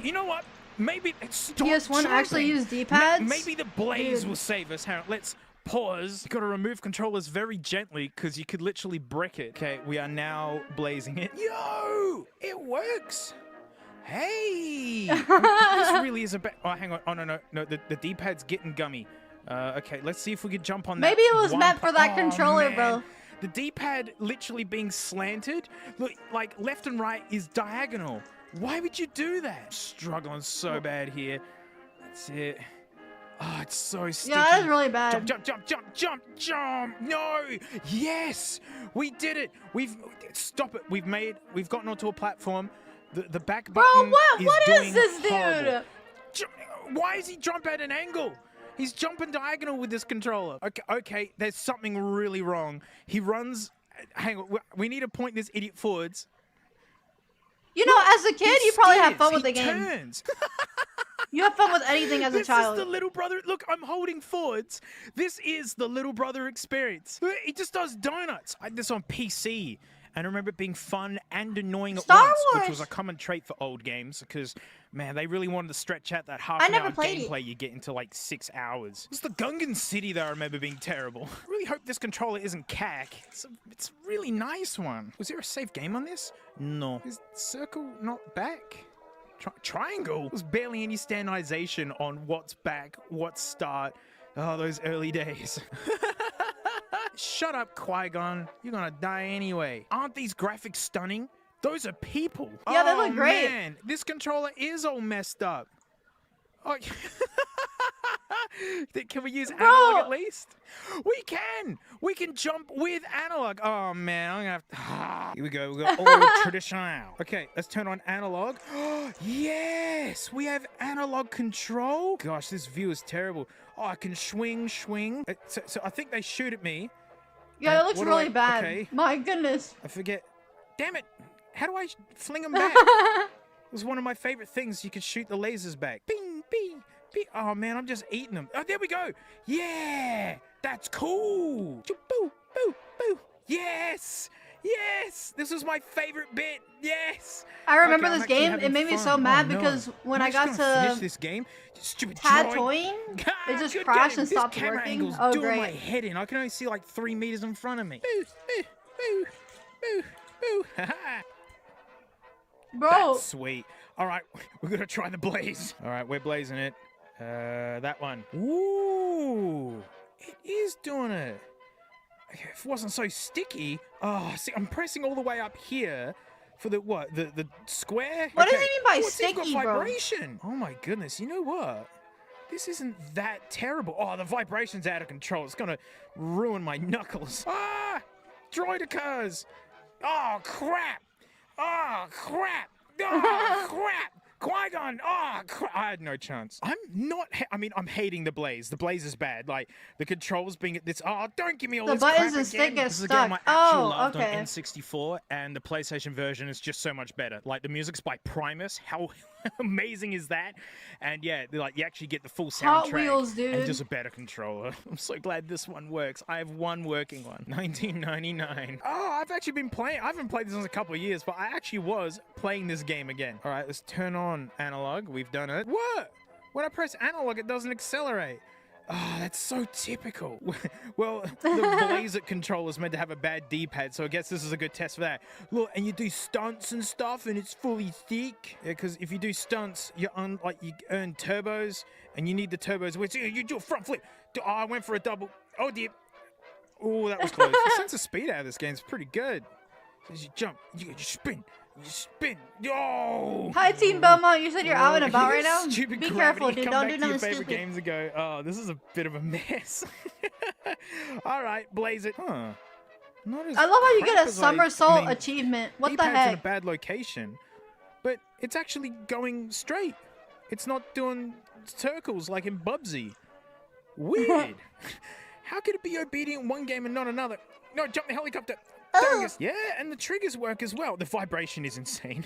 You know what? Maybe stop PS1 actually jumping. used D-pads? Maybe the blaze Dude. will save us. Hang on. Let's pause. You gotta remove controllers very gently because you could literally brick it. Okay, we are now blazing it. Yo, it works. Hey, this really is a bad. Oh, hang on. Oh no. The D-pad's getting gummy. Okay, let's see if we could jump on that. Maybe it was one meant for that oh, controller, man. bro. The D-pad literally being slanted, look, like left and right is diagonal. Why would you do that? Struggling so bad here. That's it. Oh, it's so sticky. Yeah, that is really bad. Jump, jump, jump, jump, jump, jump. No. Yes. We did it. Stop it. We've gotten onto a platform. The back Bro, button what doing is this dude? horrible. Why is he jump at an angle? He's jumping diagonal with this controller. Okay, there's something really wrong. He runs. Hang on, we need to point this idiot forwards. You know, as a kid, you probably have fun with the He game. turns. You have fun with anything as a This child. is the little brother. Look, I'm holding forwards. This is the little brother experience. He just does donuts. I did this on PC. And I remember it being fun and annoying at Star once, Wars. which was a common trait for old games because, man, they really wanted to stretch out that I half-hour never played it. gameplay you get into like 6 hours. It was the Gungan City that I remember being terrible. I really hope this controller isn't cack. It's a really nice one. Was there a safe game on this? No. Is circle not back? Triangle? There's barely any standardization on what's back, what's start. Oh, those early days. Shut up, Qui-Gon. You're gonna die anyway. Aren't these graphics stunning? Those are people. Yeah, they look great. Man, this controller is all messed up. Oh, can we use analog at least? We can. We can jump with analog. Oh man, I'm gonna have to. Here we go. We got all traditional. Okay, let's turn on analog. Yes, we have analog control. Gosh, this view is terrible. Oh, I can swing. So I think they shoot at me. Yeah, that looks what do really I- bad. okay. My goodness. I forget. Damn it! How do I fling them back? It was one of my favorite things. You could shoot the lasers back. Bing, bing, bing. Oh man, I'm just eating them. Oh, there we go. Yeah, that's cool. Boo, boo, boo. Yes, yes. This was my favorite bit. Yes. I remember Okay, I'm this actually game. having It made me fun. so Oh, mad no. because when I'm I got actually gonna finish to this game, you stupid Tad droid. toying, it just Good crashed game. and stopped this camera working. angle's Oh, doing my great. head in. I can only see like 3 meters in front of me. Boo, boo, boo, boo, boo. Ha-ha. Bro, That's sweet. All right, we're gonna try the blaze. All right, we're blazing it. That one. Ooh, it is doing it. If it wasn't so sticky. Oh, see, I'm pressing all the way up here for the what? The square. What does Okay. he mean by Oh, it's even got sticky, bro? vibration. Oh my goodness. You know what? This isn't that terrible. Oh, the vibration's out of control. It's gonna ruin my knuckles. Ah, droidicas. Oh crap. Oh crap. Oh crap. Qui-Gon! Oh, I had no chance. I'm not. I mean, I'm hating the blaze. The blaze is bad. Like the controls being at this. Oh, don't give me all the this buttons crap and stick again. get This is a game I stuck. actually Oh, loved okay. on N64, and the PlayStation version is just so much better. Like the music's by Primus. How amazing is that? And yeah, like you actually get the full soundtrack. Hot Wheels, dude. And just a better controller. I'm so glad this one works. I have one working one. 1999. Oh, I've actually been playing. I haven't played this in a couple of years, but I actually was playing this game again. All right, let's turn on analog. We've done it. What? When I press analog, it doesn't accelerate. Ah, that's so typical. Well, the Blaze It controller's meant to have a bad D-pad, so I guess this is a good test for that. Look, and you do stunts and stuff, and it's fully thick. Yeah, because if you do stunts, you earn turbos, and you need the turbos. Which you do a front flip. Oh, I went for a double. Oh dear. Oh, that was close. The sense of speed out of this game is pretty good. As you jump, you spin. You spin. Yo! Hi, Team Belmont. You said you're out and about right now? Stupid Be gravity. careful, dude. Come Don't back do to your nothing favorite stupid. games and go, oh, this is a bit of a mess. All right, Blaze It. Huh. Not as I love how you get crap a as somersault achievement. What the D-pad's in a heck? bad location, but it's actually going straight. It's not doing circles like in Bubsy. Weird. How could it be obedient in one game and not another? No, jump the helicopter. Dungus. Yeah, and the triggers work as well. The vibration is insane.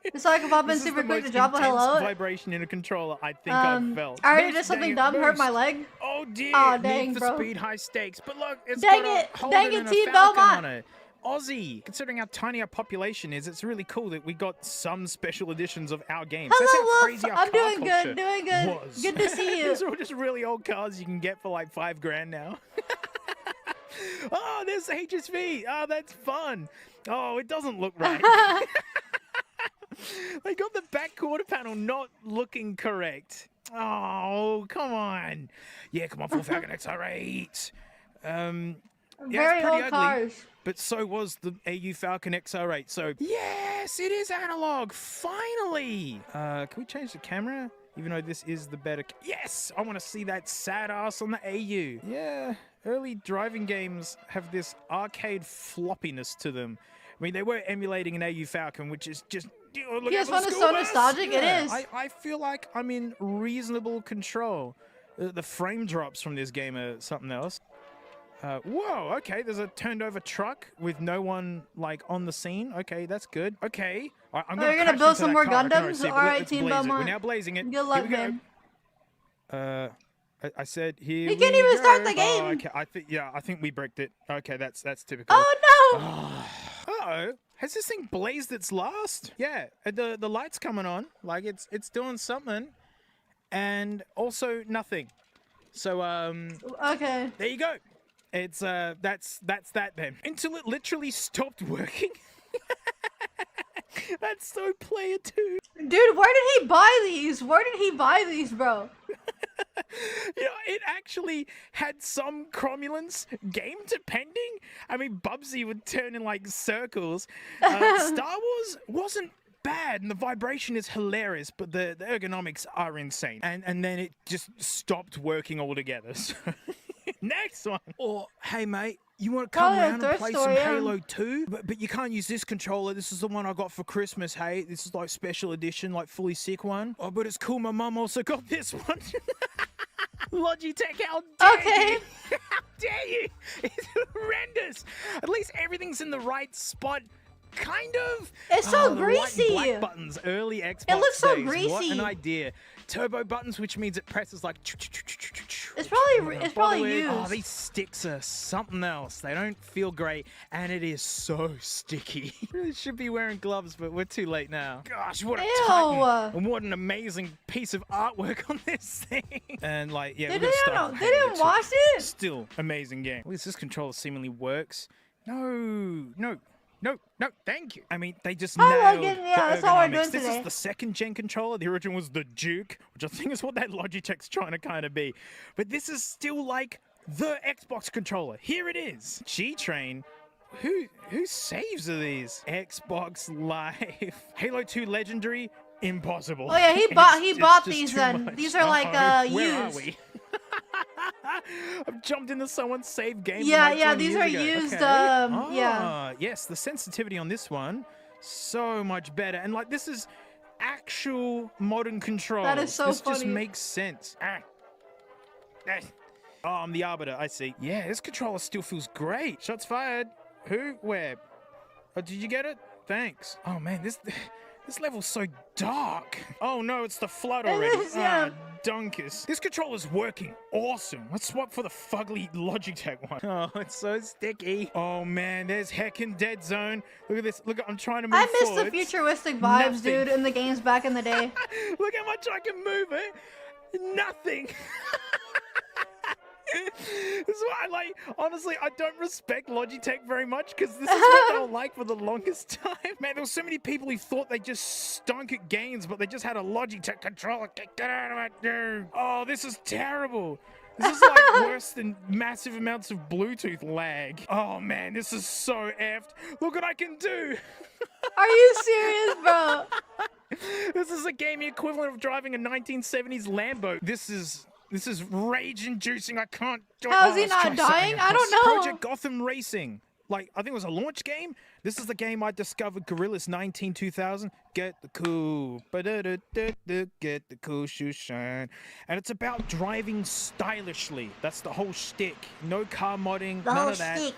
It's like if I've been This is super the quick to most drop a intense hello. vibration in a controller I think I've felt. I already Boost, did something dang it, dumb, hurt my boost. leg. Oh dear. Aw, dang, Need for bro. speed, high stakes. But look, it's Dang got it, a Holden dang it, and a Team Falcon Belmont. on it. Aussie. Considering how tiny our population is, it's really cool that we got some special editions of our games. That's how Hello, crazy Wolf. our I'm car doing culture good, doing good. was. Good to see you. These are all just really old cars you can get for like $5,000 now. Oh, there's HSV. Oh, that's fun. Oh, it doesn't look right. They got the back quarter panel not looking correct. Oh, come on. Yeah, come on, full Falcon XR8. Yeah, Very it's pretty old ugly, cars. but so was the AU Falcon XR8. So, yes, it is analog. Finally. Can we change the camera? Even though this is the better... Yes! I want to see that sad ass on the AU. Yeah, early driving games have this arcade floppiness to them. I mean, they were emulating an AU Falcon, which is just... Oh, look at PS1 the is school so bus. nostalgic, it Yeah, is. I feel like I'm in reasonable control. The frame drops from this game are something else. Whoa, okay, there's a turned over truck with no one, like, on the scene. Okay, that's good. Okay. All right, I'm you're gonna crash build into some that more car. I can already Gundams? see it, but Alright, let's Team blaze it. Belmont. We're now blazing it. Good luck, Here we man. go. I said here. You can't we even start go. the game. Oh, okay, I think we bricked it. Okay, that's typical. Oh no! Uh-oh. Has this thing blazed its last? Yeah, the light's coming on. Like it's doing something. And also nothing. So Okay. there you go. It's that's that then. Until it literally stopped working. That's so player 2. Dude, where did he buy these? Where did he buy these, bro? You know, it actually had some cromulence game depending. I mean, Bubsy would turn in like circles. Star Wars wasn't bad, and the vibration is hilarious, but the ergonomics are insane. And then it just stopped working altogether. So next one. Or hey mate, you want to come Oh, yeah, around and third play story, some yeah. Halo 2? But you can't use this controller. This is the one I got for Christmas, hey? This is like special edition, like fully sick one. Oh, but it's cool. My mum also got this one. Logitech, how dare Okay. you? How dare you? It's horrendous. At least everything's in the right spot. Kind of. It's so the white and greasy. black buttons, early Xbox It looks so days. What greasy. an idea. Turbo buttons, which means it presses like. It's probably Oh, used. these sticks are something else. They don't feel great, and it is so sticky. Really should be wearing gloves, but we're too late now. Gosh, what a Ew. titan! And what an amazing piece of artwork on this thing. And like, yeah, They we're gonna start didn't, with they Halo didn't 2. wash it? Still amazing game. At least this controller seemingly works. No, thank you. I mean, they just Hi, nailed Logan. the Yeah, that's all we're ergonomics. doing This today. is the second gen controller. The original was the Duke, which I think is what that Logitech's trying to kind of be. But this is still like the Xbox controller. Here it is. G-Train. Who saves are these? Xbox Live. Halo 2 Legendary. Impossible. Oh yeah, he It's bought just these too then. much. These are like Where are used. we? I've jumped into someone's save game. from Yeah, like yeah, 20 these years are ago. used, Okay. yeah. Yes, the sensitivity on this one, so much better. And like, this is actual modern control. That is so this just funny. makes sense. Oh, I'm the arbiter, I see. Yeah, this controller still feels great. Shots fired. Who? Where? Oh, did you get it? Thanks. Oh man, this level's so dark. Oh no, it's the flood It already. is, yeah. Dunkus. This controller's working awesome. Let's swap for the fugly Logitech one. Oh, it's so sticky. Oh man, there's heckin' dead zone. Look at this. Look, I'm trying to move I miss the forwards. futuristic vibes, Nothing. dude, in the games back in the day. Look how much I can move it. Nothing. Honestly, I don't respect Logitech very much because this is what they were like for the longest time. Man, there were so many people who thought they just stunk at games, but they just had a Logitech controller. Get out of it, dude. Oh, this is terrible. This is like worse than massive amounts of Bluetooth lag. Oh man, this is so effed. Look what I can do. Are you serious, bro? This is a gaming equivalent of driving a 1970s Lambo. This is rage-inducing. I can't do it. How is he let's not try something dying? I else. don't know. Project Gotham Racing. Like, I think it was a launch game. This is the game I discovered, Guerrillas 19-2000. Get the cool, get the cool shoe shine. And it's about driving stylishly. That's the whole shtick. No car modding, none of that. Stick.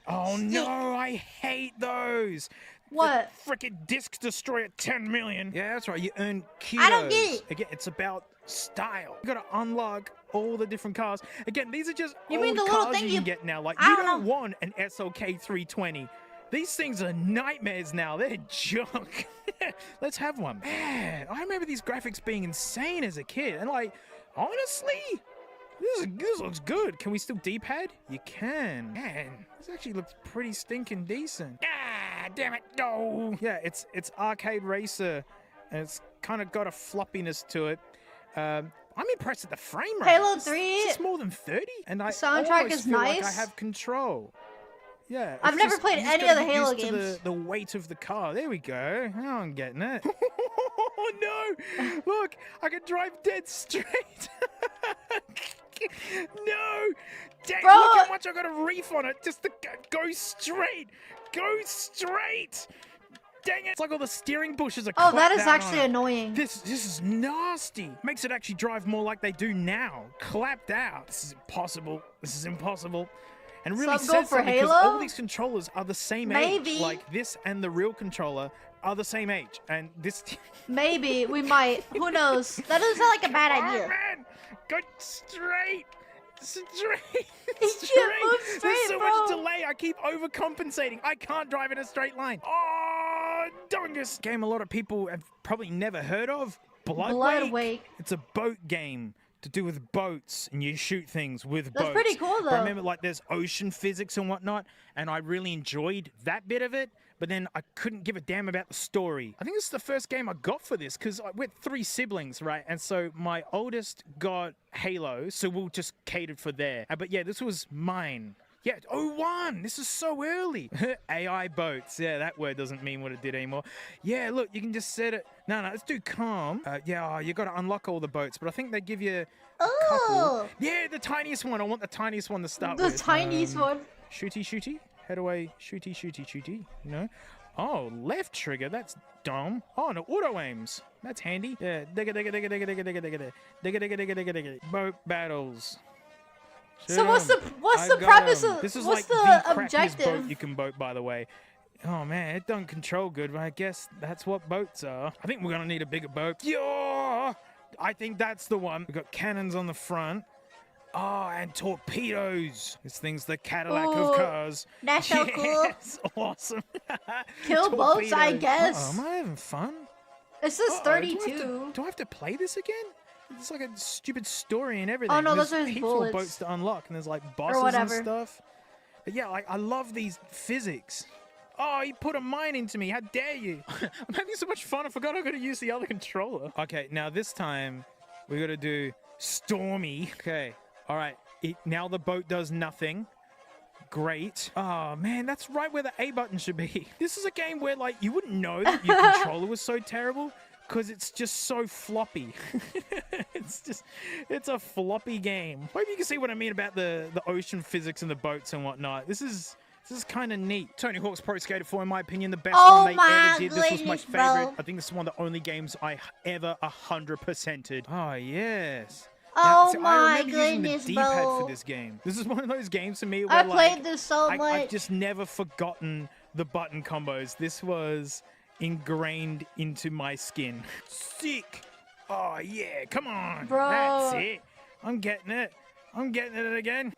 Oh no, I hate those. What? The frickin' disc destroyer 10 million. Yeah, that's right. You earn kudos. I don't get it. Again, it's about style. You gotta unlock all the different cars. Again, these are just You old mean the little cars thing you you- can get now. Like, I you don't don't know. want an SLK 320. These things are nightmares now. They're junk. Let's have one. Man, I remember these graphics being insane as a kid. And like, honestly, this looks good. Can we still D-pad? You can. Man, this actually looks pretty stinking decent. Ah, damn it, no. Yeah, it's arcade racer, and it's kind of got a floppiness to it. I'm impressed at the frame rate. Halo 3? It's more than 30, and I Soundtrack almost is feel like I nice. have control. Yeah, I've it's never just- played you just any gotta of the get Halo used to games. the weight of the car. There we go. Now I'm getting it. Oh no! Look, I can drive dead straight. No! Dang, Bro. look how much I got a reef on it just to go straight. Go straight. Dang it! It's like all the steering bushes are. Oh, that clapped is down on actually it. annoying. This is nasty. Makes it actually drive more like they do now. Clapped out. This is impossible. This is impossible. And really Some go says for something because Halo? all these controllers are the same Maybe. age. Like this and the real controller are the same age. And this. Maybe we might. Who knows? That doesn't sound like a bad Oh idea. man! Go straight! Straight! He can't move There's straight, so bro. much delay, I keep overcompensating. I can't drive in a straight line. Oh, Dungus! Game a lot of people have probably never heard of. Blood Wake. It's a boat game to do with boats, and you shoot things with boats. That's pretty cool, But though. I remember, like, there's ocean physics and whatnot, and I really enjoyed that bit of it. But then I couldn't give a damn about the story. I think this is the first game I got for this, because we're 3 siblings, right? And so my oldest got Halo, so we'll just catered for there. But yeah, this was mine. Yeah, 01! This is so early! AI boats. Yeah, that word doesn't mean what it did anymore. Yeah, look, you can just set it... No, let's do calm. You gotta unlock all the boats, but I think they give you a couple. Oh, Yeah, the tiniest one. I want the tiniest one to start the with. tiniest one. Shooty. Head away. Shooty. You know? Oh, left trigger. That's dumb. Oh, no, auto aims. That's handy. Yeah. Digga. Boat battles. So what's the I the got premise 'em. of This is what's like the crappiest objective? boat you can boat, by the way. Oh man, it doesn't control good, but I guess that's what boats are. I think we're gonna need a bigger boat. Yeah, I think that's the one. We've got cannons on the front. Oh, and torpedoes. This thing's the Cadillac Ooh, of cars. that's so cool. Yes, awesome. Kill boats, I Torpedoes. guess. Am I having fun? It says Uh-oh, 32. Do I have to play this again? It's like a stupid story and everything. Oh, no, there's those are his hateful bullets. boats to unlock, and there's like bosses and whatever. stuff. But yeah, like I love these physics. Oh, he put a mine into me. How dare you? I'm having so much fun. I forgot I got to use the other controller. Okay, now this time we got to do Stormy. Okay, all right. Now the boat does nothing. Great. Oh man, that's right where the A button should be. This is a game where like you wouldn't know that your controller was so terrible because it's just so floppy. It's a floppy game. Maybe you can see what I mean about the ocean physics and the boats and whatnot. This is kind of neat. Tony Hawk's Pro Skater 4, in my opinion, the best Oh one they my ever did. This was my goodness, favorite. bro. I think this is one of the only games I ever 100%ed. Oh yes. Oh See, I my remember using goodness, the D-pad bro. for this game. This is one of those games for me where I like, played this so I've much. just never forgotten the button combos. This was ingrained into my skin. Sick. Oh yeah, come on. Bro. That's it. I'm getting it. I'm getting it again.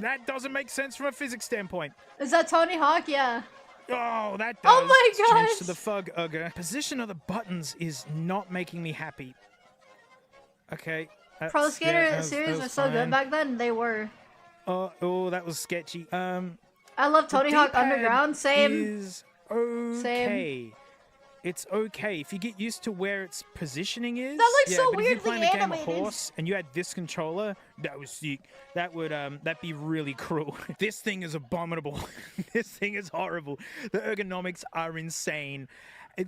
That doesn't make sense from a physics standpoint. Is that Tony Hawk? Yeah. Oh, that does. Oh my It's changed to gosh. the fug ugger. Position of the buttons is not making me happy. Okay. Pro Skater series was were so good fine. back then. They were. Oh, that was sketchy. I love Tony Hawk D-pad Underground. Same. Is okay. It's okay if you get used to where its positioning is. That looks so but if you're weirdly playing a game of animated. horse and you had this controller, that was sick. That would that'd be really cruel. This thing is abominable. This thing is horrible. The ergonomics are insane.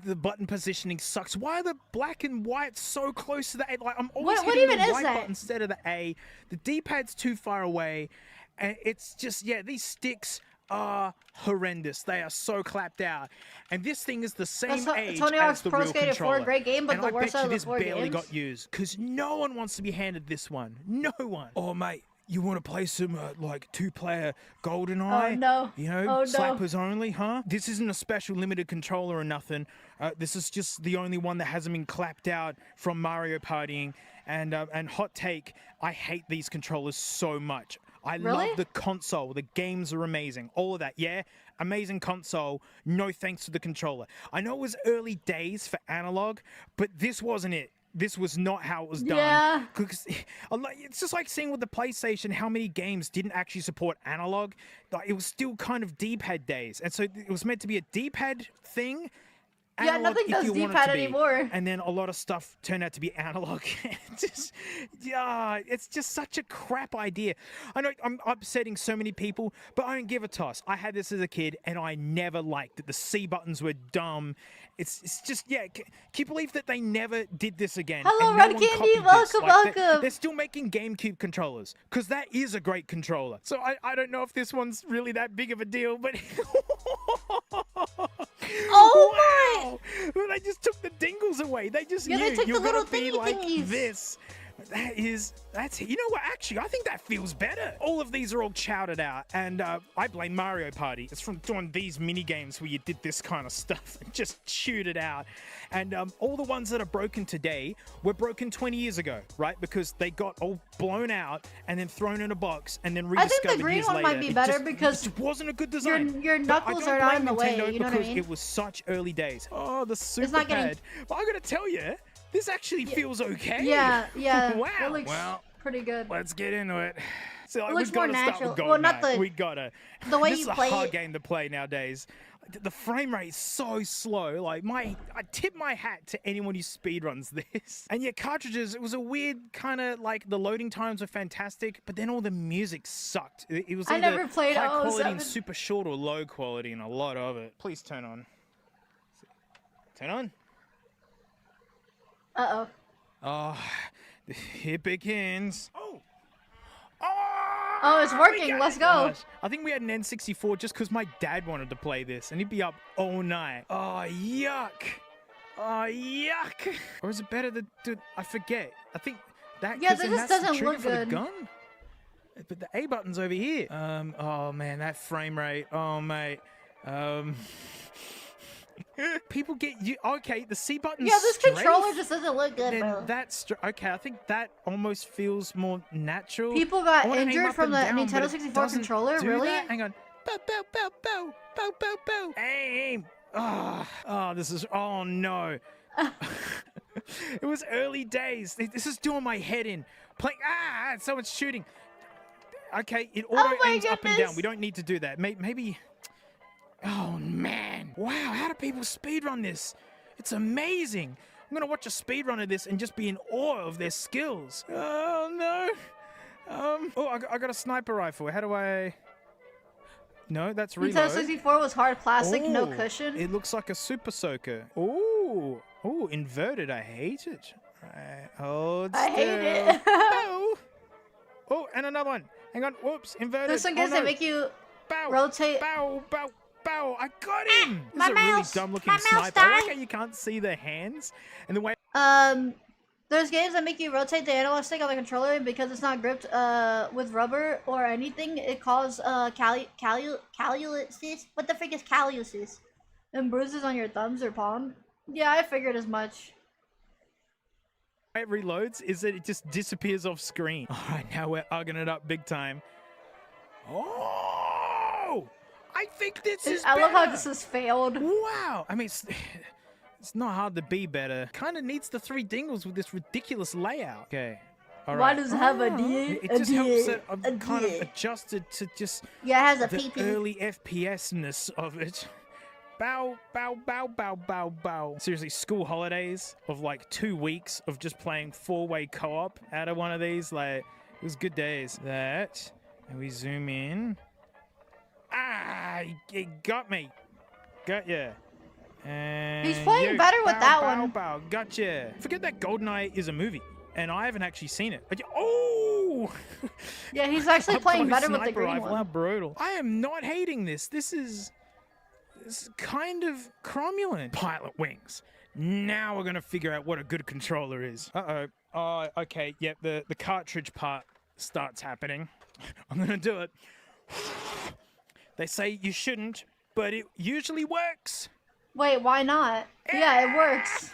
The button positioning sucks. Why are the black and white so close to the A? Like I'm always What hitting even the is right that? button instead of the A. The D-pad's too far away, and it's just these sticks are horrendous. They are so clapped out, and this thing is the same age Tony as Hawk's the Pro real Skater 4, controller. great game, but And the I worst bet out you of the this 4 barely games. got used because no one wants to be handed this one. No one. Oh mate, you want to play some like 2-player GoldenEye? Oh, no. You know, Oh, no. slappers only, huh? This isn't a special limited controller or nothing. This is just the only one that hasn't been clapped out from Mario Partying. And hot take, I hate these controllers so much. I Really? love the console. The games are amazing. All of that, yeah? Amazing console. No thanks to the controller. I know it was early days for analog, but this wasn't it. This was not how it was done. Yeah. Because it's just like seeing with the PlayStation how many games didn't actually support analog. Like, it was still kind of D-pad days. And so it was meant to be a D-pad thing. Yeah, Analog nothing if does you want it D-pad to be. anymore. And then a lot of stuff turned out to be analog. It's just such a crap idea. I know I'm upsetting so many people, but I don't give a toss. I had this as a kid, and I never liked it. The C buttons were dumb. It's just, can you believe that they never did this again? Hello, and no Red one Candy, copied this? welcome, Like, welcome. They're still making GameCube controllers, because that is a great controller. So I don't know if this one's really that big of a deal, but... Oh wow! Well, they just took the dingles away. They just Yeah, they knew took you're the little gonna be thingy like thingies. this. That's you know what? Actually, I think that feels better. All of these are all chowdered out, and I blame Mario Party. It's from doing these mini games where you did this kind of stuff and just chewed it out. And all the ones that are broken today were broken 20 years ago, right? Because they got all blown out and then thrown in a box and then I think rediscovered the green years one later. might be It better just- because it wasn't a good design. your But I knuckles don't are not blame in the way, Nintendo you know what I because mean? it was such early days. Oh, the super not getting- pad. But I gotta tell you, this actually feels okay. Yeah, Wow. It looks Well, pretty good. let's get into it. So It looks we gotta more start natural. with Well, not GoldenEye. the- We gotta. the way this you is a play hard it. game to play nowadays. The frame rate is so slow. Like I tip my hat to anyone who speedruns this. And yet cartridges, it was a weird kind of like the loading times were fantastic, but then all the music sucked. It was I either never played high quality 007. and super short or low quality and a lot of it. Please turn on. Turn on. Uh-oh. Oh, it begins. Oh, it's we working. got Let's it. go. Gosh, I think we had an N64 just because my dad wanted to play this, and he'd be up all night. Oh, yuck. Oh, yuck. Or is it better to do... I forget. I think that... Yeah, 'cause this then that's doesn't the trigger look for good. the gun. But the A button's over here. Oh, man, that frame rate. Oh, mate. People get you. Okay, the C button's Yeah, this straight. controller just doesn't look good, Then bro. that's okay. I think that almost feels more natural. People got I wanna aim injured up from and the down, but Nintendo it 64 doesn't controller? do Really? that. Hang on. Bow, bow, bow, bow, bow, bow, bow. Aim. Oh, this is. Oh no. It was early days. This is doing my head in. Playing. Someone's shooting. Okay, it auto Oh my aims up and down. goodness. We don't need to do that. Maybe. Oh man! Wow, how do people speedrun this? It's amazing. I'm gonna watch a speedrun of this and just be in awe of their skills. Oh no! I got a sniper rifle. How do I? No, that's reload. Nintendo 64 was hard plastic, no Ooh, cushion. It looks like a super soaker. Ooh, inverted. I hate it. Right, hold I hate still. it. Bow. Oh, and another one. Hang on. Whoops, inverted. There's some games oh, that no. make you Bow, rotate. Bow, bow, bow. I got him. This my is a really mouse. dumb-looking My mouse sniper. I like died. how you can't see the hands and the way. There's games that make you rotate the analog stick on the controller, and because it's not gripped with rubber or anything, it causes calluses. What the frick is calluses? And bruises on your thumbs or palm. Yeah, I figured as much. It reloads is that it just disappears off screen. All right, now we're ugging it up big time. Oh, I think this is I love how better. this has failed. Wow. I mean, it's not hard to be better. Kind of needs the 3 dingles with this ridiculous layout. Okay. All Why right. does it have a D? It A just helps D, that a I'm kind of D. adjusted to just Yeah, it has a the PP. early FPS-ness of it. Bow, bow, bow, bow, bow, bow. Seriously, school holidays of like 2 weeks of just playing 4-way co-op out of one of these, like, it was good days. That, and we zoom in. Ah, it got me. Got ya. And He's playing better with bow, that bow, one. Bow, gotcha. Forget that GoldenEye is a movie, and I haven't actually seen it. Oh! Yeah, he's actually playing Up-close better with the sniper green rifle, how one. brutal. I am not hating this. This is kind of cromulent. Pilotwings. Now we're gonna figure out what a good controller is. Uh-oh. Oh, okay. Yep, the cartridge part starts happening. I'm gonna do it. They say you shouldn't, but it usually works. Wait, why not? Yeah, it works.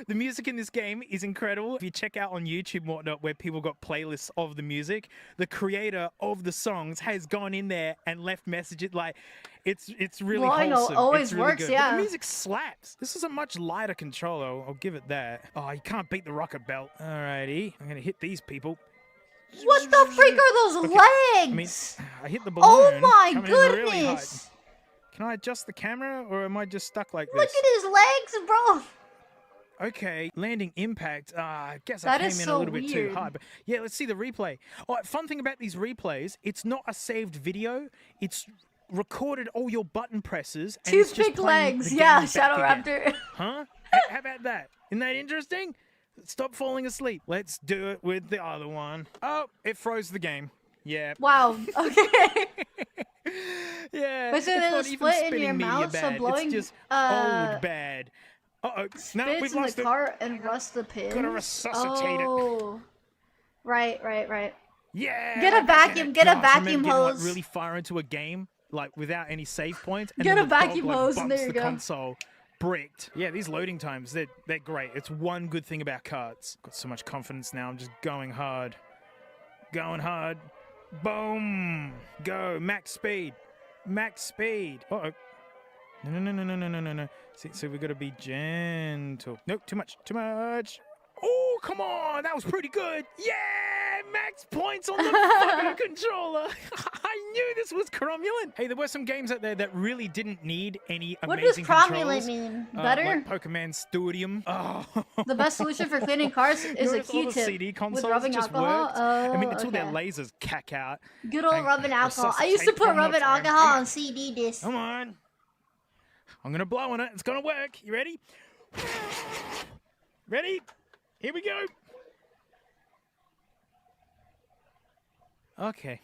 The music in this game is incredible. If you check out on YouTube and whatnot where people got playlists of the music, the creator of the songs has gone in there and left messages. Like, it's really Well, I know, wholesome. always It's really works, good. But yeah. the music slaps. This is a much lighter controller. I'll give it that. Oh, you can't beat the rocket belt. Alrighty, I'm gonna hit these people. What the freak are those legs? I hit the balloon. Oh my coming in really hot. goodness! Can I adjust the camera, or am I just stuck like Look this? at his legs, bro. Okay, landing impact. I guess That I is came in so a little bit too weird. high. But yeah, let's see the replay. Oh, fun thing about these replays, it's not a saved video. It's recorded all your button presses. And it's just Toothpick playing legs. the Yeah, game Shadow back again. Raptor. Huh? How about that? Isn't that interesting? Stop falling asleep. Let's do it with the other one. Oh, it froze the game. Yeah. Wow. Okay. Yeah. Wait, so it's there's not a even split in spinning your media mouth, so bad. blowing, It's just old bad. Uh-oh. No, Spits we've in lost the it. cart and rust the pins. Gotta resuscitate it. Oh. Right. Yeah. Get a like that. vacuum, get a Gosh, vacuum remember getting, hose. like, really far into a game, like without any save points. And Get then a the dog, vacuum like, hose, and bumps there you the go. console. Bricked. Yeah, these loading times, they're great. It's one good thing about carts. Got so much confidence now. I'm just going hard. Going hard. Boom. Go. Max speed. Max speed. Uh-oh. No. See, we gotta be gentle. Nope, too much. Oh, come on. That was pretty good. Yeah, max points on the fucking controller. I knew this was cromulent. Hey, there were some games out there that really didn't need any What does amazing cromulent controls. mean? Better? Like Pokemon Studium. Oh. The best solution for cleaning cars is a Notice all the CD Q-tip consoles with rubbing just alcohol. worked. Oh, I mean, until their okay. lasers cack out. Good old Hang- rubbing alcohol. I used to resuscitate put one more rubbing time. alcohol Come on CD discs. Come on. I'm gonna blow on it. It's gonna work. You ready? Ready? Here we go. Okay.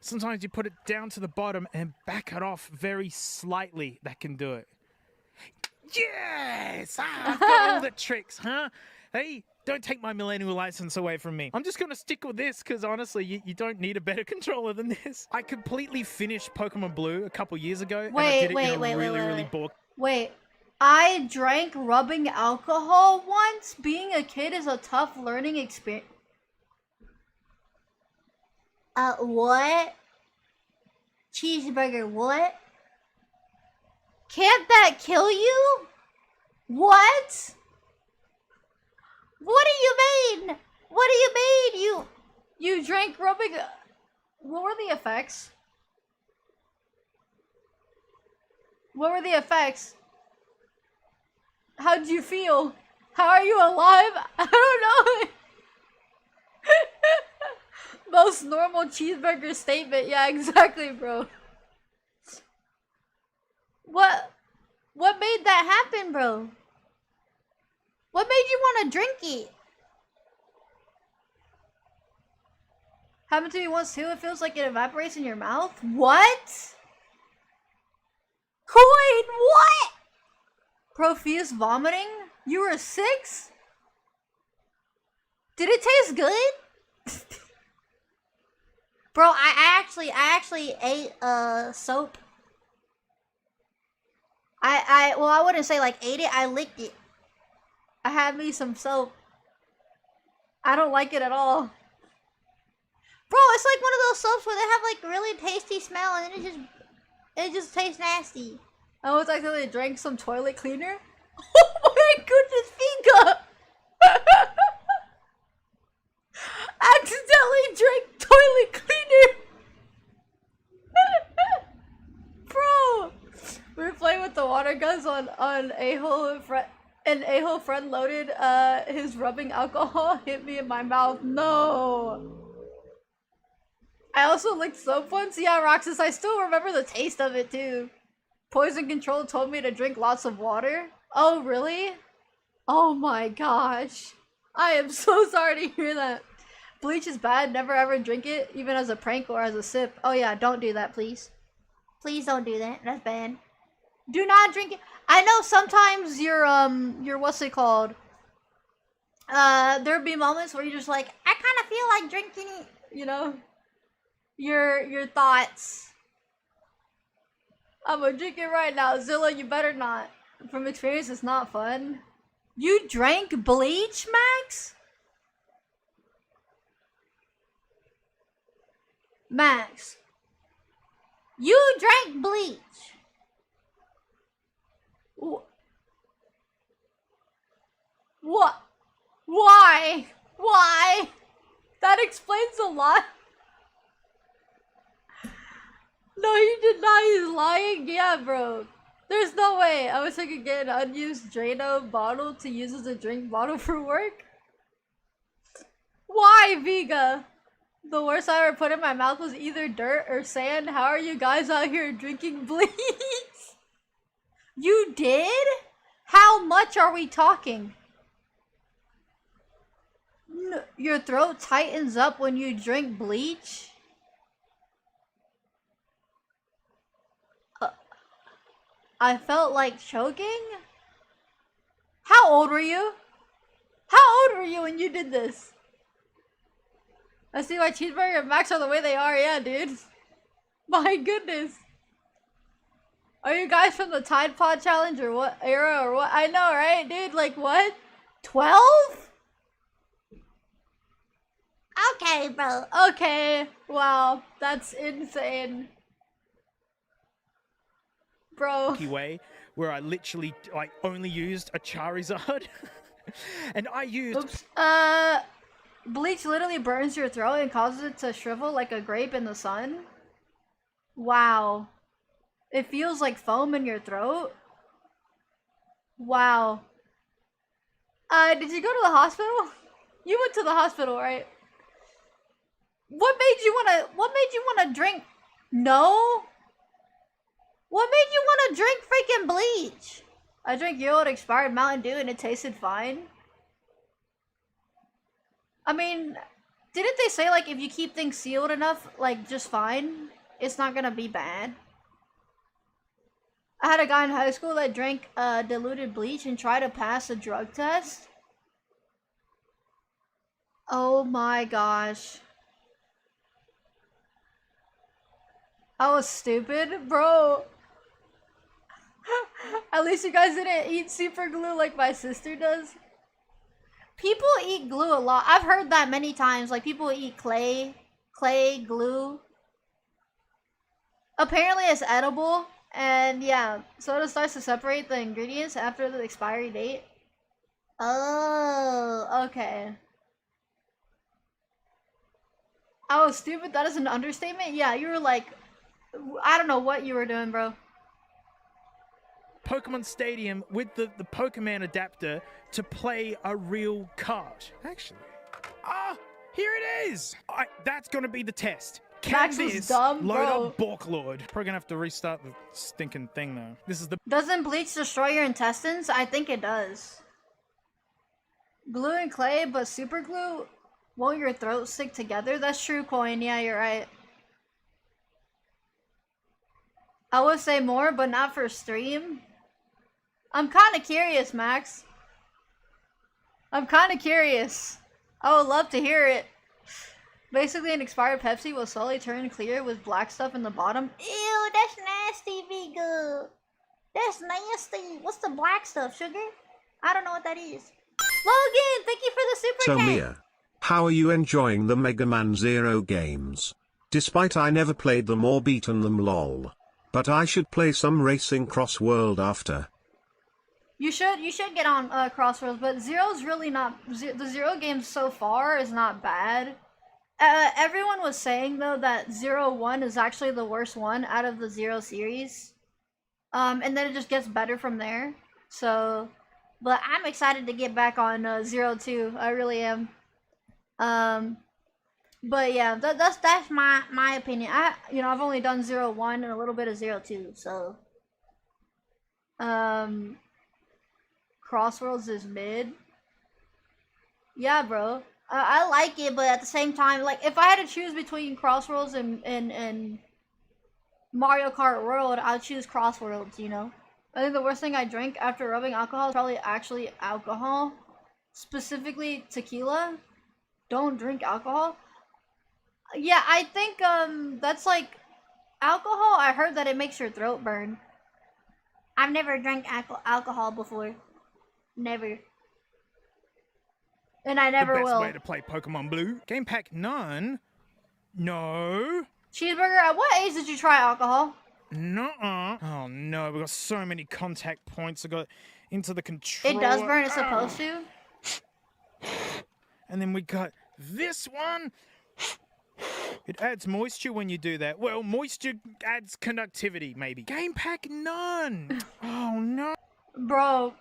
Sometimes you put it down to the bottom and back it off very slightly. That can do it. Yes! I've got all the tricks, huh? Hey, don't take my millennial license away from me. I'm just gonna stick with this because honestly, you don't need a better controller than this. I completely finished Pokemon Blue a couple years ago. and I did it in a really bulky. Wait, I drank rubbing alcohol once. Being a kid is a tough learning experience. What? Cheeseburger, what? Can't that kill you? What? What do you mean? What do you mean? You drank rubbing... What were the effects? What were the effects? How'd you feel? How are you alive? I don't know. Most normal cheeseburger statement. Yeah, exactly, bro. What made that happen, bro? What made you want to drink it? Happened to me once too. It feels like it evaporates in your mouth. What? Coin, what? Profuse vomiting? You were 6? Did it taste good? Bro, I actually ate soap. Well, I wouldn't say like ate it, I licked it. I had me some soap. I don't like it at all. Bro, it's like one of those soaps where they have like really tasty smell and then it just tastes nasty. I almost accidentally drank some toilet cleaner. Oh my goodness, Fika! water guns on a-hole and a-hole friend loaded his rubbing alcohol hit me in my mouth. No. I also licked soap once. Yeah, Roxas, I still remember the taste of it too. Poison control told me to drink lots of water. Oh, really? Oh my gosh. I am so sorry to hear that. Bleach is bad. Never ever drink it, even as a prank or as a sip. Oh yeah, don't do that, please. Please don't do that. That's bad. Do not drink it. I know sometimes your what's it called? There'll be moments where you're just like, I kind of feel like drinking it, you know? Your thoughts. I'm gonna drink it right now. Zilla, you better not. From experience, it's not fun. You drank bleach, Max? Max. You drank bleach. What? Why? Why? That explains a lot. No, he did not. He's lying. Yeah, bro. There's no way I wish I could get an unused Drano bottle to use as a drink bottle for work. Why, Vega? The worst I ever put in my mouth was either dirt or sand. How are you guys out here drinking bleach? You did? How much are we talking? Your throat tightens up when you drink bleach? I felt like choking? How old were you? How old were you when you did this? I see why Cheeseburger and Max are the way they are, yeah, dude. My goodness. Are you guys from the Tide Pod Challenge or what era or what? I know, right, dude? Like what? 12? Okay, bro. Okay. Wow, that's insane. Bro. Way where I literally like only used a Charizard. And I used Oops. Bleach literally burns your throat and causes it to shrivel like a grape in the sun. Wow. It feels like foam in your throat. Wow. Did you go to the hospital? You went to the hospital, right? What made you wanna drink? No? What made you wanna drink freaking bleach? I drank year-old expired Mountain Dew and it tasted fine. I mean, didn't they say like if you keep things sealed enough, like just fine, it's not gonna be bad? I had a guy in high school that drank diluted bleach and tried to pass a drug test. Oh my gosh. I was stupid, bro. At least you guys didn't eat super glue like my sister does. People eat glue a lot. I've heard that many times. Like people eat clay, glue. Apparently it's edible. And yeah, soda starts to separate the ingredients after the expiry date. Oh, okay. I was stupid. That is an understatement. Yeah, you were like, I don't know what you were doing, bro. Pokemon Stadium with the Pokemon adapter to play a real card. Actually. Here it is! That's gonna be the test. Can Max this was dumb, load bro. up Borklord? Probably gonna have to restart the stinking thing though. This is the Doesn't bleach destroy your intestines? I think it does. Glue and clay, but super glue won't your throat stick together? That's true, Coin. Yeah, you're right. I would say more, but not for stream. I'm kind of curious, Max. I'm kind of curious. I would love to hear it. Basically, an expired Pepsi will slowly turn clear with black stuff in the bottom. Ew, that's nasty, Vega. That's nasty. What's the black stuff, sugar? I don't know what that is. Logan, thank you for the super So chat. Miia, how are you enjoying the Mega Man Zero games? Despite I never played them or beaten them lol. But I should play some Racing Cross World after. You should get on Crossroads, but Zero's really not. The Zero game so far is not bad. Everyone was saying though that 01 is actually the worst one out of the Zero series. And then it just gets better from there. So, but I'm excited to get back on 02. I really am. But yeah, that's my opinion. I've only done 01 and a little bit of 02. So, Crossworlds is mid. Yeah, bro. I like it, but at the same time, like, if I had to choose between Crossworlds and Mario Kart World, I'd choose Crossworlds, you know? I think the worst thing I drink after rubbing alcohol is probably actually alcohol. Specifically tequila. Don't drink alcohol. Yeah, I think, that's like, alcohol, I heard that it makes your throat burn. I've never drank alcohol before. Never. And I never the best will. way to play Pokemon Blue. Game Pack none. No. Cheeseburger, at what age did you try alcohol? Nuh-uh. Oh no, we got so many contact points. I got into the controller. It does burn, it's supposed to. And then we got this one. It adds moisture when you do that. Well, moisture adds conductivity, maybe. Game Pack none. Oh no. Bro,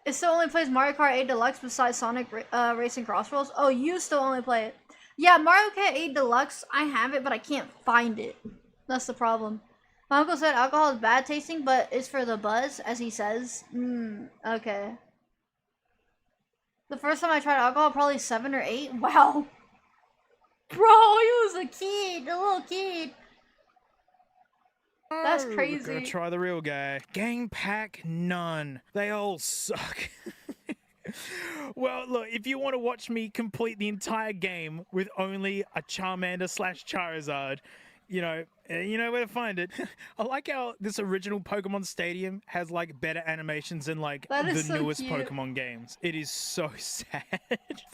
it still only plays Mario Kart 8 Deluxe besides Sonic Racing Crossroads. Oh, you still only play it. Yeah, Mario Kart 8 Deluxe, I have it, but I can't find it. That's the problem. My uncle said alcohol is bad tasting, but it's for the buzz, as he says. Okay. The first time I tried alcohol, probably 7 or 8. Wow. Bro, he was a kid, a little kid. That's crazy. Gotta try the real guy. Game Pack none. They all suck. Well, look, if you want to watch me complete the entire game with only a Charmander / Charizard, you know where to find it. I like how this original Pokemon Stadium has like better animations than like the so newest cute. Pokemon games. It is so sad.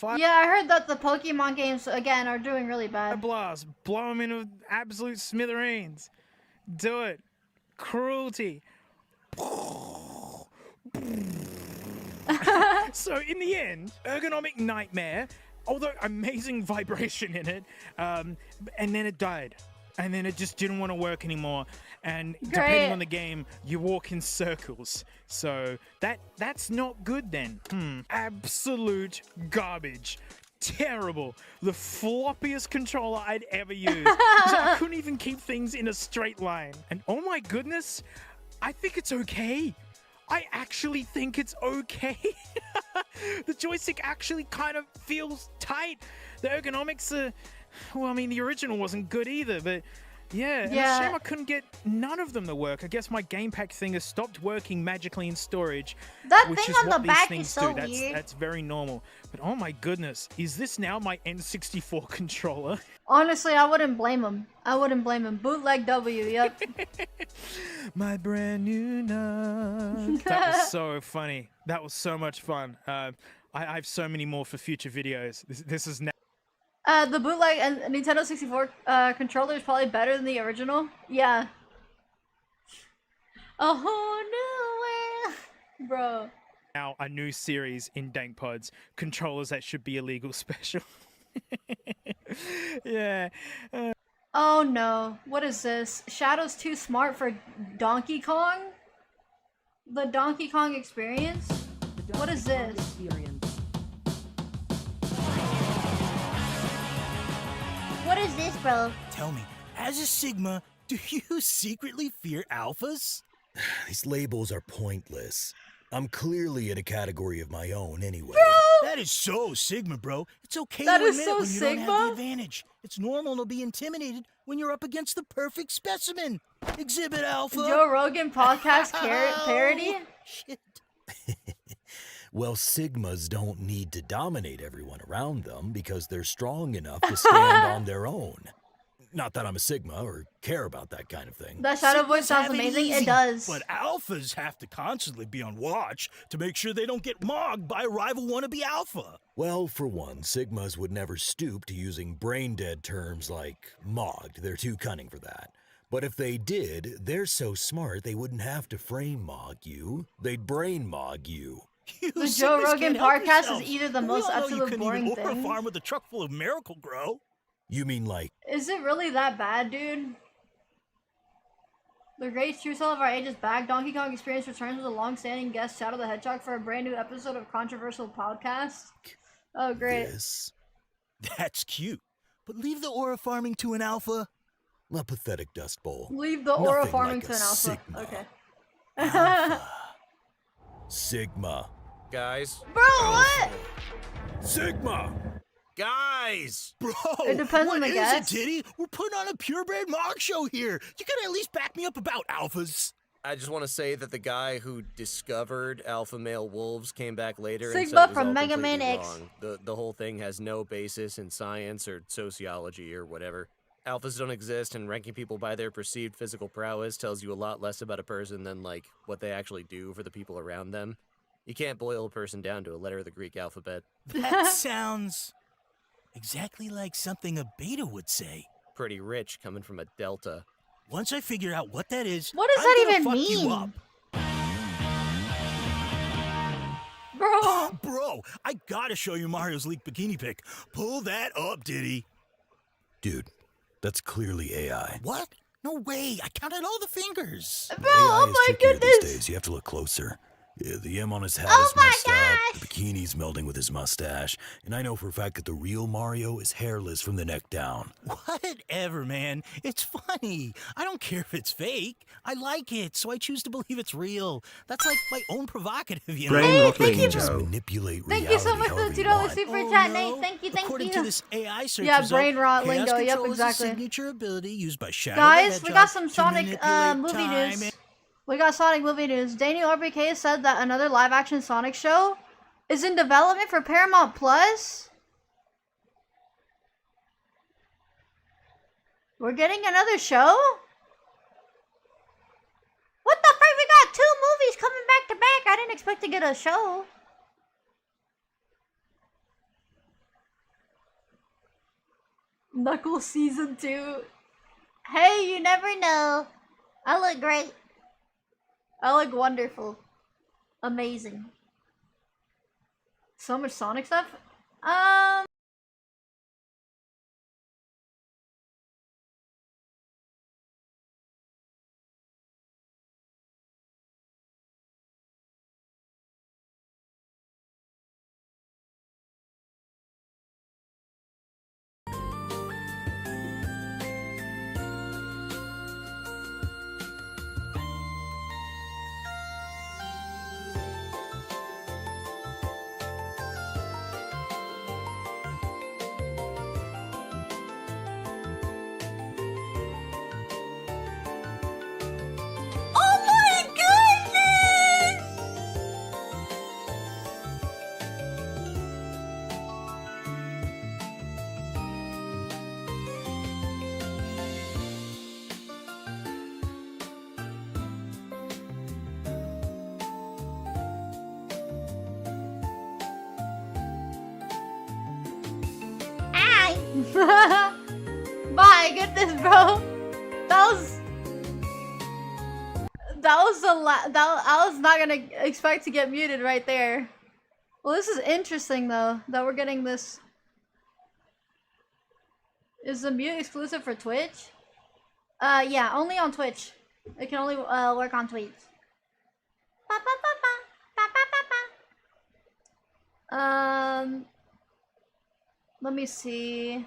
Yeah, I heard that the Pokemon games again are doing really bad. Blast, blow them into absolute smithereens. Do it. Cruelty. So in the end, ergonomic nightmare, although amazing vibration in it, and then it died. And then it just didn't want to work anymore. And depending on the game, you walk in circles. So that's not good then. Absolute garbage. Terrible. The floppiest controller I'd ever used. So I couldn't even keep things in a straight line. And oh my goodness, I think it's okay. I actually think it's okay. The joystick actually kind of feels tight. The ergonomics are... Well, I mean, the original wasn't good either, but... Yeah, and it's a shame I couldn't get none of them to work. I guess my Game Pack thing has stopped working magically in storage. That which thing is on what the these back things is so do. weird. That's very normal. But oh my goodness, is this now my N64 controller? Honestly, I wouldn't blame him. I wouldn't blame him. Bootleg W, yep. My brand new nut. That was so funny. That was so much fun. I have so many more for future videos. This is now. The bootleg and Nintendo 64 controller is probably better than the original. Yeah. A whole new world, bro. Now a new series in Dank Pods, controllers that should be illegal special. Yeah. Oh no, what is this? Shadow's too smart for Donkey Kong? The Donkey Kong experience? What is this? What is this, bro? Tell me, as a Sigma, do you secretly fear alphas? These labels are pointless. I'm clearly in a category of my own anyway. That is so Sigma, bro. It's okay That to is admit so it when you don't have the Sigma? advantage. It's normal to be intimidated when you're up against the perfect specimen. Exhibit Alpha. Joe Rogan podcast parody? Shit. Well, Sigmas don't need to dominate everyone around them because they're strong enough to stand on their own. Not that I'm a Sigma or care about that kind of thing. That Shadow voice Sigmas sounds have it amazing. It easy, does. But alphas have to constantly be on watch to make sure they don't get mogged by a rival wannabe alpha. Well, for one, Sigmas would never stoop to using brain-dead terms like mogged. They're too cunning for that. But if they did, they're so smart they wouldn't have to frame mog you. They'd brain mog you. You The Joe Sigmas Rogan can't help podcast yourselves. is either the We most all know you absolute couldn't boring even thing. farm with a truck full of Miracle Grow. You mean like... Is it really that bad, dude? The great true self of our age is back. Donkey Kong Experience returns with a long-standing guest, Shadow the Hedgehog, for a brand new episode of Controversial Podcast. Oh, great. This. That's cute. But leave the aura farming to an alpha. A pathetic dust bowl. Leave the aura Nothing farming like to a an alpha. Sigma. Okay. Alpha. Sigma. Guys. Bro, what? Sigma! Guys! Bro, It depends on what the is guest. it, Diddy? We're putting on a purebred mock show here. You gotta at least back me up about alphas. I just want to say that the guy who discovered alpha male wolves came back later and Sigma said it was from all Mega completely Man X. wrong. The whole thing has no basis in science or sociology or whatever. Alphas don't exist, and ranking people by their perceived physical prowess tells you a lot less about a person than, like, what they actually do for the people around them. You can't boil a person down to a letter of the Greek alphabet. That sounds exactly like something a beta would say. Pretty rich coming from a delta. Once I figure out what that is, What does I'm that gonna even fuck you mean? up. Bro. Bro, I gotta show you Mario's leaked bikini pic. Pull that up, Diddy. Dude, that's clearly AI. What? No way. I counted all the fingers. Bro, AI oh is my trickier these goodness. days. You have to look closer. Yeah, the M on his hat Oh is my messed up. gosh. The bikini's melding with his mustache. And I know for a fact that the real Mario is hairless from the neck down. Whatever, man. It's funny. I don't care if it's fake. I like it, so I choose to believe it's real. That's like my own provocative, you know? Brain Hey, rot thank you Just lingo. manipulate Thank reality you so much for however the you $2 want. super Oh, chat, no. Nate. Thank you, thank According you. to this AI search Yeah, result, brain rot chaos lingo. Yep, control is a exactly. signature ability used by Shadow Guys, the we got Hedgehog some to Sonic manipulate movie time news. We got Sonic movie news. Daniel RBK said that another live-action Sonic show is in development for Paramount Plus. We're getting another show? What the frick? We got 2 movies coming back to back. I didn't expect to get a show. Knuckles Season 2. Hey, you never know. I look great. I look wonderful. Amazing. So much Sonic stuff? Oh my goodness! Hi! My goodness, bro! I was not gonna expect to get muted right there. Well, this is interesting though, that we're getting this. Is the mute exclusive for Twitch? Yeah, only on Twitch. It can only work on tweets. Let me see.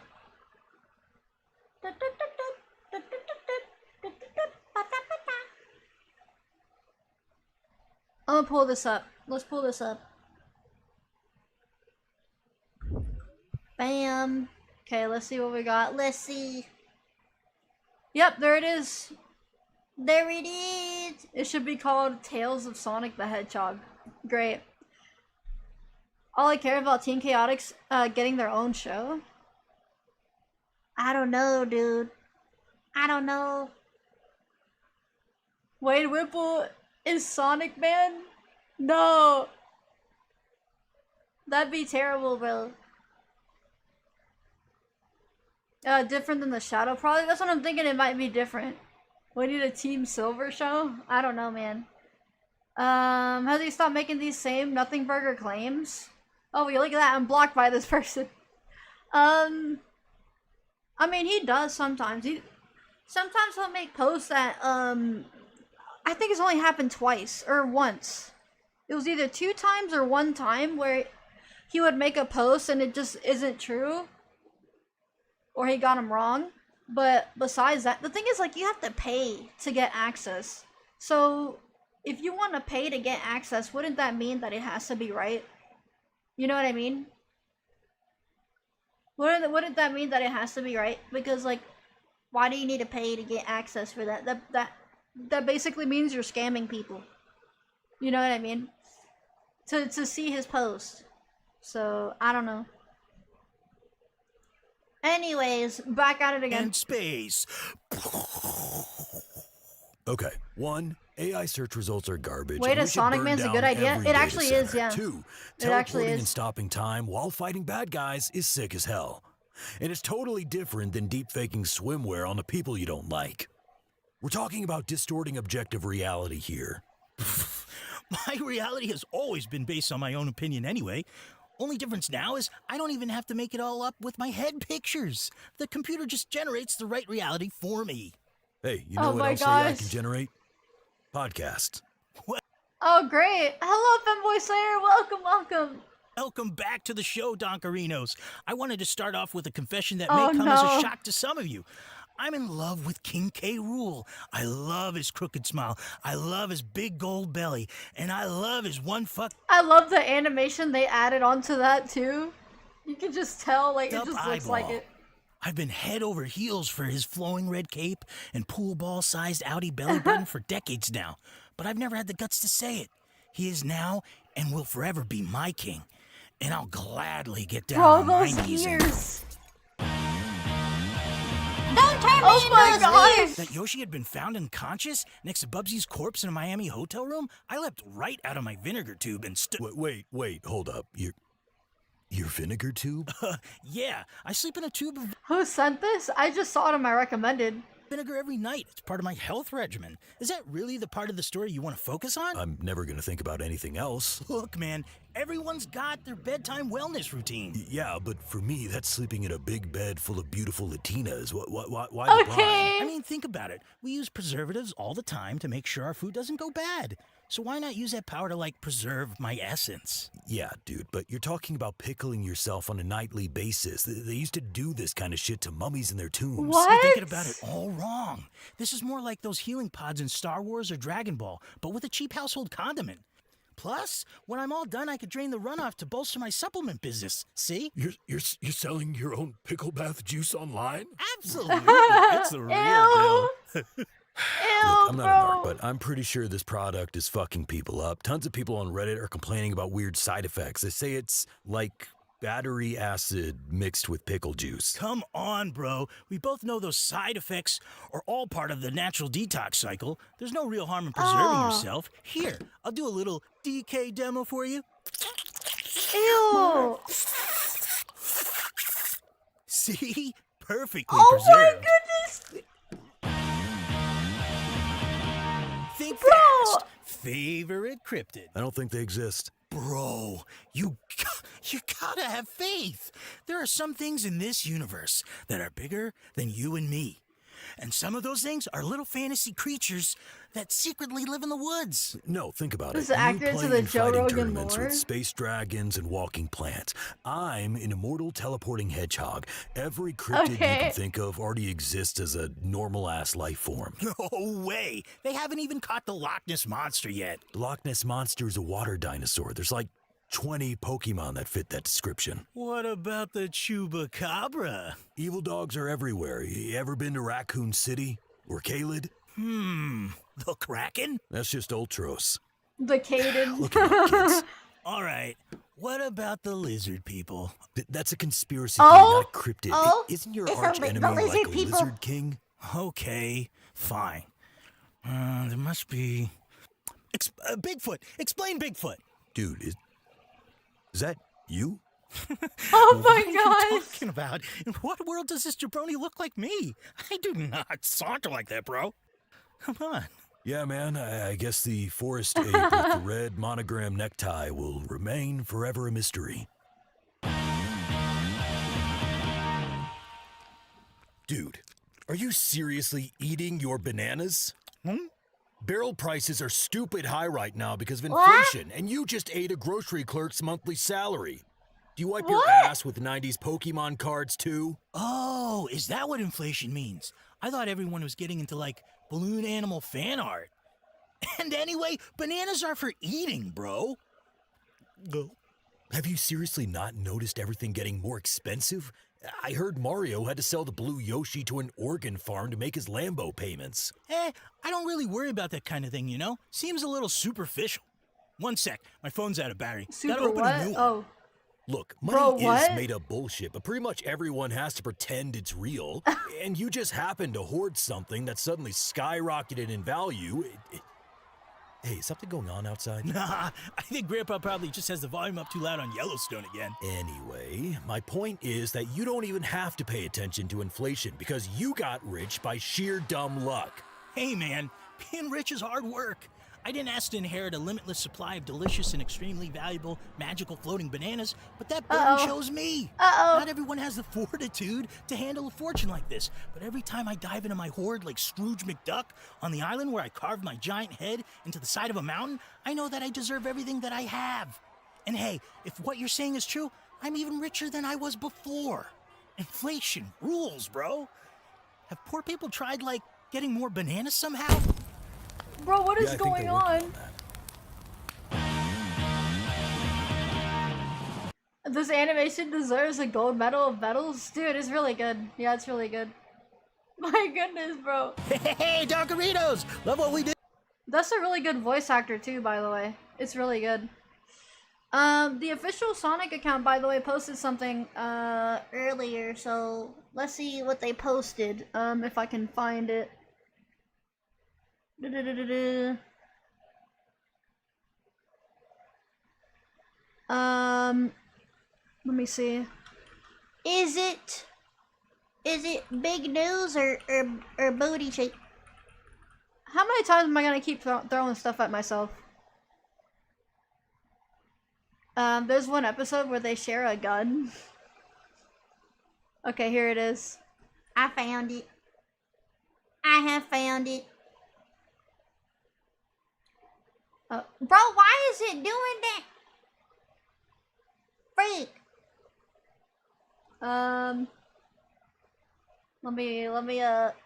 I'm gonna pull this up. Let's pull this up. Bam. Okay, let's see what we got. Let's see. Yep, there it is. There it is. It should be called Tales of Sonic the Hedgehog. Great. All I care about Team Chaotix getting their own show? I don't know, dude. I don't know. Wade Whipple is Sonic Man? No. That'd be terrible, bro. Different than the Shadow Project? That's what I'm thinking, it might be different. We need a Team Silver show? I don't know, man. Has he stopped making these same Nothing Burger claims? Oh, look at that, I'm blocked by this person. I mean, he does sometimes. Sometimes he'll make posts that, I think it's only happened twice or once. It was either 2 times or 1 time where he would make a post and it just isn't true, or he got him wrong. But besides that, the thing is, like, you have to pay to get access. So if you want to pay to get access, wouldn't that mean that it has to be right? You know what I mean? Wouldn't that mean that it has to be right? Because, like, why do you need to pay to get access for that? That basically means you're scamming people. You know what I mean? To see his post. So, I don't know. Anyways, back at it again. And space. Okay, 1, AI search results are garbage. Wait, and a we should Sonic burn Man's a down good idea? every It data actually is, center. yeah. 2, It actually teleporting is. and stopping time while fighting bad guys is sick as hell. And it's totally different than deep faking swimwear on the people you don't like. We're talking about distorting objective reality here. My reality has always been based on my own opinion anyway. Only difference now is I don't even have to make it all up with my head pictures. The computer just generates the right reality for me. Hey, you Oh know what my else AI gosh. can generate? Podcasts. Oh, great. Hello, Femboy Slayer. Welcome, welcome. Welcome back to the show, Donkarinos. I wanted to start off with a confession that Oh, may come as no. a shock to some of you. I'm in love with King K. Rool. I love his crooked smile. I love his big gold belly. And I love his I love the animation they added onto that, too. You can just tell, like, it Up just looks like eyeball. it. I've been head over heels for his flowing red cape and pool ball-sized Audi belly button for decades now, but I've never had the guts to say it. He is now and will forever be my king, and I'll gladly get down Bro, on my those knees and ears. Don't turn me Oh into my a gosh. that Yoshi had been found unconscious next to Bubsy's corpse in a Miami hotel room. I leapt right out of my vinegar tube and stood. Wait, hold up. Your vinegar tube? Yeah, I sleep in a tube of Who sent this? I just saw it on my recommended. vinegar every night. It's part of my health regimen. Is that really the part of the story you want to focus on? I'm never gonna think about anything else. Look, man, everyone's got their bedtime wellness routine. Yeah, but for me, that's sleeping in a big bed full of beautiful Latinas. Why the blind? Okay. I mean, think about it. We use preservatives all the time to make sure our food doesn't go bad. So why not use that power to, like, preserve my essence? Yeah, dude, but you're talking about pickling yourself on a nightly basis. They used to do this kind of shit to mummies in their tombs. What? You're thinking about it all wrong. This is more like those healing pods in Star Wars or Dragon Ball, but with a cheap household condiment. Plus, when I'm all done, I could drain the runoff to bolster my supplement business. See? You're selling your own pickle bath juice online? Absolutely. It's the real deal. Ew. Ew, Look, I'm not a narc, bro. but I'm pretty sure this product is fucking people up. Tons of people on Reddit are complaining about weird side effects. They say it's like battery acid mixed with pickle juice. Come on, bro. We both know those side effects are all part of the natural detox cycle. There's no real harm in preserving yourself. Here, I'll do a little DK demo for you. Ew. See? Perfectly Oh my preserved. goodness. Think Bro. fast. Favorite cryptid. I don't think they exist. Bro, you gotta have faith. There are some things in this universe that are bigger than you and me. And some of those things are little fantasy creatures that secretly live in the woods. No, think about This it. is accurate You to play the in Joe fighting Rogan tournaments lore. with space dragons and walking plants. I'm an immortal teleporting hedgehog. Every cryptid you Okay. can think of already exists as a normal-ass life form. No way. They haven't even caught the Loch Ness Monster yet. The Loch Ness Monster is a water dinosaur. There's like 20 Pokemon that fit that description. What about the Chupacabra? Evil dogs are everywhere. You ever been to Raccoon City? Or Kaled? The Kraken? That's just Ultros. The Caden. Look at me, kids. All right. What about the lizard people? That's a conspiracy Oh, theory, not a cryptid. oh, Isn't your it's arch the enemy lizard like a people. lizard king? Okay, fine. There must be... Bigfoot! Explain Bigfoot! Dude, is that you? Oh What are my you gosh. talking about? In what world does this jabroni look like me? I do not saunter like that, bro. Come on. Yeah, man, I guess the forest ape with the red monogram necktie will remain forever a mystery. Dude, are you seriously eating your bananas? Barrel prices are stupid high right now because of What? inflation, and you just ate a grocery clerk's monthly salary. Do you wipe your What? ass with 90s Pokemon cards too? Oh, is that what inflation means? I thought everyone was getting into, like, balloon animal fan art. And anyway, bananas are for eating, bro. Have you seriously not noticed everything getting more expensive? I heard Mario had to sell the blue Yoshi to an organ farm to make his Lambo payments. I don't really worry about that kind of thing, you know? Seems a little superficial. One sec, my phone's out of battery. Gotta Super open what? a new one. Oh. Look, Bro, money what? is made up bullshit, but pretty much everyone has to pretend it's real, and you just happen to hoard something that suddenly skyrocketed in value. Hey, is something going on outside? Nah, I think Grandpa probably just has the volume up too loud on Yellowstone again. Anyway, my point is that you don't even have to pay attention to inflation because you got rich by sheer dumb luck. Hey man, being rich is hard work. I didn't ask to inherit a limitless supply of delicious and extremely valuable magical floating bananas, but that burden chose me. Not everyone has the fortitude to handle a fortune like this, but every time I dive into my hoard like Scrooge McDuck on the island where I carved my giant head into the side of a mountain, I know that I deserve everything that I have. And hey, if what you're saying is true, I'm even richer than I was before. Inflation rules, bro. Have poor people tried, like, getting more bananas somehow? Bro, what is I think going they're working on? that. This animation deserves a gold medal of medals? Dude, it's really good. Yeah, it's really good. My goodness, bro. Hey, Dockeritos! Love what we do. That's a really good voice actor too, by the way. It's really good. The official Sonic account, by the way, posted something earlier, so let's see what they posted. If I can find it. Let me see. Is it big news or booty shake? How many times am I gonna keep throwing stuff at myself? There's one episode where they share a gun. Okay, here it is. I found it. I have found it. Bro, why is it doing that? Freak. Let me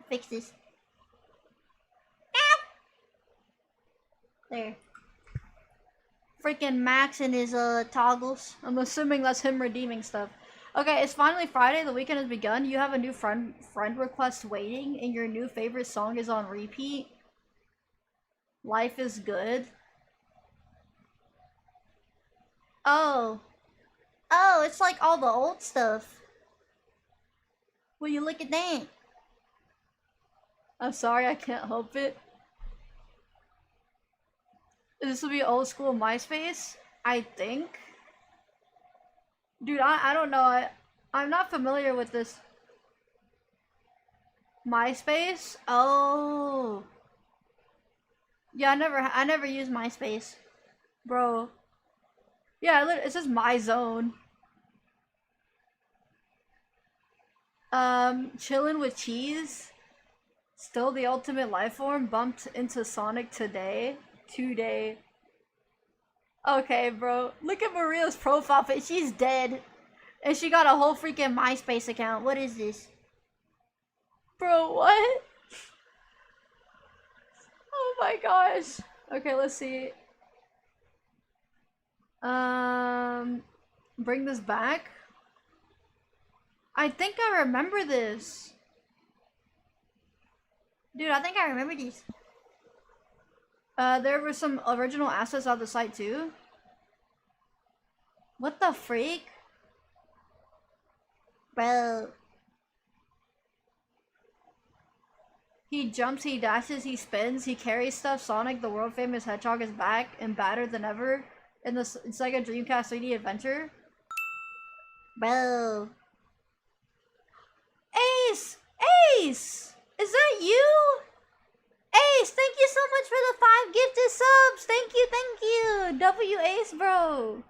fix this. Ow! There. Freaking Max and his toggles. I'm assuming that's him redeeming stuff. Okay, it's finally Friday. The weekend has begun. You have a new friend request waiting, and your new favorite song is on repeat. Life is good. Oh, it's like all the old stuff. Will you look at that? I'm sorry, I can't help it. This will be old school MySpace, I think. Dude, I don't know. I'm not familiar with this. MySpace? Oh. Yeah, I never used MySpace. Bro. Yeah, it says My Zone. Chillin' with cheese. Still the ultimate life form. Bumped into Sonic today. Okay, bro. Look at Maria's profile pic. She's dead. And she got a whole freaking MySpace account. What is this? Bro, what? Oh my gosh. Okay, let's see. Bring this back? I think I remember this. Dude, I think I remember these. There were some original assets on the site too. What the freak? Bro. He jumps, he dashes, he spins, he carries stuff. Sonic, the world famous hedgehog, is back and badder than ever in the Sega Dreamcast 3D adventure. Bro. Ace! Ace! Is that you? Ace, thank you so much for the 5 gifted subs! Thank you! W Ace, bro!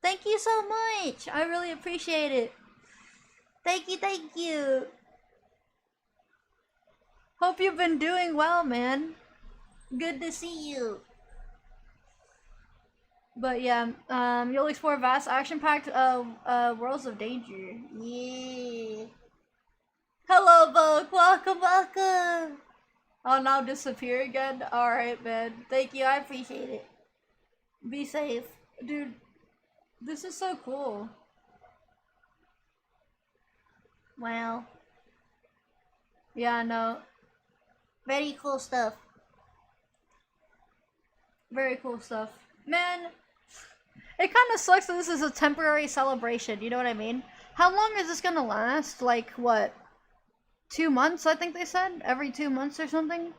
Thank you so much! I really appreciate it. Thank you! Hope you've been doing well, man. Good to see you. But yeah, you'll explore vast action-packed worlds of danger. Yeah. Hello, Vogue. Welcome, welcome. I'll now disappear again. Alright, man. Thank you. I appreciate it. Be safe. Dude, this is so cool. Wow. Yeah, no. Very cool stuff. Very cool stuff. Man, it kind of sucks that this is a temporary celebration, you know what I mean? How long is this gonna last? Like, what? 2 months, I think they said? Every 2 months or something?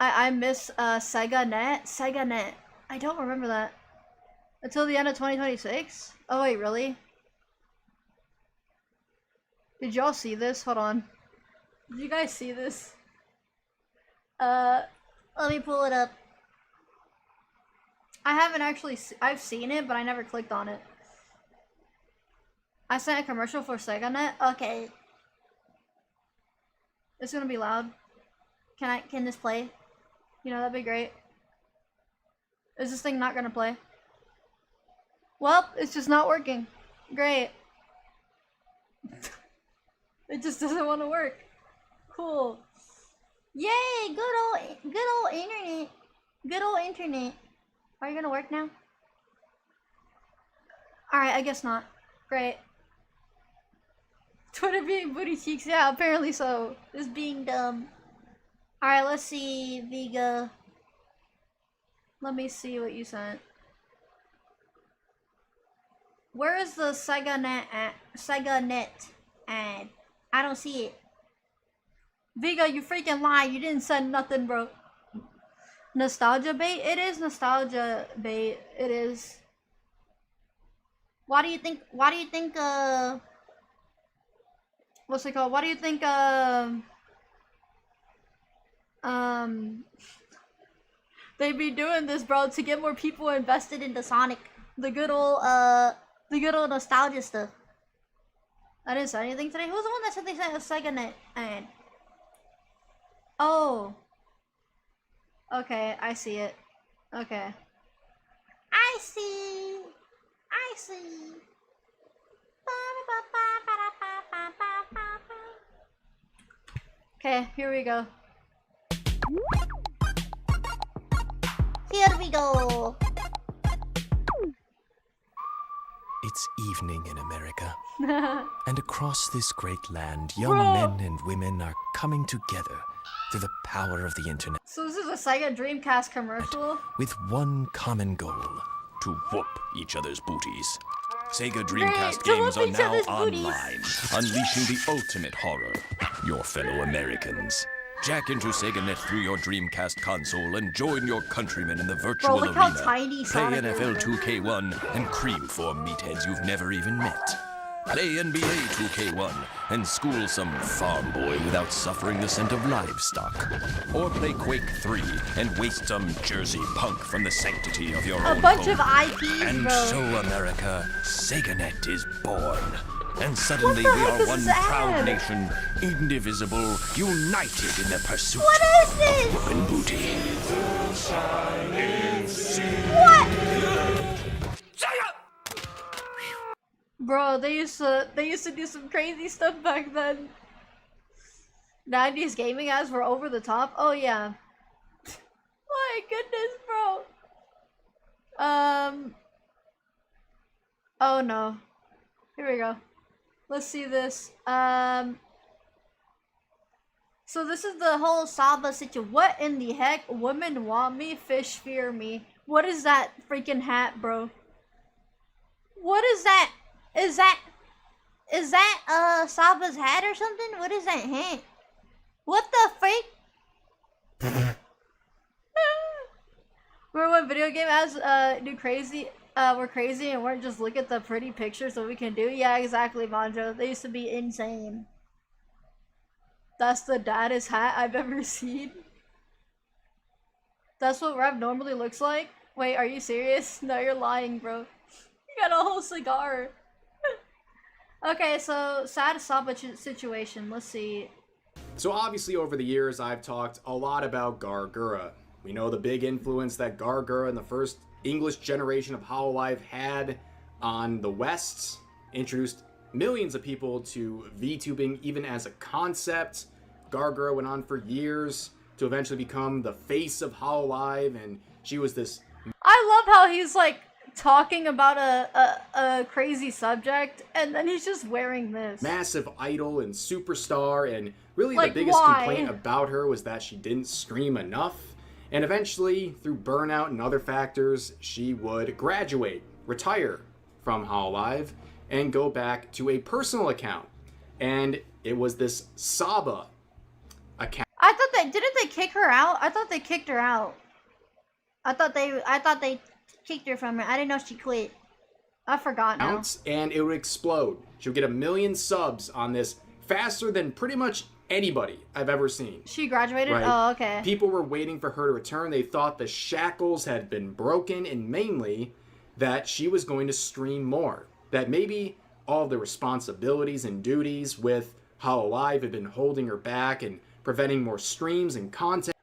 I miss, Sega Net? Sega Net. I don't remember that. Until the end of 2026? Oh wait, really? Did y'all see this? Hold on. Did you guys see this? Let me pull it up. I haven't actually I've seen it, but I never clicked on it. I sent a commercial for Sega Net? Okay. It's gonna be loud. Can this play? You know, that'd be great. Is this thing not gonna play? Well, it's just not working. Great. It just doesn't want to work. Cool. Yay! Good old internet. Good old internet. Are you gonna work now? Alright, I guess not. Great. Twitter being booty cheeks, yeah, apparently so. Just being dumb. Alright, let's see, Viga. Let me see what you sent. Where is the Sega Net ad? I don't see it. Viga, you freaking lie. You didn't send nothing, bro. Nostalgia bait? It is nostalgia bait. It is. Why do you think, what's it called? Why do you think, they be doing this, bro, to get more people invested into Sonic. The good old nostalgia stuff. I didn't say anything today. Who's the one that said they sent a Sega Net ad? Oh. Okay, I see it. Okay. I see. Okay, here we go. Here we go. It's evening in America. And across this great land, young men and women are coming together through the power of the internet. So this is a Sega Dreamcast commercial? With one common goal: to whoop each other's booties. Sega Dreamcast games are now online, unleashing the ultimate horror. Your fellow Americans. Jack into Sega Net through your Dreamcast console and join your countrymen in the virtual arena. Play NFL 2K1 and cream for meatheads you've never even met. Play NBA 2K1 and school some farm boy without suffering the scent of livestock. Or play Quake 3 and waste some Jersey punk from the sanctity of your own bunch home. of IPs, And bro. so, America, Sega Net is born. And suddenly we are one proud nation, indivisible, united in the pursuit What is this? of whooping booty. What? Bro, they used to do some crazy stuff back then. 90s gaming ads were over the top. Oh yeah. My goodness, bro. Oh no. Here we go. Let's see this. So this is the whole Saba situation. What in the heck? Women want me, fish fear me. What is that freaking hat, bro? What is that? Is that Saba's hat or something? What is that hat? What the freak? Remember when video game ads were crazy and weren't just look at the pretty pictures that we can do? Yeah, exactly, Manjo. They used to be insane. That's the daddest hat I've ever seen. That's what Rev normally looks like? Wait, are you serious? No, you're lying, bro. You got a whole cigar. Okay, so sad Saba situation. Let's see. So obviously over the years I've talked a lot about Gargura. We know the big influence that Gargura in the first English generation of HoloLive had on the West, introduced millions of people to VTubing even as a concept. Gargura went on for years to eventually become the face of HoloLive, and she was this... I love how he's like talking about a crazy subject, and then he's just wearing this. massive idol and superstar, and really like, the biggest why? complaint about her was that she didn't stream enough. And eventually, through burnout and other factors, she would graduate, retire from HoloLive, and go back to a personal account. And it was this Saba account. I thought didn't they kick her out? I thought they kicked her out. I thought they kicked her from her. I didn't know she quit. I forgot now. And it would explode. She would get 1 million subs on this faster than pretty much anybody I've ever seen. She graduated? Right? Oh, okay. People were waiting for her to return. They thought the shackles had been broken, and mainly that she was going to stream more. That maybe all the responsibilities and duties with HoloLive had been holding her back and preventing more streams and content.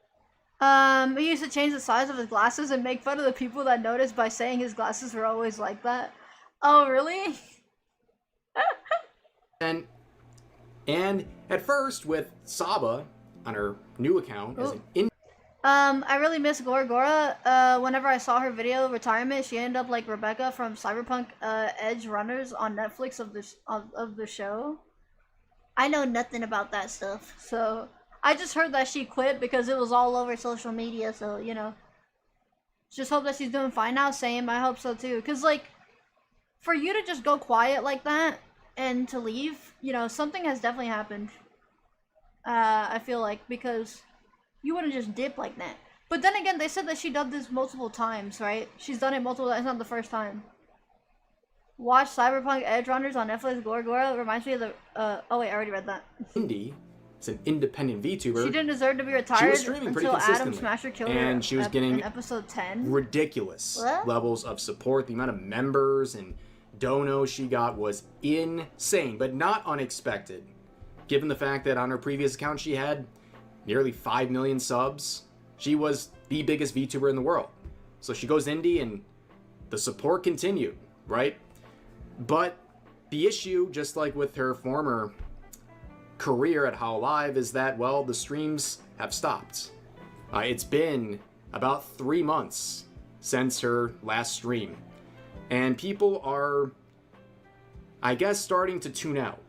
He used to change the size of his glasses and make fun of the people that noticed by saying his glasses were always like that. Oh, really? And at first, with Saba on her new account as an I really miss Gora. Whenever I saw her video retirement, she ended up like Rebecca from Cyberpunk Edge Runners on Netflix of the show. I know nothing about that stuff, so I just heard that she quit because it was all over social media. So you know, just hope that she's doing fine now. Same, I hope so too. Cause like, for you to just go quiet like that and to leave, you know, something has definitely happened. I feel like, because you wouldn't just dip like that. But then again, they said that she done this multiple times, right? She's done it multiple times, it's not the first time. Watch Cyberpunk Edge Runners on Netflix. Gora reminds me of the, oh wait, I already read that. indie. It's an independent VTuber. She didn't deserve to be retired she was streaming pretty until Adam consistently. Smasher killed and her she was getting in episode 10. ridiculous levels of support. The amount of members and donos she got was insane, but not unexpected. Given the fact that on her previous account she had nearly 5 million subs, she was the biggest VTuber in the world. So she goes indie and the support continued, right? But the issue, just like with her former career at HoloLive, is that, well, the streams have stopped. It's been about 3 months since her last stream. And people are, I guess, starting to tune out.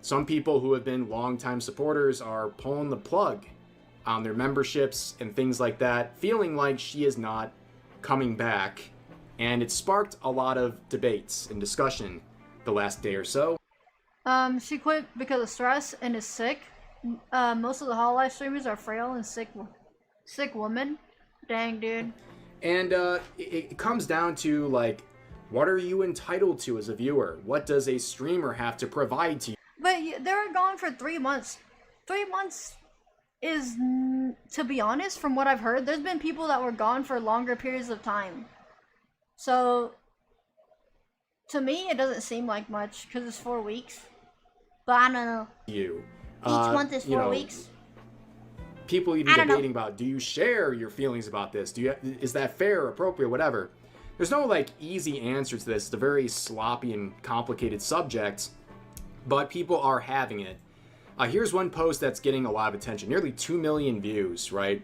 Some people who have been longtime supporters are pulling the plug on their memberships and things like that, feeling like she is not coming back. And it sparked a lot of debates and discussion the last day or so. She quit because of stress and is sick. Most of the HoloLive streamers are frail and sick women. Dang, dude. And it comes down to, like, what are you entitled to as a viewer? What does a streamer have to provide to you? But they were gone for 3 months. 3 months is, to be honest, from what I've heard, there's been people that were gone for longer periods of time. So, to me, it doesn't seem like much, because it's 4 weeks. But I don't know. You. Each month is 4 weeks. People even debating about, do you share your feelings about this? Is that fair or appropriate, whatever? There's no, like, easy answer to this. It's a very sloppy and complicated subject, but people are having it. Here's one post that's getting a lot of attention. Nearly 2 million views, right?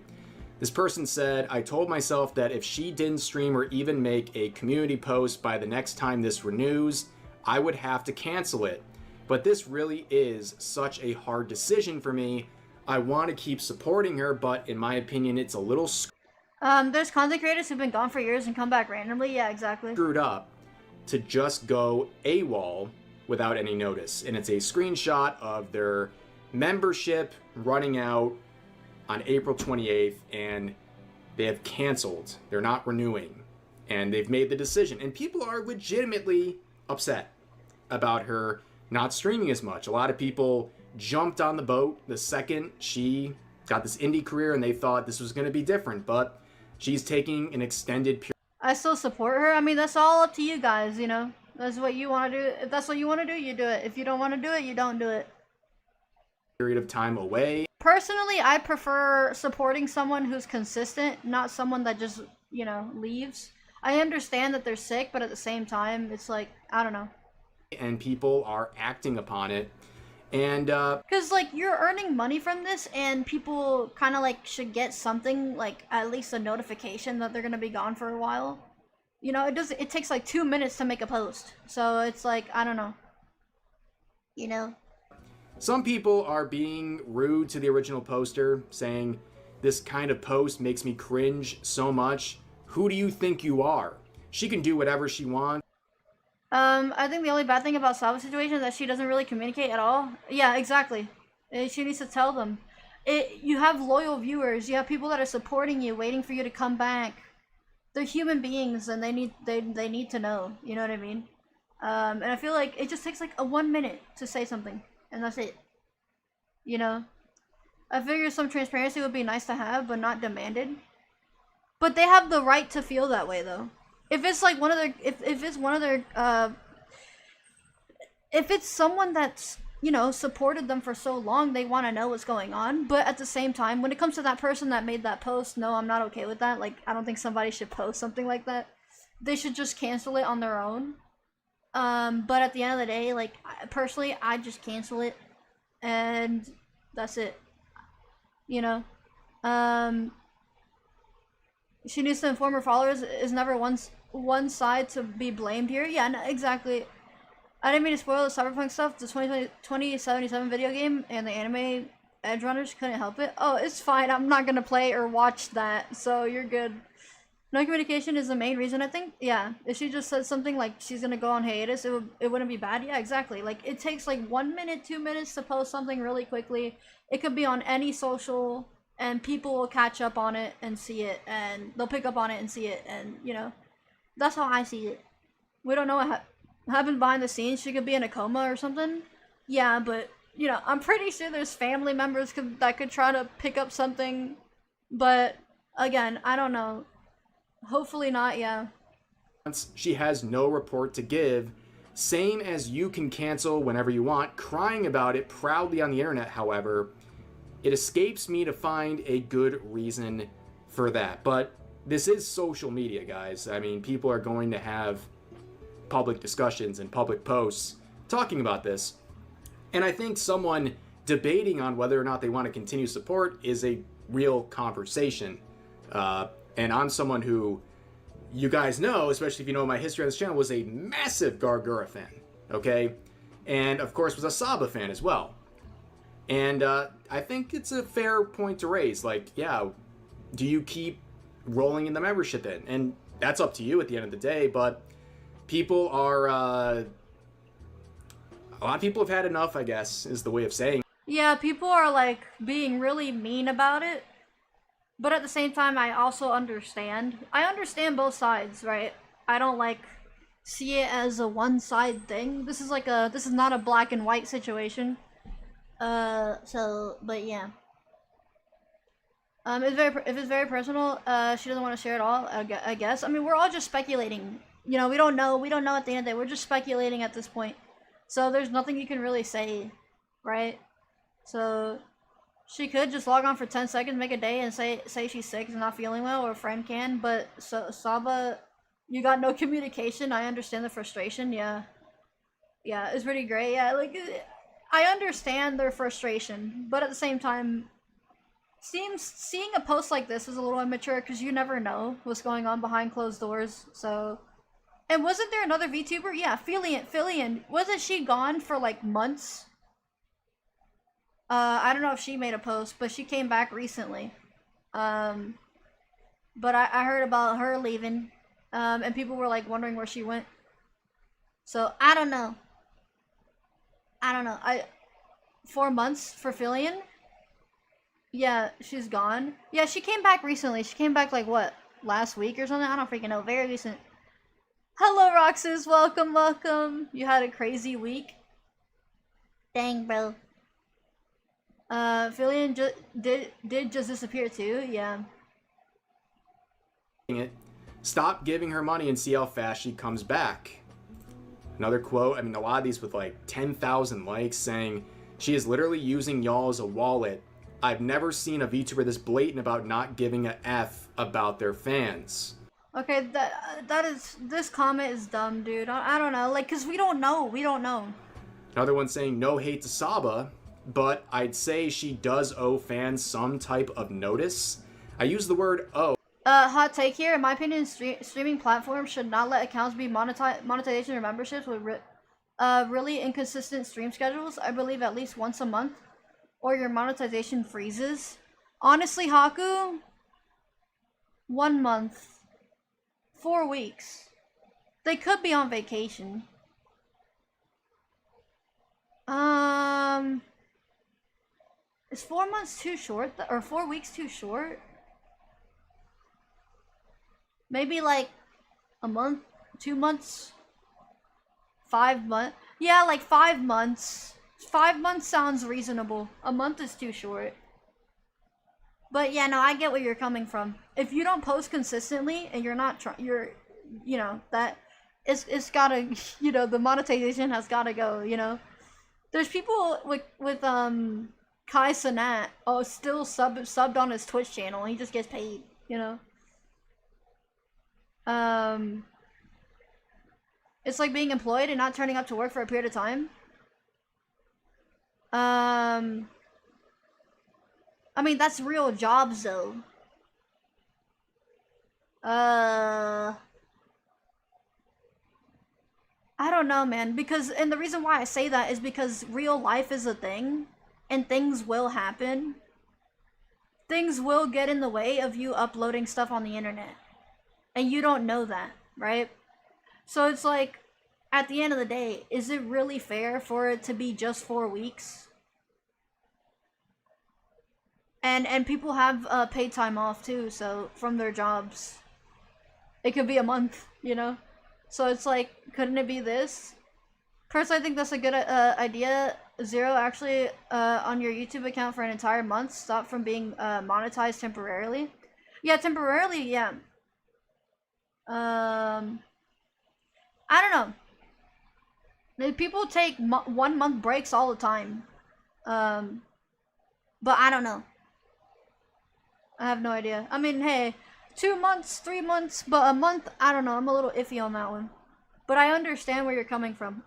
This person said, I told myself that if she didn't stream or even make a community post by the next time this renews, I would have to cancel it. But this really is such a hard decision for me. I want to keep supporting her, but in my opinion, it's a little There's content creators who've been gone for years and come back randomly. Yeah, exactly. Screwed up to just go AWOL without any notice. And it's a screenshot of their membership running out on April 28th, and they have canceled. They're not renewing. And they've made the decision. And people are legitimately upset about her not streaming as much. A lot of people jumped on the boat the second she got this indie career, and they thought this was going to be different, but she's taking an extended period. I still support her. I mean, that's all up to you guys, you know. That's what you want to do. If that's what you want to do, you do it. If you don't want to do it, you don't do it. Period of time away. Personally, I prefer supporting someone who's consistent, not someone that just, you know, leaves. I understand that they're sick, but at the same time, it's like, I don't know. And people are acting upon it. And, because, like, you're earning money from this, and people kind of, like, should get something, like, at least a notification that they're gonna be gone for a while. You know, it takes, like, 2 minutes to make a post. So, it's like, I don't know. You know? Some people are being rude to the original poster, saying, this kind of post makes me cringe so much. Who do you think you are? She can do whatever she wants. I think the only bad thing about Saba's situation is that she doesn't really communicate at all. Yeah, exactly. She needs to tell them. You have loyal viewers. You have people that are supporting you, waiting for you to come back. They're human beings, and they need to know. You know what I mean? And I feel like it just takes like a 1 minute to say something, and that's it. You know? I figure some transparency would be nice to have, but not demanded. But they have the right to feel that way, though. If it's like one of their, if it's someone that's, you know, supported them for so long, they want to know what's going on. But at the same time, when it comes to that person that made that post, no, I'm not okay with that. Like, I don't think somebody should post something like that. They should just cancel it on their own. But at the end of the day, like, personally, I just cancel it, and that's it. You know, she needs to inform her followers. Is never one side to be blamed here. Yeah, no, exactly. I didn't mean to spoil the Cyberpunk stuff. The 2077 video game and the anime Edgerunners couldn't help it. Oh, it's fine. I'm not gonna play or watch that, so you're good. No communication is the main reason, I think. Yeah, if she just said something like she's gonna go on hiatus, it wouldn't be bad. Yeah, exactly. Like, it takes like 1 minute, 2 minutes to post something really quickly. It could be on any social, and people will catch up on it and see it, and they'll pick up on it and see it, and, you know, that's how I see it. We don't know what happened behind the scenes. She could be in a coma or something. Yeah, but, you know, I'm pretty sure there's family members that could try to pick up something, but, again, I don't know. Hopefully not, yeah. She has no report to give. Same as you can cancel whenever you want, crying about it proudly on the internet, however. It escapes me to find a good reason for that. But this is social media, guys. I mean, people are going to have public discussions and public posts talking about this. And I think someone debating on whether or not they want to continue support is a real conversation. And I'm someone who, you guys know, especially if you know my history on this channel, was a massive Gargura fan, okay? And, of course, was a Saba fan as well. And I think it's a fair point to raise. Like, yeah, do you keep rolling in the membership in? And that's up to you at the end of the day, but people are... a lot of people have had enough, I guess, is the way of saying. Yeah, people are, like, being really mean about it. But at the same time, I also understand. I understand both sides, right? I don't, like, see it as a one-side thing. This is not a black and white situation. But yeah. If it's very personal, she doesn't want to share it all, I guess. I mean, we're all just speculating. You know, we don't know at the end of the day. We're just speculating at this point. So there's nothing you can really say, right? So she could just log on for 10 seconds, make a day, and say she's sick and not feeling well, or a friend can. But Saba, you got no communication. I understand the frustration. Yeah, it's pretty great. Yeah, like, I understand their frustration, but at the same time, seeing a post like this is a little immature because you never know what's going on behind closed doors. So, and wasn't there another VTuber? Yeah, Phillian. Wasn't she gone for like months? I don't know if she made a post, but she came back recently. But I heard about her leaving, and people were like wondering where she went. So I don't know. 4 months for Phillian? Yeah, she's gone. Yeah, she came back recently. She came back like what, last week or something? I don't freaking know. Very recent. Hello, Roxas. Welcome. You had a crazy week. Dang, bro. Phillian did just disappear too, yeah. Stop giving her money and see how fast she comes back. Another quote, I mean, a lot of these with like 10,000 likes saying, she is literally using y'all as a wallet. I've never seen a VTuber this blatant about not giving a F about their fans. Okay, this comment is dumb, dude. I don't know, like, cause we don't know. Another one saying, no hate to Saba, but I'd say she does owe fans some type of notice. I use the word owe. Hot take here. In my opinion, streaming platforms should not let accounts be monetization or memberships with really inconsistent stream schedules. I believe at least once a month, or your monetization freezes. Honestly, Haku, 1 month, 4 weeks. They could be on vacation. Is 4 months too short? Or 4 weeks too short? Maybe like a month, 2 months, 5 months. Yeah, like 5 months. 5 months sounds reasonable. A month is too short. But yeah, no, I get where you're coming from. If you don't post consistently and you're not you know, that it's gotta, you know, the monetization has gotta go, you know. There's people with Kai Cenat, still subbed on his Twitch channel. He just gets paid, you know. It's like being employed and not turning up to work for a period of time. I mean, that's real jobs though. I don't know, man, and the reason why I say that is because real life is a thing and things will happen. Things will get in the way of you uploading stuff on the internet. And you don't know that, right? So it's like, at the end of the day, is it really fair for it to be just 4 weeks? And people have paid time off too, so from their jobs. It could be a month, you know? So it's like, couldn't it be this? Personally, I think that's a good idea. Zero, actually, on your YouTube account for an entire month, stop from being monetized temporarily. Yeah, temporarily, yeah. I don't know. People take 1 month breaks all the time. But I don't know. I have no idea. I mean, hey, 2 months, 3 months, but a month, I don't know. I'm a little iffy on that one. But I understand where you're coming from.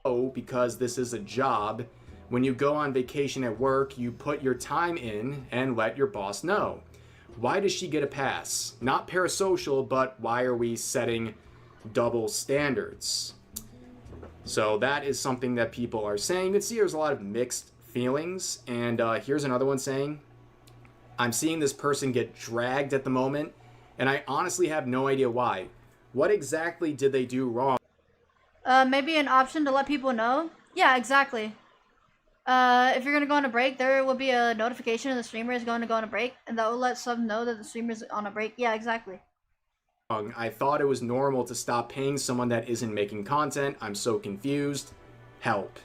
Oh, because this is a job. When you go on vacation at work, you put your time in and let your boss know. Why does she get a pass? Not parasocial, but why are we setting double standards? So that is something that people are saying. You can see there's a lot of mixed feelings. And here's another one saying, I'm seeing this person get dragged at the moment, and I honestly have no idea why. What exactly did they do wrong? Maybe an option to let people know? Yeah, exactly. If you're gonna go on a break, there will be a notification of the streamer is going to go on a break, and that will let some know that the streamer is on a break. Yeah, exactly. I thought it was normal to stop paying someone that isn't making content. I'm so confused. Help.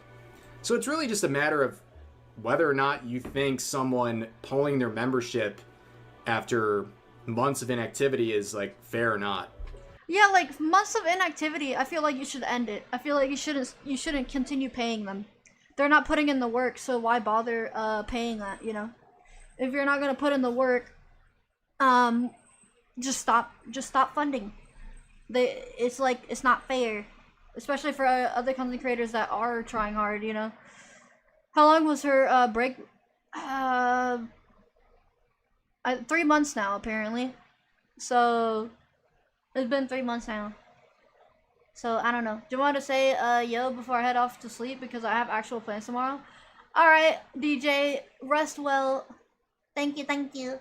So it's really just a matter of whether or not you think someone pulling their membership after months of inactivity is like fair or not. Yeah, like months of inactivity, I feel like you should end it. I feel like you shouldn't continue paying them. They're not putting in the work, so why bother paying that, you know? If you're not gonna put in the work, just stop funding. It's like, it's not fair, especially for other content creators that are trying hard, you know. How long was her break? 3 months now, apparently. So it's been 3 months now. So I don't know. Do you want to say yo before I head off to sleep, because I have actual plans tomorrow? All right, DJ, rest well. Thank you, thank you.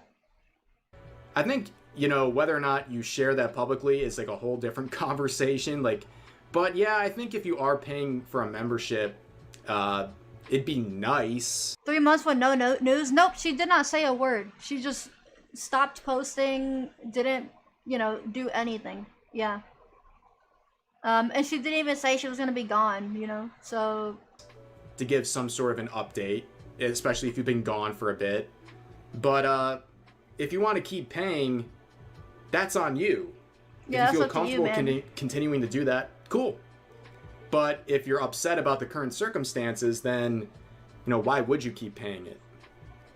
I think, you know, whether or not you share that publicly is like a whole different conversation. Like, but yeah, I think if you are paying for a membership, it'd be nice. 3 months with no news? Nope, she did not say a word. She just stopped posting, didn't, you know, do anything. Yeah. And she didn't even say she was gonna be gone, you know, so. To give some sort of an update, especially if you've been gone for a bit. But if you want to keep paying, that's on you. Yeah, if you feel that's up to you, comfortable man. continuing to do that, cool. But if you're upset about the current circumstances, then, why would you keep paying it?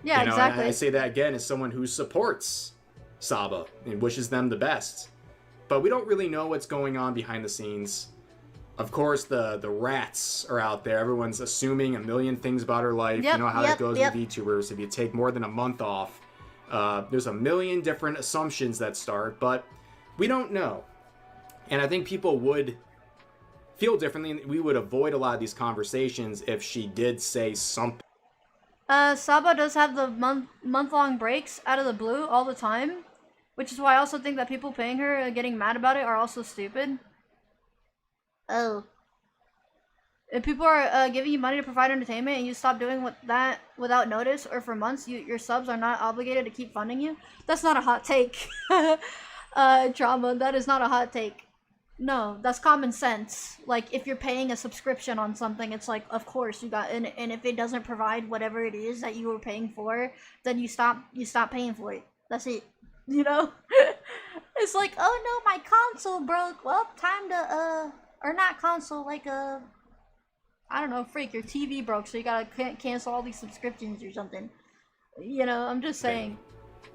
Yeah, exactly. And I say that again as someone who supports Saba and wishes them the best. But we don't really know what's going on behind the scenes. Of course, the rats are out there. Everyone's assuming a million things about her life. Yep, you know how yep, that goes yep. with VTubers. If you take more than a month off, there's a million different assumptions that start, but we don't know. And I think people would feel differently. We would avoid a lot of these conversations if she did say something. Saba does have the month-long breaks out of the blue all the time, which is why I also think that people paying her and getting mad about it are also stupid. Oh. If people are giving you money to provide entertainment and you stop doing that without notice or for months, your subs are not obligated to keep funding you. That's not a hot take. Drama, that is not a hot take. No, that's common sense. Like, if you're paying a subscription on something, it's like, of course you got, and if it doesn't provide whatever it is that you were paying for, then you stop paying for it. That's it. It's like, oh no, my console broke. Well, time to or not console, like I don't know, freak, your TV broke, so you gotta cancel all these subscriptions or something. I'm just saying.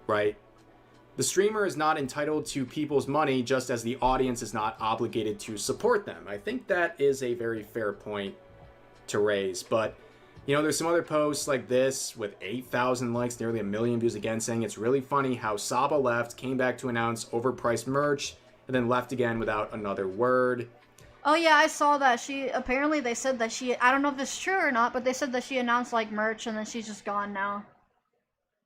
Right. The streamer is not entitled to people's money, just as the audience is not obligated to support them. I think that is a very fair point to raise. But, there's some other posts like this with 8,000 likes, nearly 1 million views again, saying it's really funny how Saba left, came back to announce overpriced merch, and then left again without another word. Oh yeah, I saw that. Apparently they said that I don't know if it's true or not, but they said that she announced like merch and then she's just gone now.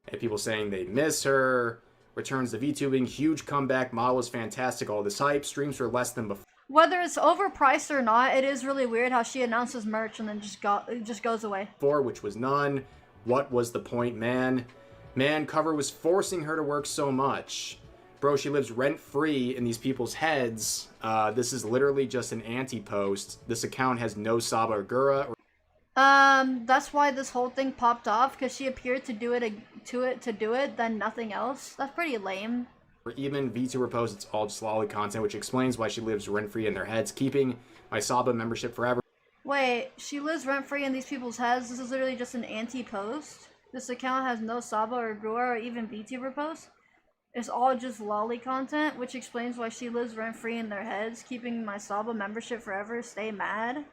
And people saying they miss her. Returns to VTubing, huge comeback, model is fantastic, all this hype, streams for less than before. Whether it's overpriced or not, it is really weird how she announces merch and then it just goes away. Which was none. What was the point, man? Man, Cover was forcing her to work so much. Bro, she lives rent-free in these people's heads. This is literally just an anti-post. This account has no Saba or Gura. That's why this whole thing popped off, because she appeared to do it, then nothing else. That's pretty lame. Or even VTuber posts, it's all just lolly content, which explains why she lives rent-free in their heads, keeping my Saba membership forever. Wait, she lives rent-free in these people's heads? This is literally just an anti-post? This account has no Saba or Gura or even VTuber posts? It's all just lolly content, which explains why she lives rent-free in their heads, keeping my Saba membership forever, stay mad?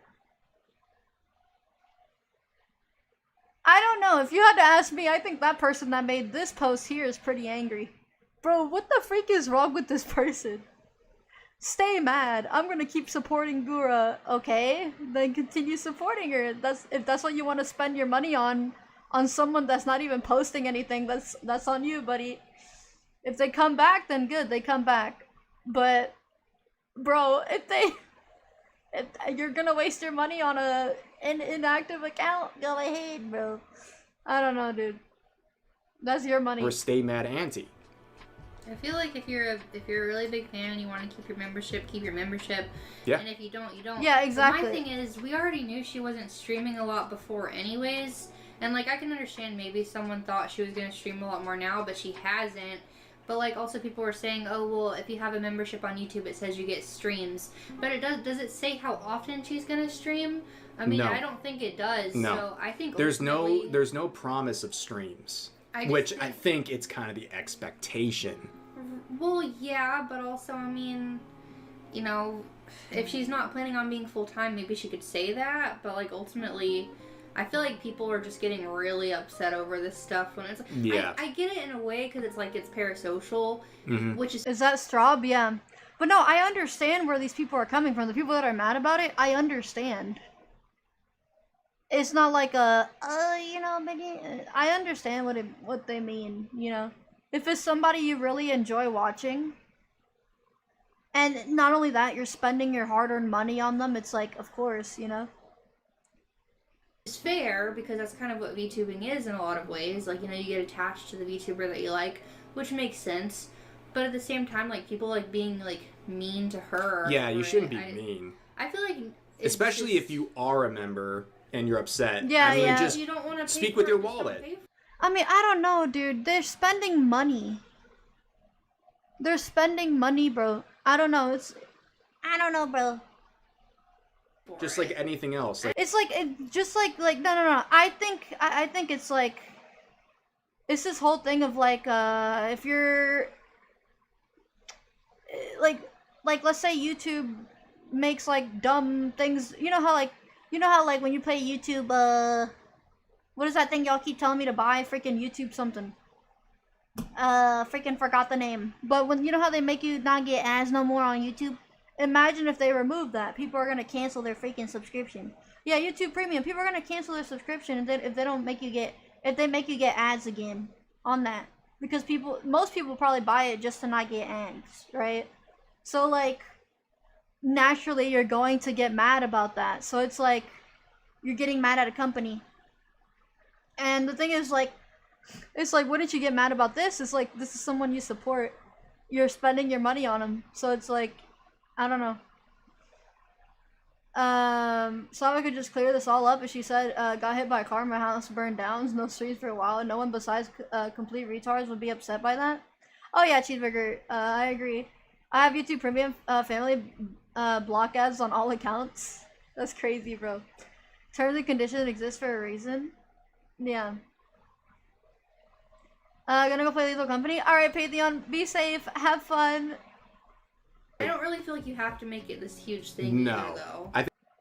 I don't know, if you had to ask me, I think that person that made this post here is pretty angry. Bro, what the freak is wrong with this person? Stay mad. I'm gonna keep supporting Gura, okay? Then continue supporting her. If that's what you want to spend your money on someone that's not even posting anything, that's on you, buddy. If they come back, then good, they come back. But, bro, if you're gonna waste your money on an inactive account, go ahead, bro. I don't know, dude. That's your money. Or stay mad anti. I feel like if you're a really big fan and you want to keep your membership, keep your membership. Yeah. And if you don't, you don't. Yeah, exactly. But my thing is, we already knew she wasn't streaming a lot before anyways. And, like, I can understand maybe someone thought she was going to stream a lot more now, but she hasn't. But, like, also people were saying, oh, well, if you have a membership on YouTube, it says you get streams. But does it say how often she's going to stream? I mean, No. I don't think it does. No. So I think there's no promise of streams. I think it's kind of the expectation. Well, yeah, but also, I mean, if she's not planning on being full-time, maybe she could say that, but, like, ultimately, I feel like people are just getting really upset over this stuff when it's... Yeah. I get it in a way, because it's, like, it's parasocial, which is... Is that Straub? Yeah. But no, I understand where these people are coming from. The people that are mad about it, I understand. It's not like I understand what they mean, If it's somebody you really enjoy watching, and not only that, you're spending your hard-earned money on them, it's like, of course, It's fair, because that's kind of what VTubing is in a lot of ways. Like, you get attached to the VTuber that you like, which makes sense. But at the same time, like, people, like, being, like, mean to her. Yeah, you shouldn't be mean. I feel like... Especially if you are a member and you're upset. Yeah, yeah. Just you don't want to speak with your wallet. I mean, I don't know, dude. They're spending money. They're spending money, bro. I don't know. I don't know, bro. Just like anything else. Like, It's like no. I think it's like it's this whole thing of like if you're like let's say YouTube makes like dumb things. You know how like when you play YouTube what is that thing y'all keep telling me to buy? Freaking YouTube something. Freaking forgot the name. But when you know how they make you not get ads no more on YouTube? Imagine if they remove that. People are gonna cancel their freaking subscription. Yeah, YouTube Premium. People are gonna cancel their subscription if they don't make you get ads again on that. Because most people probably buy it just to not get ads, right? So like naturally you're going to get mad about that. So it's like you're getting mad at a company. And the thing is like it's like wouldn't you get mad about this? It's like this is someone you support. You're spending your money on them. So it's like I don't know. Saba could just clear this all up, as she said, got hit by a car, my house burned down, no streets for a while, and no one besides complete retards would be upset by that. Oh yeah, Cheeseburger, I agree. I have YouTube Premium family block ads on all accounts. That's crazy, bro. Terms and conditions exist for a reason. Yeah. Gonna go play Lethal Company? Alright, Pantheon, be safe, have fun. I don't really feel like you have to make it this huge thing either, though.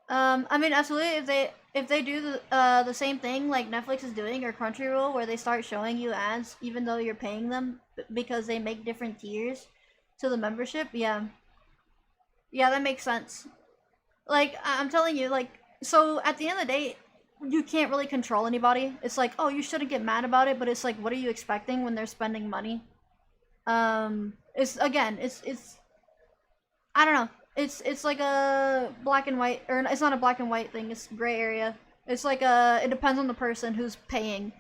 I mean, absolutely. If they do the same thing like Netflix is doing or Crunchyroll, where they start showing you ads even though you're paying them because they make different tiers to the membership, yeah, that makes sense. Like I'm telling you, like so at the end of the day, you can't really control anybody. It's like, oh, you shouldn't get mad about it, but it's like, what are you expecting when they're spending money? It's I don't know. It's like a black and white, or it's not a black and white thing. It's gray area. It's like it depends on the person who's paying.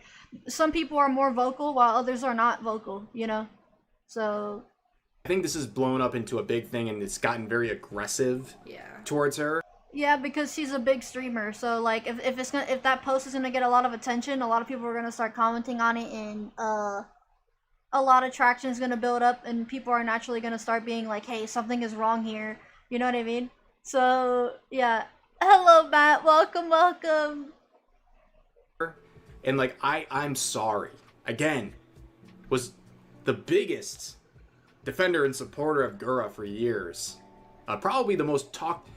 Some people are more vocal while others are not vocal, you know? So I think this has blown up into a big thing and it's gotten very aggressive towards her. Yeah, because she's a big streamer. So like if that post is gonna get a lot of attention, a lot of people are gonna start commenting on it, and a lot of traction is gonna build up, and people are naturally gonna start being like, hey, something is wrong here. You know what I mean? So yeah. Hello, Matt. Welcome. And like I'm sorry. Again, was the biggest defender and supporter of Gura for years. Probably the most talked.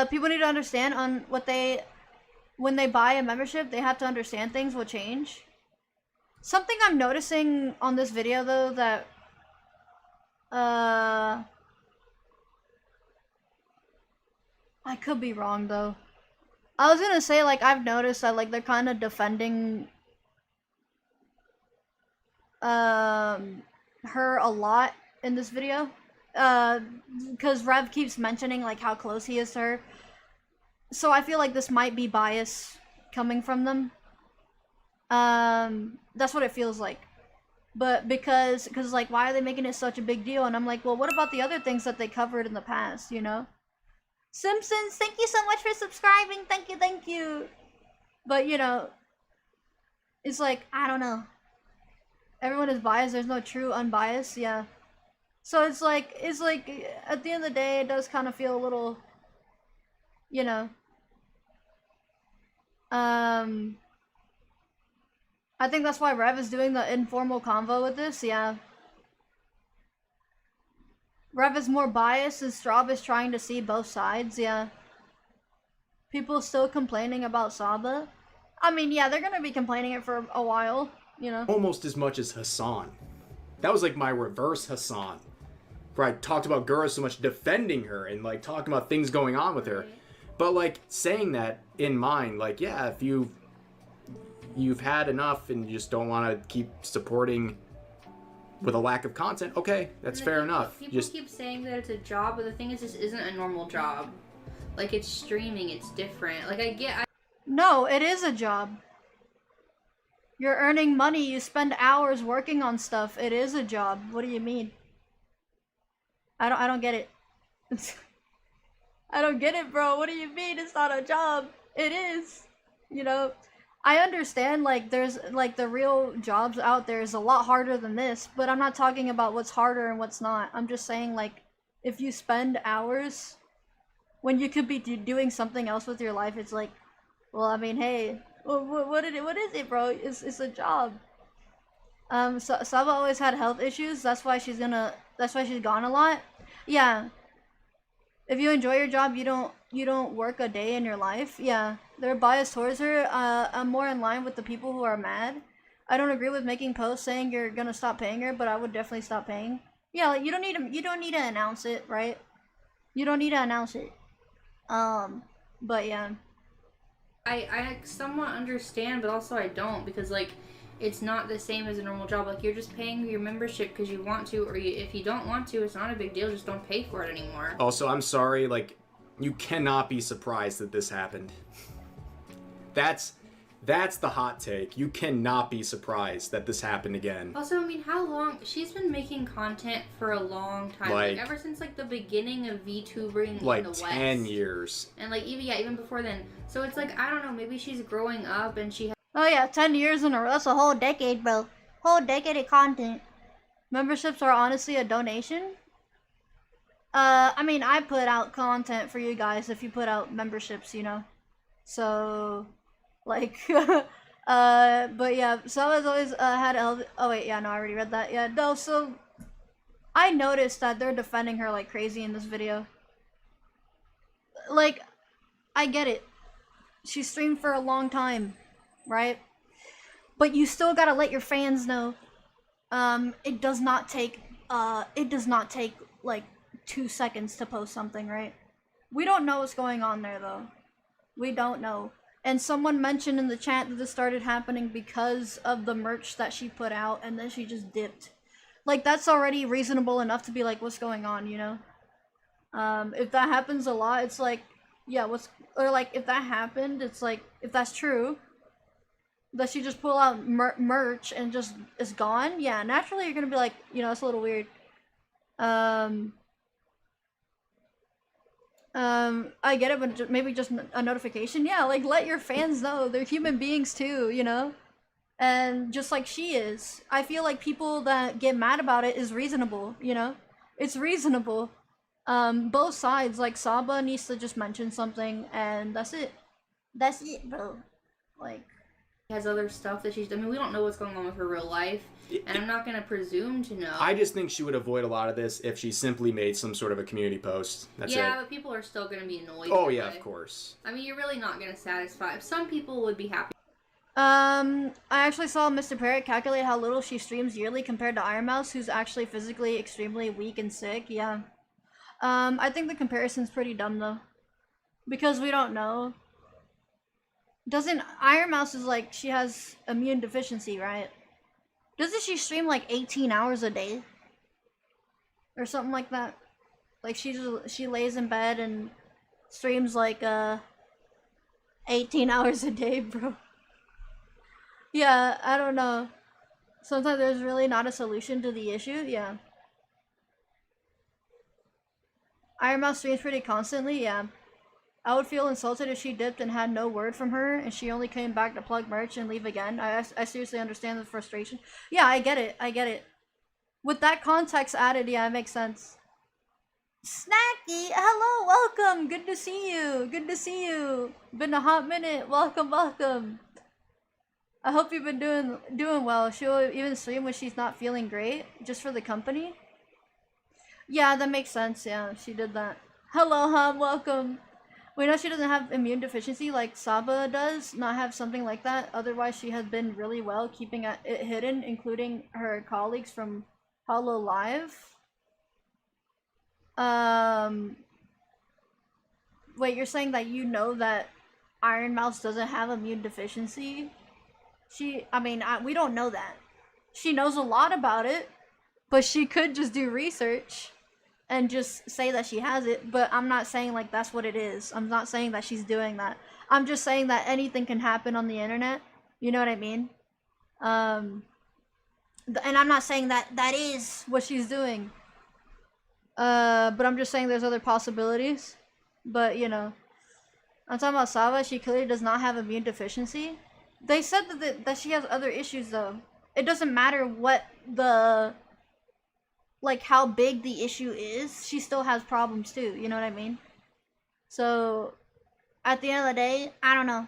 People need to understand on when they buy a membership, they have to understand things will change. Something I'm noticing on this video though that I could be wrong though. I was gonna say like I've noticed that like they're kind of defending her a lot in this video. Because Rev keeps mentioning like how close he is to her. So I feel like this might be bias coming from them. That's what it feels like. But because like why are they making it such a big deal? And I'm like, well, what about the other things that they covered in the past, you know? Simpsons, thank you so much for subscribing. Thank you. But you know, it's like, I don't know. Everyone is biased, there's no true unbiased, yeah. So it's like at the end of the day, it does kind of feel a little, you know, I think that's why Rev is doing the informal convo with this, yeah. Rev is more biased and Straub is trying to see both sides, yeah. People still complaining about Saba. I mean, yeah, they're gonna be complaining it for a while, you know. Almost as much as Hassan. That was like my reverse Hassan. Where I talked about Gura so much, defending her and like talking about things going on with her. But like saying that in mind, like, yeah, if you've had enough and you just don't want to keep supporting with a lack of content, okay, that's fair enough. People keep saying that it's a job, but the thing is, this isn't a normal job. Like, it's streaming, it's different. Like, No, it is a job. You're earning money, you spend hours working on stuff. It is a job. What do you mean? I don't get it. I don't get it, bro. What do you mean it's not a job? It is. You know, I understand, like, there's, like, the real jobs out there is a lot harder than this, but I'm not talking about what's harder and what's not. I'm just saying, like, if you spend hours when you could be doing something else with your life, it's like, well, I mean, hey, what is it, bro? It's a job. Saba always had health issues. That's why she's gone a lot. Yeah. If you enjoy your job, you don't work a day in your life. Yeah. They're biased towards her. I'm more in line with the people who are mad. I don't agree with making posts saying you're gonna stop paying her, but I would definitely stop paying. Yeah, like, you don't need to announce it, right? You don't need to announce it. But yeah. I somewhat understand, but also I don't, because like it's not the same as a normal job. Like, you're just paying your membership because you want to, or if you don't want to, it's not a big deal. Just don't pay for it anymore. Also, I'm sorry, like, you cannot be surprised that this happened. That's the hot take. You cannot be surprised that this happened again. Also, I mean, how long? She's been making content for a long time. Like ever since, like, the beginning of VTubering like in the West. 10 years. And, like, even before then. So it's like, I don't know, maybe she's growing up and she... Oh yeah, 10 years in a row. That's a whole decade, bro. Whole decade of content. Memberships are honestly a donation. I mean, I put out content for you guys if you put out memberships, you know? So... like, but yeah, Saba's always had oh wait, yeah, no, I already read that. Yeah, no, so I noticed that they're defending her like crazy in this video. Like, I get it. She streamed for a long time, right? But you still gotta let your fans know. It does not take like 2 seconds to post something, right? We don't know what's going on there though. We don't know. And someone mentioned in the chat that this started happening because of the merch that she put out, and then she just dipped. Like, that's already reasonable enough to be like, what's going on, you know? If that happens a lot, it's like, yeah, or like, if that happened, it's like, if that's true, that she just pull out merch and just is gone, yeah, naturally you're gonna be like, you know, it's a little weird. I get it, but maybe just a notification. Yeah, like, let your fans know. They're human beings too, you know? And just like she is. I feel like people that get mad about it is reasonable, you know? It's reasonable. Both sides, like, Saba needs to just mention something, and that's it. That's it, bro. Like... has other stuff that she's... I mean, we don't know what's going on with her real life, and I'm not gonna presume to know. I just think she would avoid a lot of this if she simply made some sort of a community post. That's it. Yeah, but people are still gonna be annoyed. Oh yeah, of course. I mean, you're really not gonna satisfy... Some people would be happy. I actually saw Mr. Parrot calculate how little she streams yearly compared to Iron Mouse, who's actually physically extremely weak and sick. Yeah. I think the comparison's pretty dumb though. Because we don't know. Doesn't Iron Mouse is like, she has immune deficiency, right? Doesn't she stream like 18 hours a day? Or something like that? Like, she lays in bed and streams like 18 hours a day, bro. Yeah, I don't know. Sometimes there's really not a solution to the issue, yeah. Iron Mouse streams pretty constantly, yeah. I would feel insulted if she dipped and had no word from her, and she only came back to plug merch and leave again. I seriously understand the frustration. Yeah, I get it. I get it. With that context added, yeah, it makes sense. Snacky, hello, welcome. Good to see you. Good to see you. Been a hot minute. Welcome, welcome. I hope you've been doing well. She'll even stream when she's not feeling great, just for the company. Yeah, that makes sense. Yeah, she did that. Hello, Hum, welcome. We know she doesn't have immune deficiency like Saba does, not have something like that. Otherwise, she has been really well keeping it hidden, including her colleagues from HELLLOOOO Live. Wait, you're saying that you know that Iron Mouse doesn't have immune deficiency? We don't know that. She knows a lot about it, but she could just do research and just say that she has it, but I'm not saying like that's what it is. I'm not saying that she's doing that. I'm just saying that anything can happen on the internet. You know what I mean? And I'm not saying that that is what she's doing. But I'm just saying there's other possibilities. But, you know, I'm talking about Saba. She clearly does not have immune deficiency. They said that she has other issues though. It doesn't matter what the, like, how big the issue is, she still has problems too, you know what I mean? So, at the end of the day, I don't know.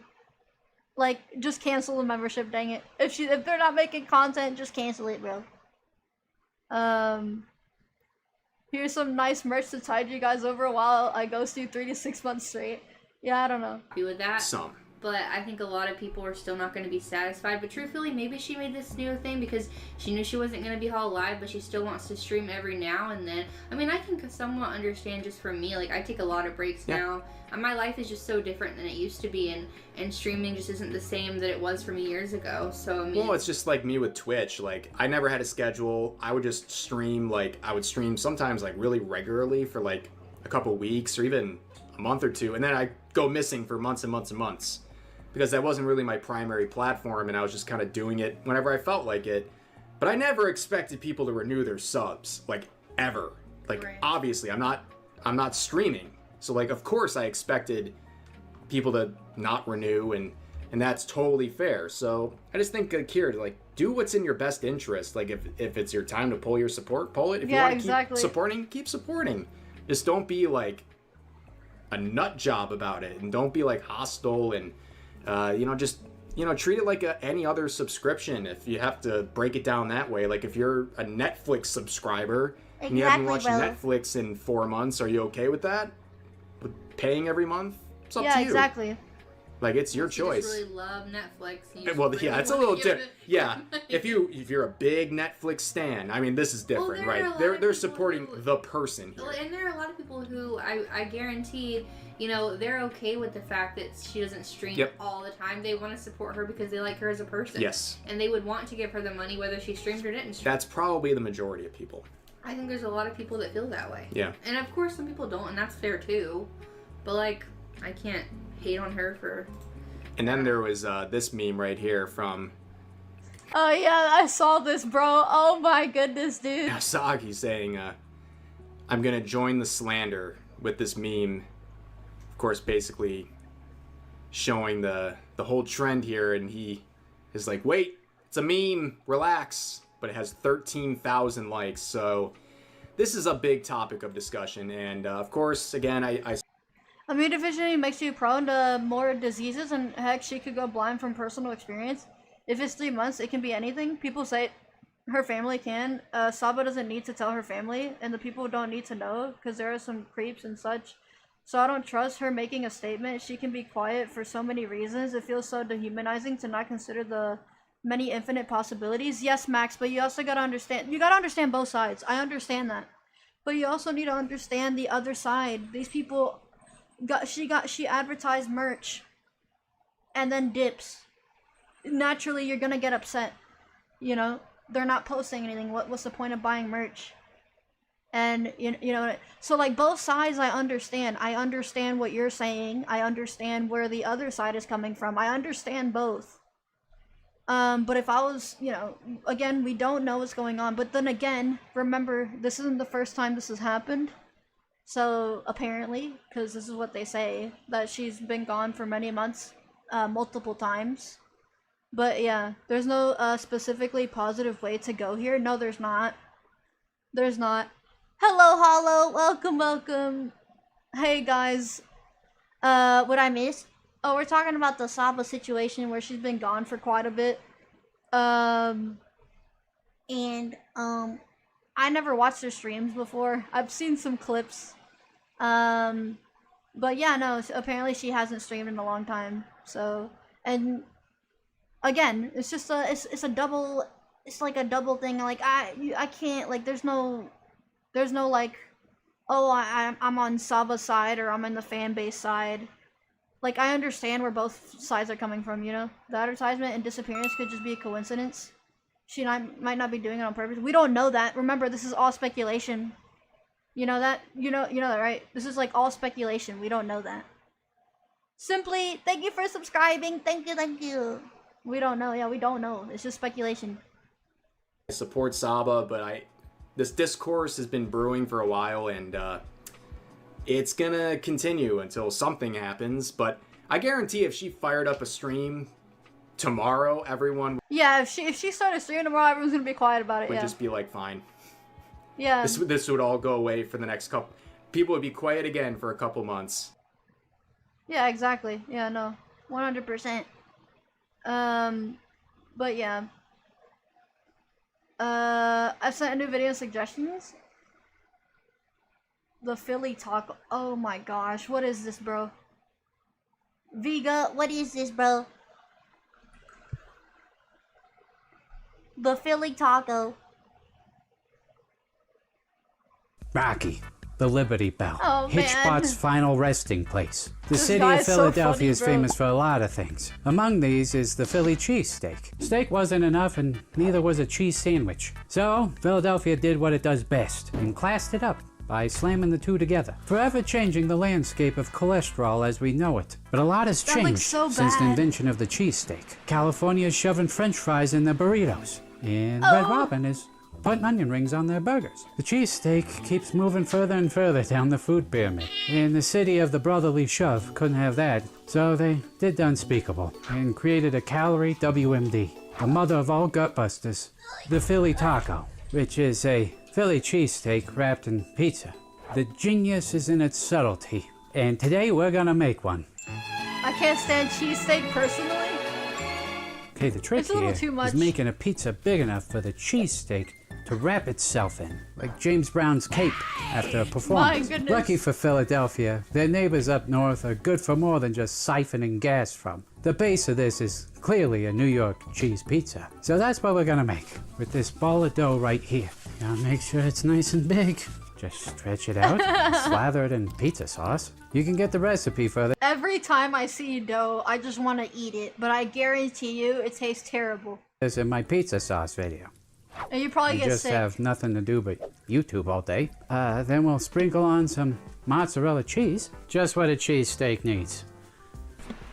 Like, just cancel the membership, dang it. If they're not making content, just cancel it, bro. Here's some nice merch to tide you guys over while I ghost you 3 to 6 months straight. Yeah, I don't know. With that. Some. But I think a lot of people are still not going to be satisfied. But truthfully, maybe she made this new thing because she knew she wasn't going to be all live, but she still wants to stream every now and then. I mean, I can somewhat understand just for me. Like, I take a lot of breaks now. And my life is just so different than it used to be. And streaming just isn't the same that it was for me years ago. So, I mean... Well, it's just like me with Twitch. Like, I never had a schedule. I would just stream, like, I would stream sometimes, like, really regularly for, like, a couple weeks or even a month or two. And then I'd go missing for months and months and months. Because that wasn't really my primary platform, and I was just kind of doing it whenever I felt like it. But I never expected people to renew their subs, like, ever. Like, obviously, I'm not streaming. So, like, of course I expected people to not renew, and that's totally fair. So, I just think, Kira, like, do what's in your best interest. Like, if it's your time to pull your support, pull it. If you want to keep supporting, keep supporting. Just don't be, like, a nut job about it, and don't be, like, hostile and... just, treat it like any other subscription if you have to break it down that way. Like, if you're a Netflix subscriber and you haven't watched Netflix in 4 months, are you okay with that? With paying every month? It's up to you. Yeah, exactly. Like, it's your choice. You just really love Netflix. Well, yeah, it's a little different. Yeah, if you're a big Netflix stan, I mean, this is different, right? They're supporting the person here. And there are a lot of people who I guarantee, they're okay with the fact that she doesn't stream all the time. They want to support her because they like her as a person. Yes. And they would want to give her the money whether she streamed or didn't stream. That's probably the majority of people. I think there's a lot of people that feel that way. Yeah. And of course some people don't, and that's fair too. But, like, I can't hate on her for... And then there was this meme right here from... Oh yeah, I saw this, bro. Oh my goodness, dude. Asagi saying, I'm gonna join the slander with this meme. Of course, basically showing the whole trend here, and he is like, wait, it's a meme, relax. But it has 13,000 likes, so this is a big topic of discussion. And of course, again, I Immune deficiency makes you prone to more diseases, and heck, she could go blind from personal experience. If it's 3 months, it can be anything. People say her family can. Saba doesn't need to tell her family, and the people don't need to know, because there are some creeps and such. So I don't trust her making a statement. She can be quiet for so many reasons. It feels so dehumanizing to not consider the many infinite possibilities. Yes, Max, but you also gotta understand, both sides. I understand that. But you also need to understand the other side. These people... She advertised merch and then dips. Naturally, you're gonna get upset. They're not posting anything. What's the point of buying merch? And so, like, both sides I understand. I understand what you're saying. I understand where the other side is coming from. I understand both. But if I was, again, we don't know what's going on. But then again, remember, this isn't the first time this has happened. So, apparently, because this is what they say, that she's been gone for many months, multiple times. But yeah, there's no specifically positive way to go here. No, there's not. There's not. Hello, Hollow! Welcome! Hey, guys. What I missed? Oh, we're talking about the Saba situation where she's been gone for quite a bit. I never watched her streams before. I've seen some clips. But yeah, no, apparently she hasn't streamed in a long time. So, and again, it's just it's a double, it's like a double thing. Like, I can't, like, there's no like, oh, I'm on Saba's side or I'm on the fan base side. Like, I understand where both sides are coming from, The advertisement and disappearance could just be a coincidence. She might not be doing it on purpose. We don't know that. Remember, this is all speculation. You know that? You know that, right? This is, like, all speculation. We don't know that. Simply, thank you for subscribing. Thank you. We don't know. Yeah, we don't know. It's just speculation. I support Saba, but this discourse has been brewing for a while, and it's gonna continue until something happens. But I guarantee if she fired up a stream tomorrow everyone Yeah, if she started streaming tomorrow, everyone's gonna be quiet about it. would Yeah. just be like, fine. Yeah. This would all go away for the next couple. People would be quiet again for a couple months. Yeah, exactly. Yeah, no, 100%. But yeah. I've sent a new video suggestions. The Philly taco. Oh my gosh, what is this, bro? Vega, what is this, bro? The Philly taco. Rocky, the Liberty Bell. Oh, man. Hitchbot's final resting place. The This city guy of is so Philadelphia funny, is bro. famous for a lot of things. Among these is the Philly cheesesteak. Steak wasn't enough and neither was a cheese sandwich. So, Philadelphia did what it does best and classed it up by slamming the two together, forever changing the landscape of cholesterol as we know it. But a lot has That looks changed so since the bad. invention of the cheesesteak. California's shoving french fries in their burritos, and Red Robin is putting onion rings on their burgers. The cheesesteak keeps moving further and further down the food pyramid. And the city of the brotherly shove couldn't have that, so they did the unspeakable and created a calorie WMD, the mother of all gutbusters, the Philly taco, which is a Philly cheesesteak wrapped in pizza. The genius is in its subtlety, and today we're gonna make one. I can't stand cheesesteak personally. Okay, the trick It's a little here too much. is making a pizza big enough for the cheesesteak to wrap itself in, like James Brown's cape after a performance. goodness. Lucky for Philadelphia, their neighbors up north are good for more than just siphoning gas from. The base of this is clearly a New York cheese pizza. So that's what we're gonna make with this ball of dough right here. Now make sure it's nice and big. Just stretch it out, slather it in pizza sauce. You can get the recipe for that. Every time I see dough, I just want to eat it, but I guarantee you it tastes terrible. This in my pizza sauce video. And you probably You get just sick. have nothing to do but YouTube all day. Then we'll sprinkle on some mozzarella cheese. Just what a cheesesteak needs.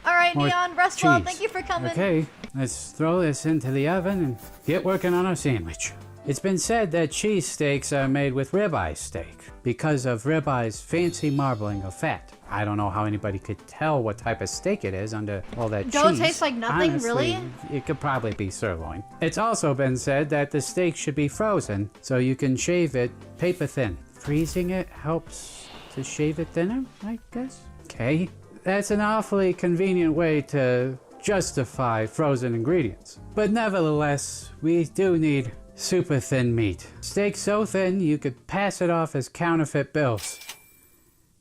Alright, More Neon, rest well. cheese. Thank you for coming. Okay, let's throw this into the oven and get working on our sandwich. It's been said that cheesesteaks are made with ribeye steak because of ribeye's fancy marbling of fat. I don't know how anybody could tell what type of steak it is under all that Dough cheese. tastes like nothing, Honestly, really? It could probably be sirloin. It's also been said that the steak should be frozen so you can shave it paper thin. Freezing it helps to shave it thinner, I guess? Okay. That's an awfully convenient way to justify frozen ingredients. But nevertheless, we do need super thin meat. Steak so thin you could pass it off as counterfeit bills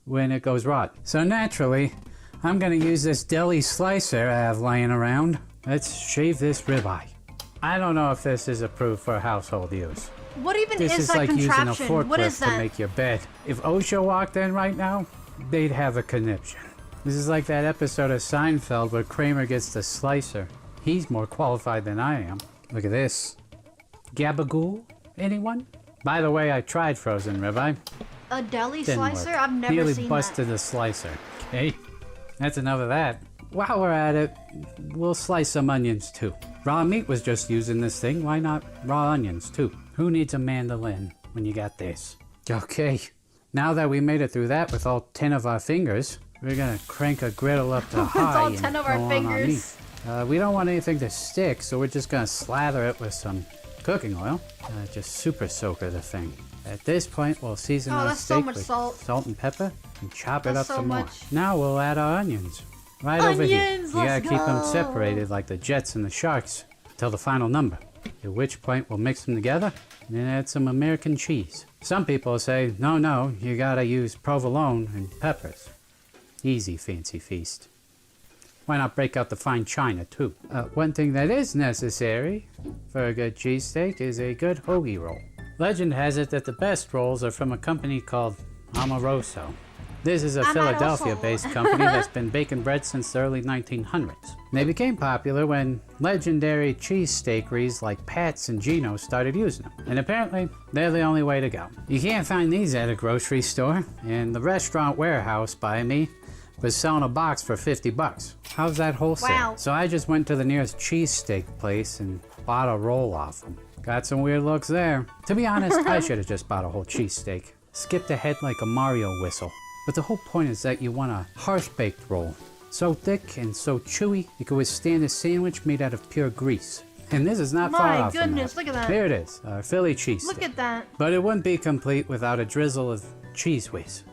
when it goes rotten. So naturally, I'm gonna use this deli slicer I have laying around. Let's shave this ribeye. I don't know if this is approved for household use. What even This is that like using a contraption? What is forklift to that? make your bed. If OSHA walked in right now, they'd have a conniption. This is like that episode of Seinfeld where Kramer gets the slicer. He's more qualified than I am. Look at this. Gabagool? Anyone? By the way, I tried frozen ribeye. A deli Didn't slicer? work. I've never Nearly seen busted the slicer. Okay, that's enough of that. While we're at it, we'll slice some onions too. Raw meat was just used in this thing. Why not raw onions too? Who needs a mandolin when you got this? Okay, now that we made it through that with all 10 of our fingers, we're gonna crank a griddle up to With high all and 10 of throw our on fingers. meat. We don't want anything to stick, so we're just gonna slather it with some cooking oil. Just super soaker the thing. At this point, we'll season Oh, our that's so steak much with salt. and pepper and chop it That's up so some more. much. Now we'll add our onions. Right over here. Onions, You gotta let's keep them go. separated like the Jets and the Sharks till the final number. At which point we'll mix them together and then add some American cheese. Some people say, no, you gotta use provolone and peppers. Easy, fancy feast. Why not break out the fine china too? One thing that is necessary for a good cheesesteak is a good hoagie roll. Legend has it that the best rolls are from a company called Amoroso. This is a Philadelphia-based company that's been baking bread since the early 1900s. They became popular when legendary cheesesteakeries like Pat's and Gino's started using them. And apparently, they're the only way to go. You can't find these at a grocery store, and the restaurant warehouse by me was selling a box for 50 bucks. How's that wholesale? Wow. So I just went to the nearest cheesesteak place and bought a roll off them. Got some weird looks there. To be honest, I should have just bought a whole cheesesteak. Skipped ahead like a Mario whistle. But the whole point is that you want a hearth-baked roll. So thick and so chewy, it could withstand a sandwich made out of pure grease. And this is not far My off from goodness, that. look at that. There it is, our Philly cheese Look stick. at that. But it wouldn't be complete without a drizzle of cheese whiz.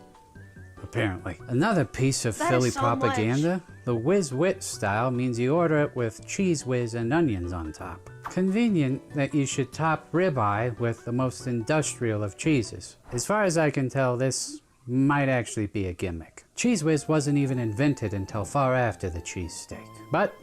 Apparently. Another piece of That Philly is so propaganda. The Whiz Wit style means you order it with cheese whiz and onions on top. Convenient that you should top ribeye with the most industrial of cheeses. As far as I can tell, this might actually be a gimmick. Cheese whiz wasn't even invented until far after the cheesesteak. But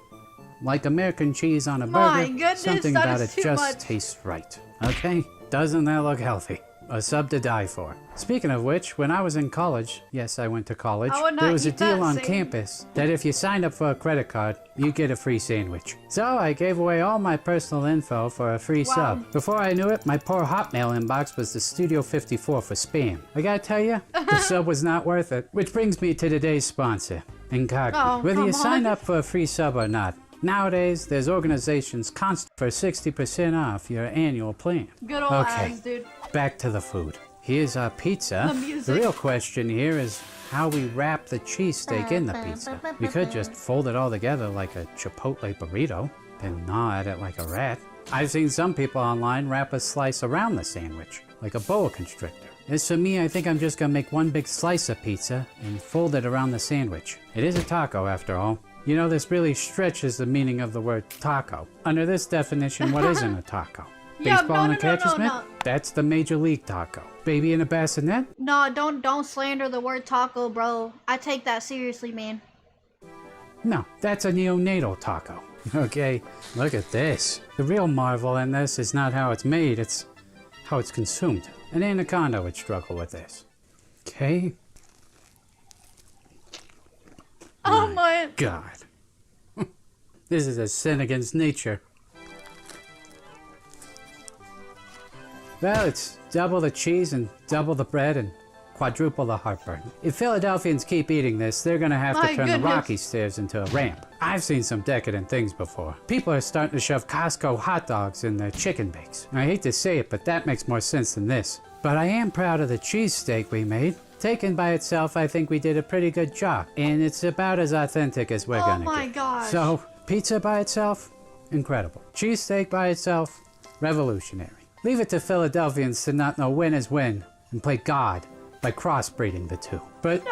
like American cheese on a My burger, goodness, something that about is it too just much. tastes right. Okay? Doesn't that look healthy? A sub to die for. Speaking of which, when I was in college, yes, I went to college, I would not there was a eat that deal on same. campus that if you signed up for a credit card, you get a free sandwich. So I gave away all my personal info for a free Wow. sub. Before I knew it, my poor Hotmail inbox was the Studio 54 for spam. I gotta tell you, the sub was not worth it. Which brings me to today's sponsor, Incogni. Oh, Whether you come sign on. up for a free sub or not, nowadays there's organizations constant for 60% off your annual plan. Good old Okay. ads, dude. Back to the food. Here's our pizza. The music. The real question here is how we wrap the cheesesteak in the pizza. We could just fold it all together like a Chipotle burrito and gnaw at it like a rat. I've seen some people online wrap a slice around the sandwich, like a boa constrictor. As for me, I think I'm just gonna make one big slice of pizza and fold it around the sandwich. It is a taco after all. You know, this really stretches the meaning of the word taco. Under this definition, what isn't a taco? Yeah, Baseball no, and a no, no, catcher's no, mitt? no. That's the Major League taco. Baby in a bassinet? No, don't slander the word taco, bro. I take that seriously, man. No, that's a neonatal taco. Okay, look at this. The real marvel in this is not how it's made, it's how it's consumed. An anaconda would struggle with this. Okay? Oh my. God. This is a sin against nature. Well, it's double the cheese and double the bread and quadruple the heartburn. If Philadelphians keep eating this, they're gonna have My to turn the goodness. Rocky Stairs into a ramp. I've seen some decadent things before. People are starting to shove Costco hot dogs in their chicken bakes. I hate to say it, but that makes more sense than this. But I am proud of the cheesesteak we made. Taken by itself, I think we did a pretty good job. And it's about as authentic as we're Oh gonna my get. gosh. So, pizza by itself, incredible. Cheesesteak by itself, revolutionary. Leave it to Philadelphians to not know when is when and play God by crossbreeding the two. But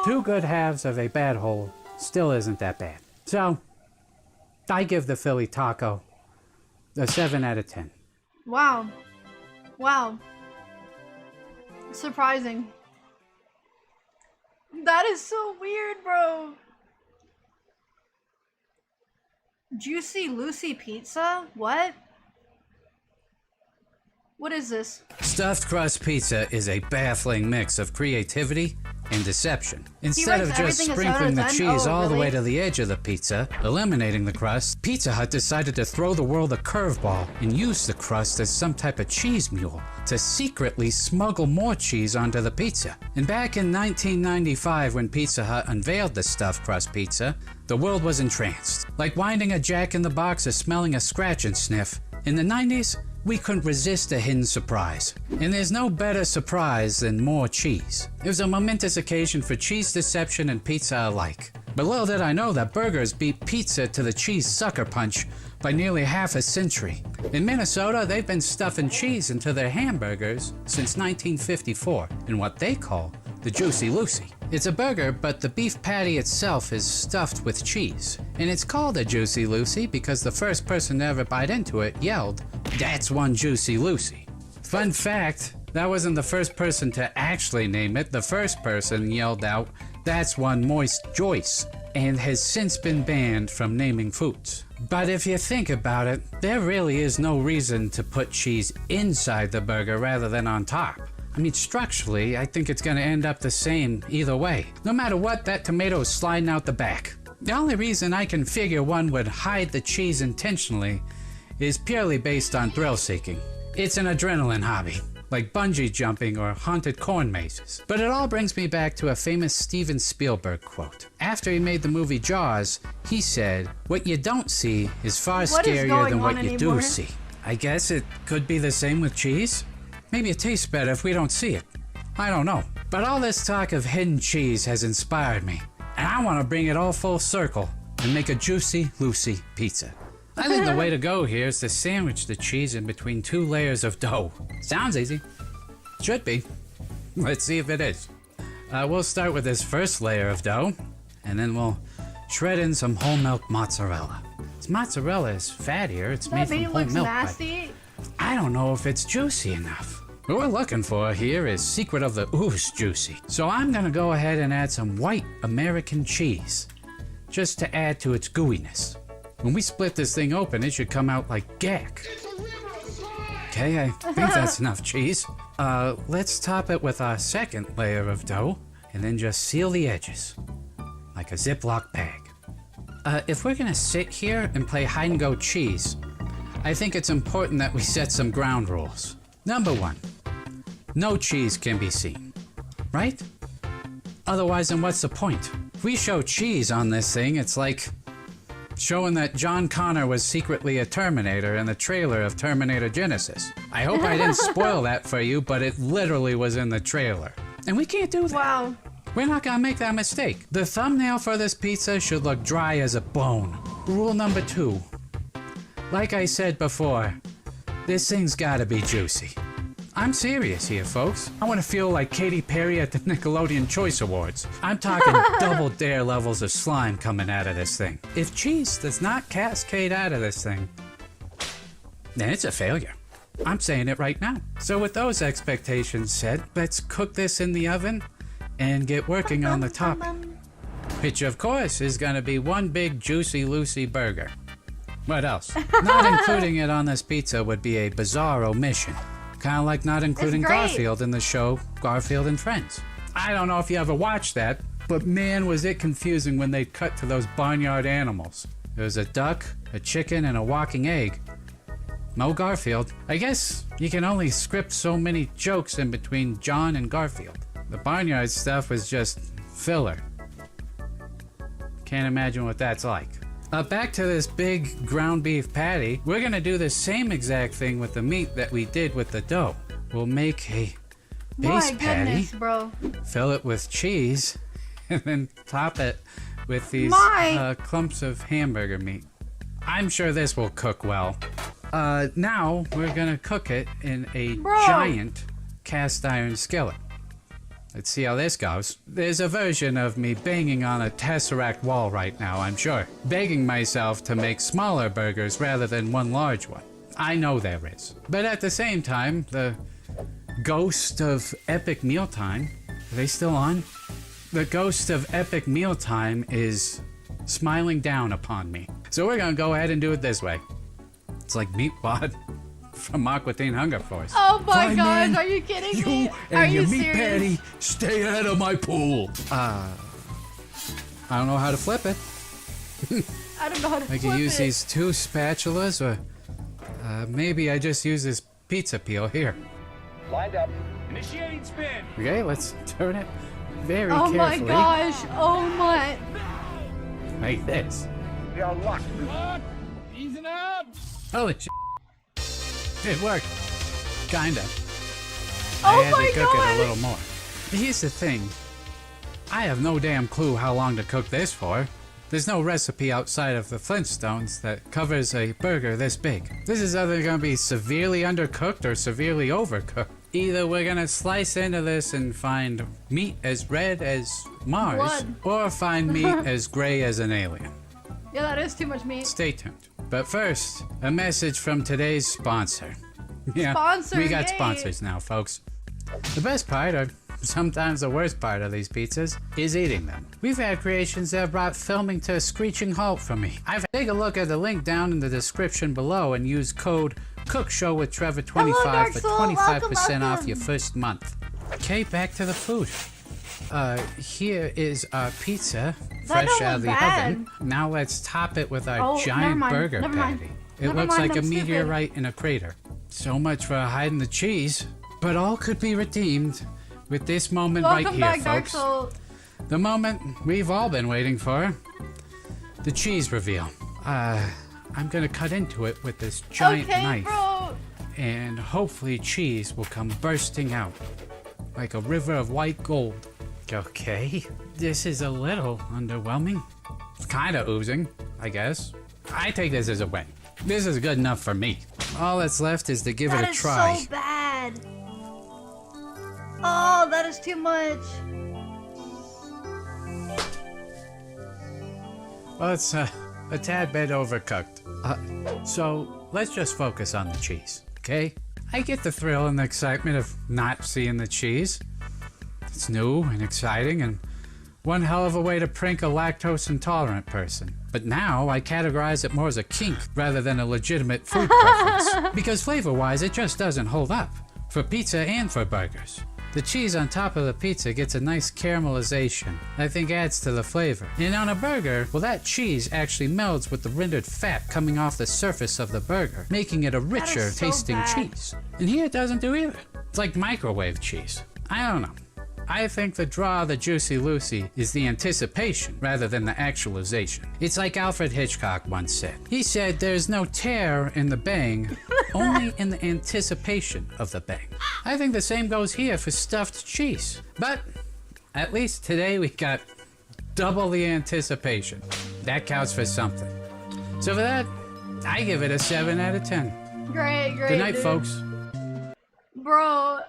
two good halves of a bad whole still isn't that bad. So, I give the Philly taco a 7 out of 10. Wow. Wow. Surprising. That is so weird, bro. Juicy Lucy pizza? What? What is this? Stuffed crust pizza is a baffling mix of creativity and deception. Instead of writes just everything as sprinkling the hard as cheese N. Oh, all the way really? to the edge of the pizza, eliminating the crust, Pizza Hut decided to throw the world a curveball and use the crust as some type of cheese mule to secretly smuggle more cheese onto the pizza. And back in 1995, when Pizza Hut unveiled the stuffed crust pizza, the world was entranced. Like winding a jack-in-the-box or smelling a scratch and sniff. In the 90s, we couldn't resist a hidden surprise. And there's no better surprise than more cheese. It was a momentous occasion for cheese deception and pizza alike. But little did I know that burgers beat pizza to the cheese sucker punch by nearly half a century. In Minnesota, they've been stuffing cheese into their hamburgers since 1954 in what they call the Juicy Lucy. It's a burger, but the beef patty itself is stuffed with cheese. And it's called a Juicy Lucy because the first person to ever bite into it yelled, "That's one Juicy Lucy." Fun fact, that wasn't the first person to actually name it. The first person yelled out, "That's one Moist Joyce," and has since been banned from naming foods. But if you think about it, there really is no reason to put cheese inside the burger rather than on top. I mean, structurally, I think it's gonna end up the same either way. No matter what, that tomato is sliding out the back. The only reason I can figure one would hide the cheese intentionally is purely based on thrill seeking. It's an adrenaline hobby, like bungee jumping or haunted corn mazes. But it all brings me back to a famous Steven Spielberg quote. After he made the movie Jaws, he said, "What you don't see is far What is scarier going than what on you anymore? do see." I guess it could be the same with cheese. Maybe it tastes better if we don't see it. I don't know. But all this talk of hidden cheese has inspired me. And I want to bring it all full circle and make a juicy, Lucy pizza. I think the way to go here is to sandwich the cheese in between 2 layers of dough. Sounds easy. Should be. Let's see if it is. We'll start with this first layer of dough, and then we'll shred in some whole milk mozzarella. This mozzarella is fattier, it's made from whole milk, nasty. but I don't know if it's juicy enough. What we're looking for here is secret of the ooze juicy. So I'm gonna go ahead and add some white American cheese, just to add to its gooiness. When we split this thing open, it should come out like gack. Okay, I think that's enough cheese. Let's top it with our second layer of dough, and then just seal the edges, like a Ziploc bag. If we're gonna sit here and play hide and go cheese, I think it's important that we set some ground rules. Number 1, no cheese can be seen, right? Otherwise, then what's the point? If we show cheese on this thing, it's like showing that John Connor was secretly a Terminator in the trailer of Terminator Genesis. I hope I didn't spoil that for you, but it literally was in the trailer. And we can't do that. Wow. We're not gonna make that mistake. The thumbnail for this pizza should look dry as a bone. Rule number 2. Like I said before, this thing's gotta be juicy. I'm serious here, folks. I want to feel like Katy Perry at the Nickelodeon Choice Awards. I'm talking double dare levels of slime coming out of this thing. If cheese does not cascade out of this thing, then it's a failure. I'm saying it right now. So with those expectations set, let's cook this in the oven and get working on the topping. Which of course is gonna be one big juicy Lucy burger. What else? Not including it on this pizza would be a bizarre omission. Kind of like not including Garfield in the show Garfield and Friends. I don't know if you ever watched that, but man was it confusing when they cut to those barnyard animals. There was a duck, a chicken, and a walking egg. No Garfield. I guess you can only script so many jokes in between John and Garfield. The barnyard stuff was just filler. Can't imagine what that's like. Back to this big ground beef patty. We're gonna do the same exact thing with the meat that we did with the dough. We'll make a base patty, bro. fill it with cheese, and then top it with these clumps of hamburger meat. I'm sure this will cook well. Now we're gonna cook it in a giant cast iron skillet. Let's see how this goes. There's a version of me banging on a Tesseract wall right now, I'm sure. Begging myself to make smaller burgers rather than one large one. I know there is. But at the same time, the ghost of Epic Mealtime, are they still on? The ghost of Epic Mealtime is smiling down upon me. So we're gonna go ahead and do it this way. It's like Meatwad from Aqua Teen Hunger Force. Oh my Fine, gosh, man. are you kidding You me? and Are you your meat serious? patty, stay out of my pool. I don't know how to flip it. I don't know how to I flip can use it. these 2 spatulas, or maybe I just use this pizza peel here. Lined up. Initiating spin. Okay, let's turn it very Oh my carefully. gosh, oh my. Like this. We are locked. Easing up. Holy shit. It worked. Kinda. Oh I had my to cook it gosh. a little more. Here's the thing. I have no damn clue how long to cook this for. There's no recipe outside of the Flintstones that covers a burger this big. This is either gonna be severely undercooked or severely overcooked. Either we're gonna slice into this and find meat as red as Mars, Blood. or find meat as gray as an alien. Yeah, that is too much meat. Stay tuned. But first, a message from today's sponsor. Yeah, Sponsor, we got yay. sponsors now, folks. The best part, or sometimes the worst part of these pizzas, is eating them. We've had creations that have brought filming to a screeching halt for me. Take a look at the link down in the description below and use code COOKSHOWWITHTREVOR25 for 25% off your first month. Okay, back to the food. Here is our pizza, fresh don't out of the look bad. oven. Now let's top it with our Oh, never giant mind, burger never mind. patty. It Never looks mind, like a I'm stupid. meteorite in a crater. So much for hiding the cheese, but all could be redeemed with this moment Welcome right here, back, Dark folks. Soul. The moment we've all been waiting for. The cheese reveal. I'm gonna cut into it with this giant Okay, knife. bro. And hopefully cheese will come bursting out like a river of white gold. Okay, this is a little underwhelming. It's kind of oozing, I guess. I take this as a win. This is good enough for me. All that's left is to give it a try. That is so bad. Oh, that is too much. Well, it's a tad bit overcooked. So let's just focus on the cheese, okay? I get the thrill and the excitement of not seeing the cheese. It's new and exciting and one hell of a way to prank a lactose intolerant person. But now I categorize it more as a kink rather than a legitimate food preference. Because flavor-wise, it just doesn't hold up. For pizza and for burgers. The cheese on top of the pizza gets a nice caramelization I think adds to the flavor. And on a burger, well, that cheese actually melds with the rendered fat coming off the surface of the burger, making it a richer tasting cheese. And here it doesn't do either. It's like microwave cheese. I don't know. I think the draw of the Juicy Lucy is the anticipation rather than the actualization. It's like Alfred Hitchcock once said. He said there's no tear in the bang, only in the anticipation of the bang. I think the same goes here for stuffed cheese. But at least today we got double the anticipation. That counts for something. So for that, I give it a 7 out of 10. Great. Good night, folks. Bro.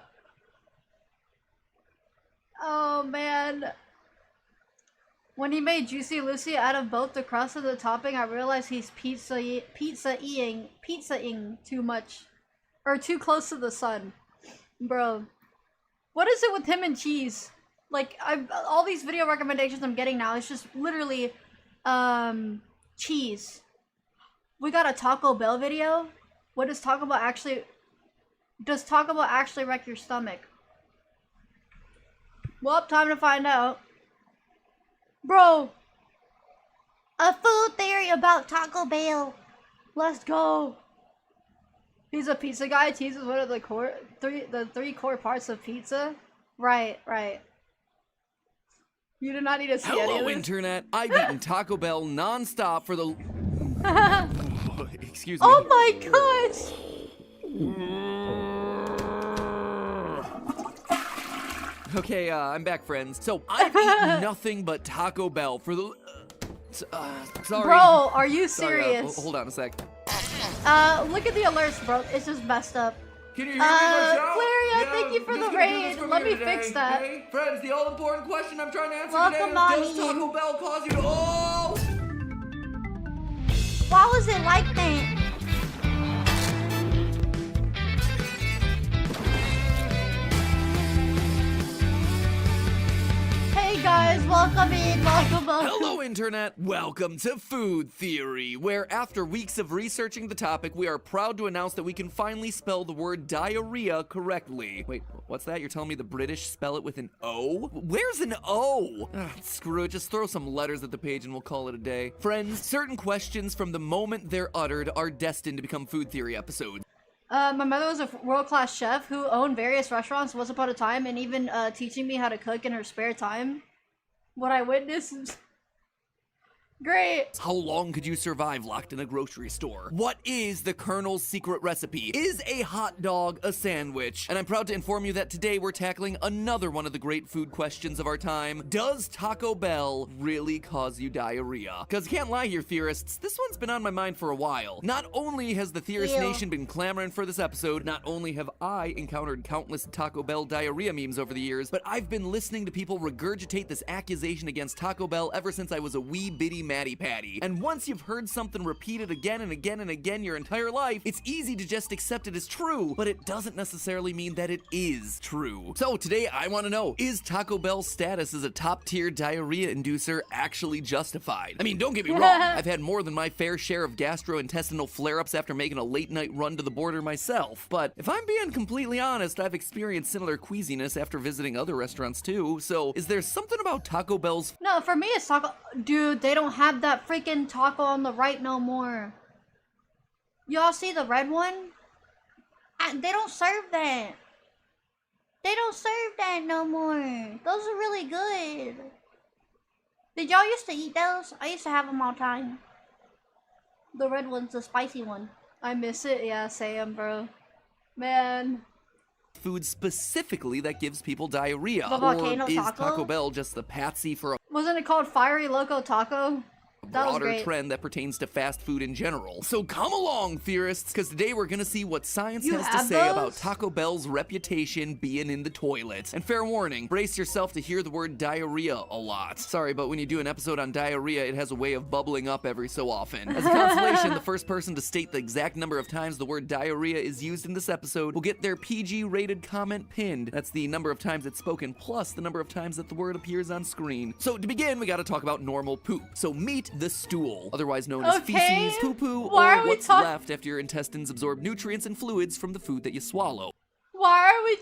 Oh man. When he made Juicy Lucy out of both the crust and the topping, I realized he's pizza-ing too much. Or too close to the sun. Bro. What is it with him and cheese? Like, all these video recommendations I'm getting now, it's just literally, cheese. We got a Taco Bell video. What does Taco Bell actually wreck your stomach? Well, time to find out. Bro! A food theory about Taco Bell. Let's go. He's a pizza guy. Cheese is one of the three core parts of pizza. Right. You do not need to see any of Hello, this. Internet. I've eaten Taco Bell non-stop for the... Excuse me. Oh my gosh! Okay, I'm back, friends. So, I've eaten nothing but Taco Bell for the... sorry. Bro, are you Sorry, serious? hold on a sec. Look at the alerts, bro. It's just messed up. Can you hear me, Michelle? Flaria, thank you for the raid. Let me fix that. Okay? Friends, the all-important question I'm trying to answer Welcome, today Mommy. is, does Taco Bell cause you to... Oh! Why was it like that? Hey guys, welcome in, welcome. Hello, Internet! Welcome to Food Theory, where after weeks of researching the topic, we are proud to announce that we can finally spell the word diarrhea correctly. Wait, what's that? You're telling me the British spell it with an O? Where's an O? Screw it, just throw some letters at the page and we'll call it a day. Friends, certain questions from the moment they're uttered are destined to become Food Theory episodes. My mother was a world-class chef who owned various restaurants once upon a time, and even teaching me how to cook in her spare time. What I witnessed. Great. How long could you survive locked in a grocery store? What is the Colonel's secret recipe? Is a hot dog a sandwich? And I'm proud to inform you that today we're tackling another one of the great food questions of our time. Does Taco Bell really cause you diarrhea? Because can't lie here, theorists, this one's been on my mind for a while. Not only has the Theorist Nation been clamoring for this episode, not only have I encountered countless Taco Bell diarrhea memes over the years, but I've been listening to people regurgitate this accusation against Taco Bell ever since I was a wee bitty Matty Patty. And once you've heard something repeated again and again and again your entire life, it's easy to just accept it as true, but it doesn't necessarily mean that it is true. So today I want to know, is Taco Bell's status as a top-tier diarrhea inducer actually justified? I mean, don't get me wrong, I've had more than my fair share of gastrointestinal flare-ups after making a late-night run to the border myself, but if I'm being completely honest, I've experienced similar queasiness after visiting other restaurants too, so is there something about Taco Bell's... No, for me it's taco. Dude, they don't have that freaking taco on the right no more. Y'all see the red one? They don't serve that. They don't serve that no more. Those are really good. Did y'all used to eat those? I used to have them all the time. The red one's the spicy one. I miss it. Yeah, Sam, bro. Man. food specifically that gives people diarrhea? The volcano or is taco? Taco Bell just the patsy for a Wasn't it called Fiery Loco Taco? That was broader great. trend that pertains to fast food in general? So come along, theorists, because today we're gonna see what science You has to have say about those? Taco Bell's reputation being in the toilet. And fair warning, brace yourself to hear the word diarrhea a lot. Sorry, but when you do an episode on diarrhea, it has a way of bubbling up every so often. As a consolation, the first person to state the exact number of times the word diarrhea is used in this episode will get their PG-rated comment pinned. That's the number of times it's spoken plus the number of times that the word appears on screen. So to begin, we gotta talk about normal poop. So meet the stool, otherwise known as Okay. feces, poo-poo, Why are or we what's talk- left after your intestines absorb nutrients and fluids from the food that you swallow. Why are we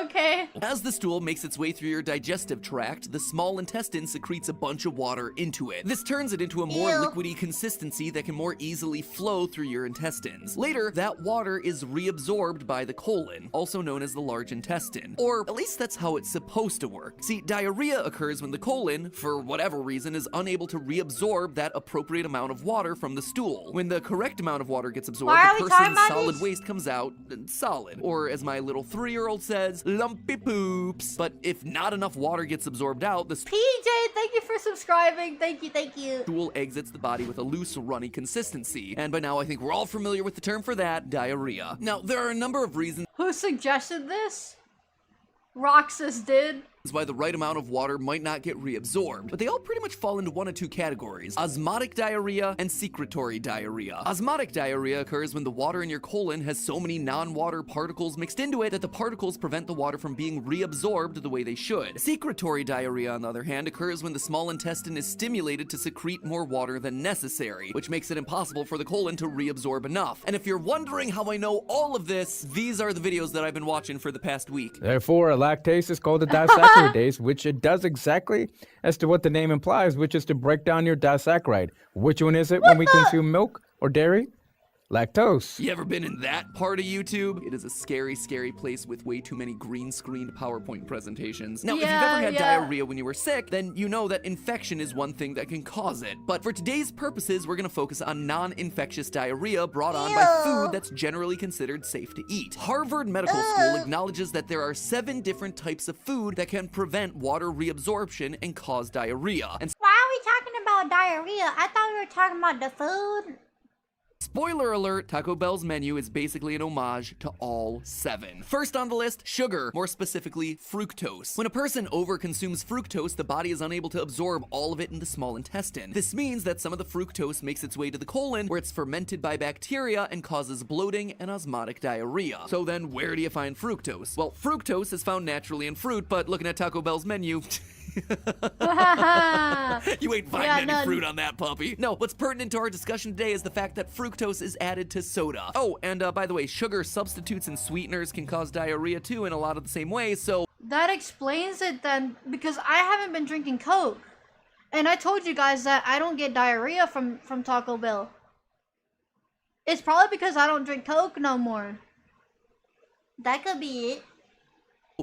okay. As the stool makes its way through your digestive tract, the small intestine secretes a bunch of water into it. This turns it into a more Ew. liquidy consistency that can more easily flow through your intestines. Later, that water is reabsorbed by the colon, also known as the large intestine. Or at least that's how it's supposed to work. See, diarrhea occurs when the colon, for whatever reason, is unable to reabsorb that appropriate amount of water from the stool. When the correct amount of water gets absorbed, Why are the we talking person's about solid this? waste comes out solid. Or as my little 3-year-old says, lumpy poops. But if not enough water gets absorbed out, the PJ, thank you for subscribing. Thank you. stool exits the body with a loose, runny consistency. And by now, I think we're all familiar with the term for that, diarrhea. Now, there are a number of reasons Who suggested this? Roxas did. why the right amount of water might not get reabsorbed, but they all pretty much fall into one of two categories: osmotic diarrhea and secretory diarrhea. Osmotic diarrhea occurs when the water in your colon has so many non-water particles mixed into it that the particles prevent the water from being reabsorbed the way they should. Secretory diarrhea, on the other hand, occurs when the small intestine is stimulated to secrete more water than necessary, which makes it impossible for the colon to reabsorb enough. And if you're wondering how I know all of this, these are the videos that I've been watching for the past week. Therefore, a lactase is called a disaccharide, which it does exactly as to what the name implies, which is to break down your disaccharide. Which one is it when we consume milk or dairy? Lactose. You ever been in that part of YouTube? It is a scary, scary place with way too many green-screened PowerPoint presentations. Now, if you've ever had diarrhea when you were sick, then you know that infection is one thing that can cause it. But for today's purposes, we're gonna focus on non-infectious diarrhea brought on by food that's generally considered safe to eat. Harvard Medical School acknowledges that there are 7 different types of food that can prevent water reabsorption and cause diarrhea. And Why are we talking about diarrhea? I thought we were talking about the food. spoiler alert, Taco Bell's menu is basically an homage to all 7. First on the list, sugar, more specifically fructose. When a person overconsumes fructose, the body is unable to absorb all of it in the small intestine. This means that some of the fructose makes its way to the colon, where it's fermented by bacteria and causes bloating and osmotic diarrhea. So then, where do you find fructose? Well, fructose is found naturally in fruit, but looking at Taco Bell's menu, you ain't finding any fruit on that puppy. No, what's pertinent to our discussion today is the fact that fructose is added to soda. Oh, and by the way, sugar substitutes and sweeteners can cause diarrhea too in a lot of the same ways, so That explains it then, because I haven't been drinking Coke. And I told you guys that I don't get diarrhea from Taco Bell. It's probably because I don't drink Coke no more. That could be it.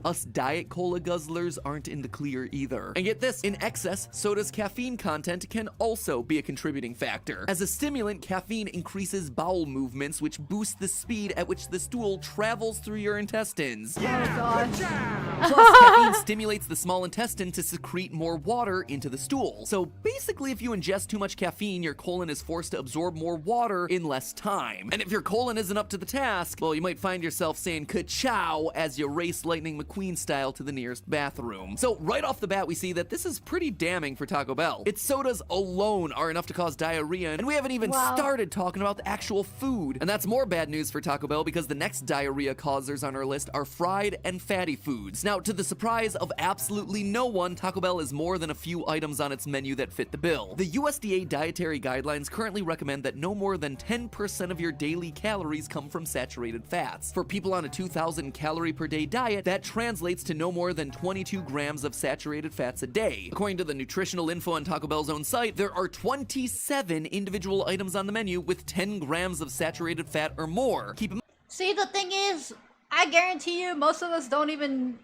us Diet Cola guzzlers aren't in the clear either. And get this, in excess, soda's caffeine content can also be a contributing factor. As a stimulant, caffeine increases bowel movements, which boosts the speed at which the stool travels through your intestines. Oh gosh. Plus, caffeine stimulates the small intestine to secrete more water into the stool. So basically, if you ingest too much caffeine, your colon is forced to absorb more water in less time. And if your colon isn't up to the task, well, you might find yourself saying ka-chow as you race Lightning McQueen style to the nearest bathroom. So right off the bat, we see that this is pretty damning for Taco Bell. Its sodas alone are enough to cause diarrhea, and we haven't even started talking about the actual food. And that's more bad news for Taco Bell, because the next diarrhea causers on our list are fried and fatty foods. Now, to the surprise of absolutely no one, Taco Bell is more than a few items on its menu that fit the bill. The USDA dietary guidelines currently recommend that no more than 10% of your daily calories come from saturated fats. For people on a 2,000 calorie per day diet, that translates to no more than 22 grams of saturated fats a day. According to the nutritional info on Taco Bell's own site, there are 27 individual items on the menu with 10 grams of saturated fat or more. See, the thing is, I guarantee you most of us don't even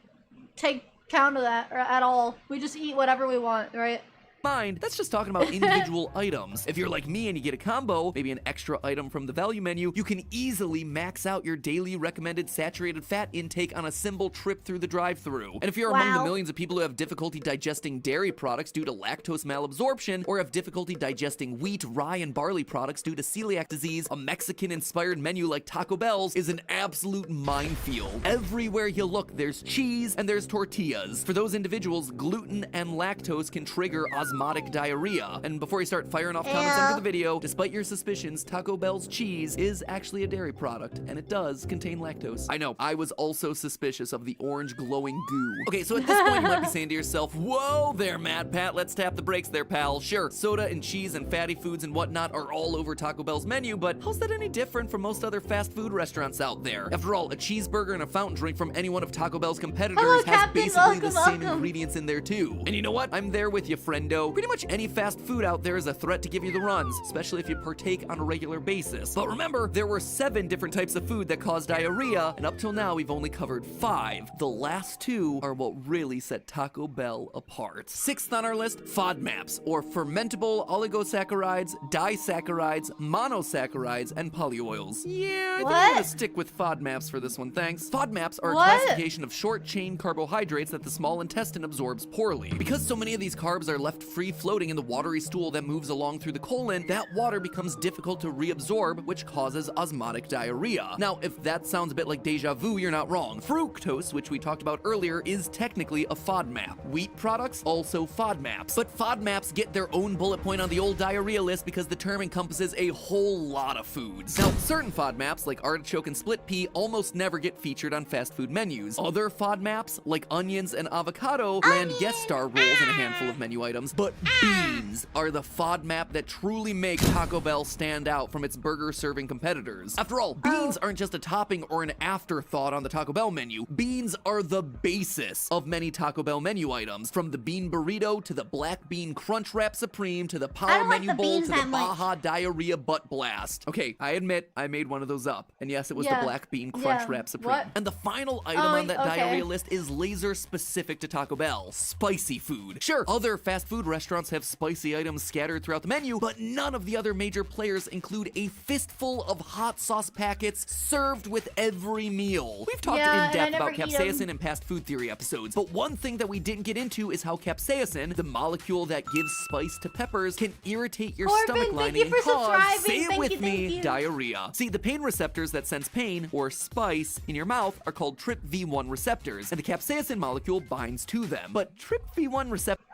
take count of that or at all. We just eat whatever we want, right? mind, that's just talking about individual items. If you're like me and you get a combo, maybe an extra item from the value menu, you can easily max out your daily recommended saturated fat intake on a simple trip through the drive-thru. And if you're among the millions of people who have difficulty digesting dairy products due to lactose malabsorption, or have difficulty digesting wheat, rye, and barley products due to celiac disease, a Mexican-inspired menu like Taco Bell's is an absolute minefield. Everywhere you look, there's cheese and there's tortillas. For those individuals, gluten and lactose can trigger osmotic diarrhea. And before you start firing off comments under the video, despite your suspicions, Taco Bell's cheese is actually a dairy product, and it does contain lactose. I know, I was also suspicious of the orange glowing goo. Okay, so at this point you might be saying to yourself, whoa there, Mad Pat, let's tap the brakes there, pal. Sure, soda and cheese and fatty foods and whatnot are all over Taco Bell's menu, but how's that any different from most other fast food restaurants out there? After all, a cheeseburger and a fountain drink from any one of Taco Bell's competitors has basically the same ingredients in there too. And you know what? I'm there with you, friendo. Pretty much any fast food out there is a threat to give you the runs, especially if you partake on a regular basis. But remember, there were 7 different types of food that cause diarrhea, and up till now we've only covered 5. The last 2 are what really set Taco Bell apart. 6th on our list, FODMAPs, or fermentable oligosaccharides, disaccharides, monosaccharides, and polyoils. Yeah, I think I'm gonna stick with FODMAPs for this one, thanks. FODMAPs are a classification of short-chain carbohydrates that the small intestine absorbs poorly. Because so many of these carbs are left free floating in the watery stool that moves along through the colon, that water becomes difficult to reabsorb, which causes osmotic diarrhea. Now, if that sounds a bit like deja vu, you're not wrong. Fructose, which we talked about earlier, is technically a FODMAP. Wheat products, also FODMAPs. But FODMAPs get their own bullet point on the old diarrhea list because the term encompasses a whole lot of foods. Now, certain FODMAPs, like artichoke and split pea, almost never get featured on fast food menus. Other FODMAPs, like onions and avocado, land guest star roles in a handful of menu items. But beans are the FODMAP that truly make Taco Bell stand out from its burger-serving competitors. After all, beans aren't just a topping or an afterthought on the Taco Bell menu. Beans are the basis of many Taco Bell menu items, from the bean burrito to the black bean crunch wrap supreme to the power menu bowl to the Baja diarrhea butt blast. Okay, I admit I made one of those up, and yes, it was the black bean crunch wrap supreme. And the final item on that diarrhea list is laser specific to Taco Bell: spicy food. Sure, other fast food restaurants have spicy items scattered throughout the menu, but none of the other major players include a fistful of hot sauce packets served with every meal. We've talked in depth about capsaicin in past food theory episodes, but one thing that we didn't get into is how capsaicin, the molecule that gives spice to peppers, can irritate your stomach lining and cause, say it with me, diarrhea. See, the pain receptors that sense pain, or spice, in your mouth are called TRPV1 receptors, and the capsaicin molecule binds to them. But TRPV1 receptors...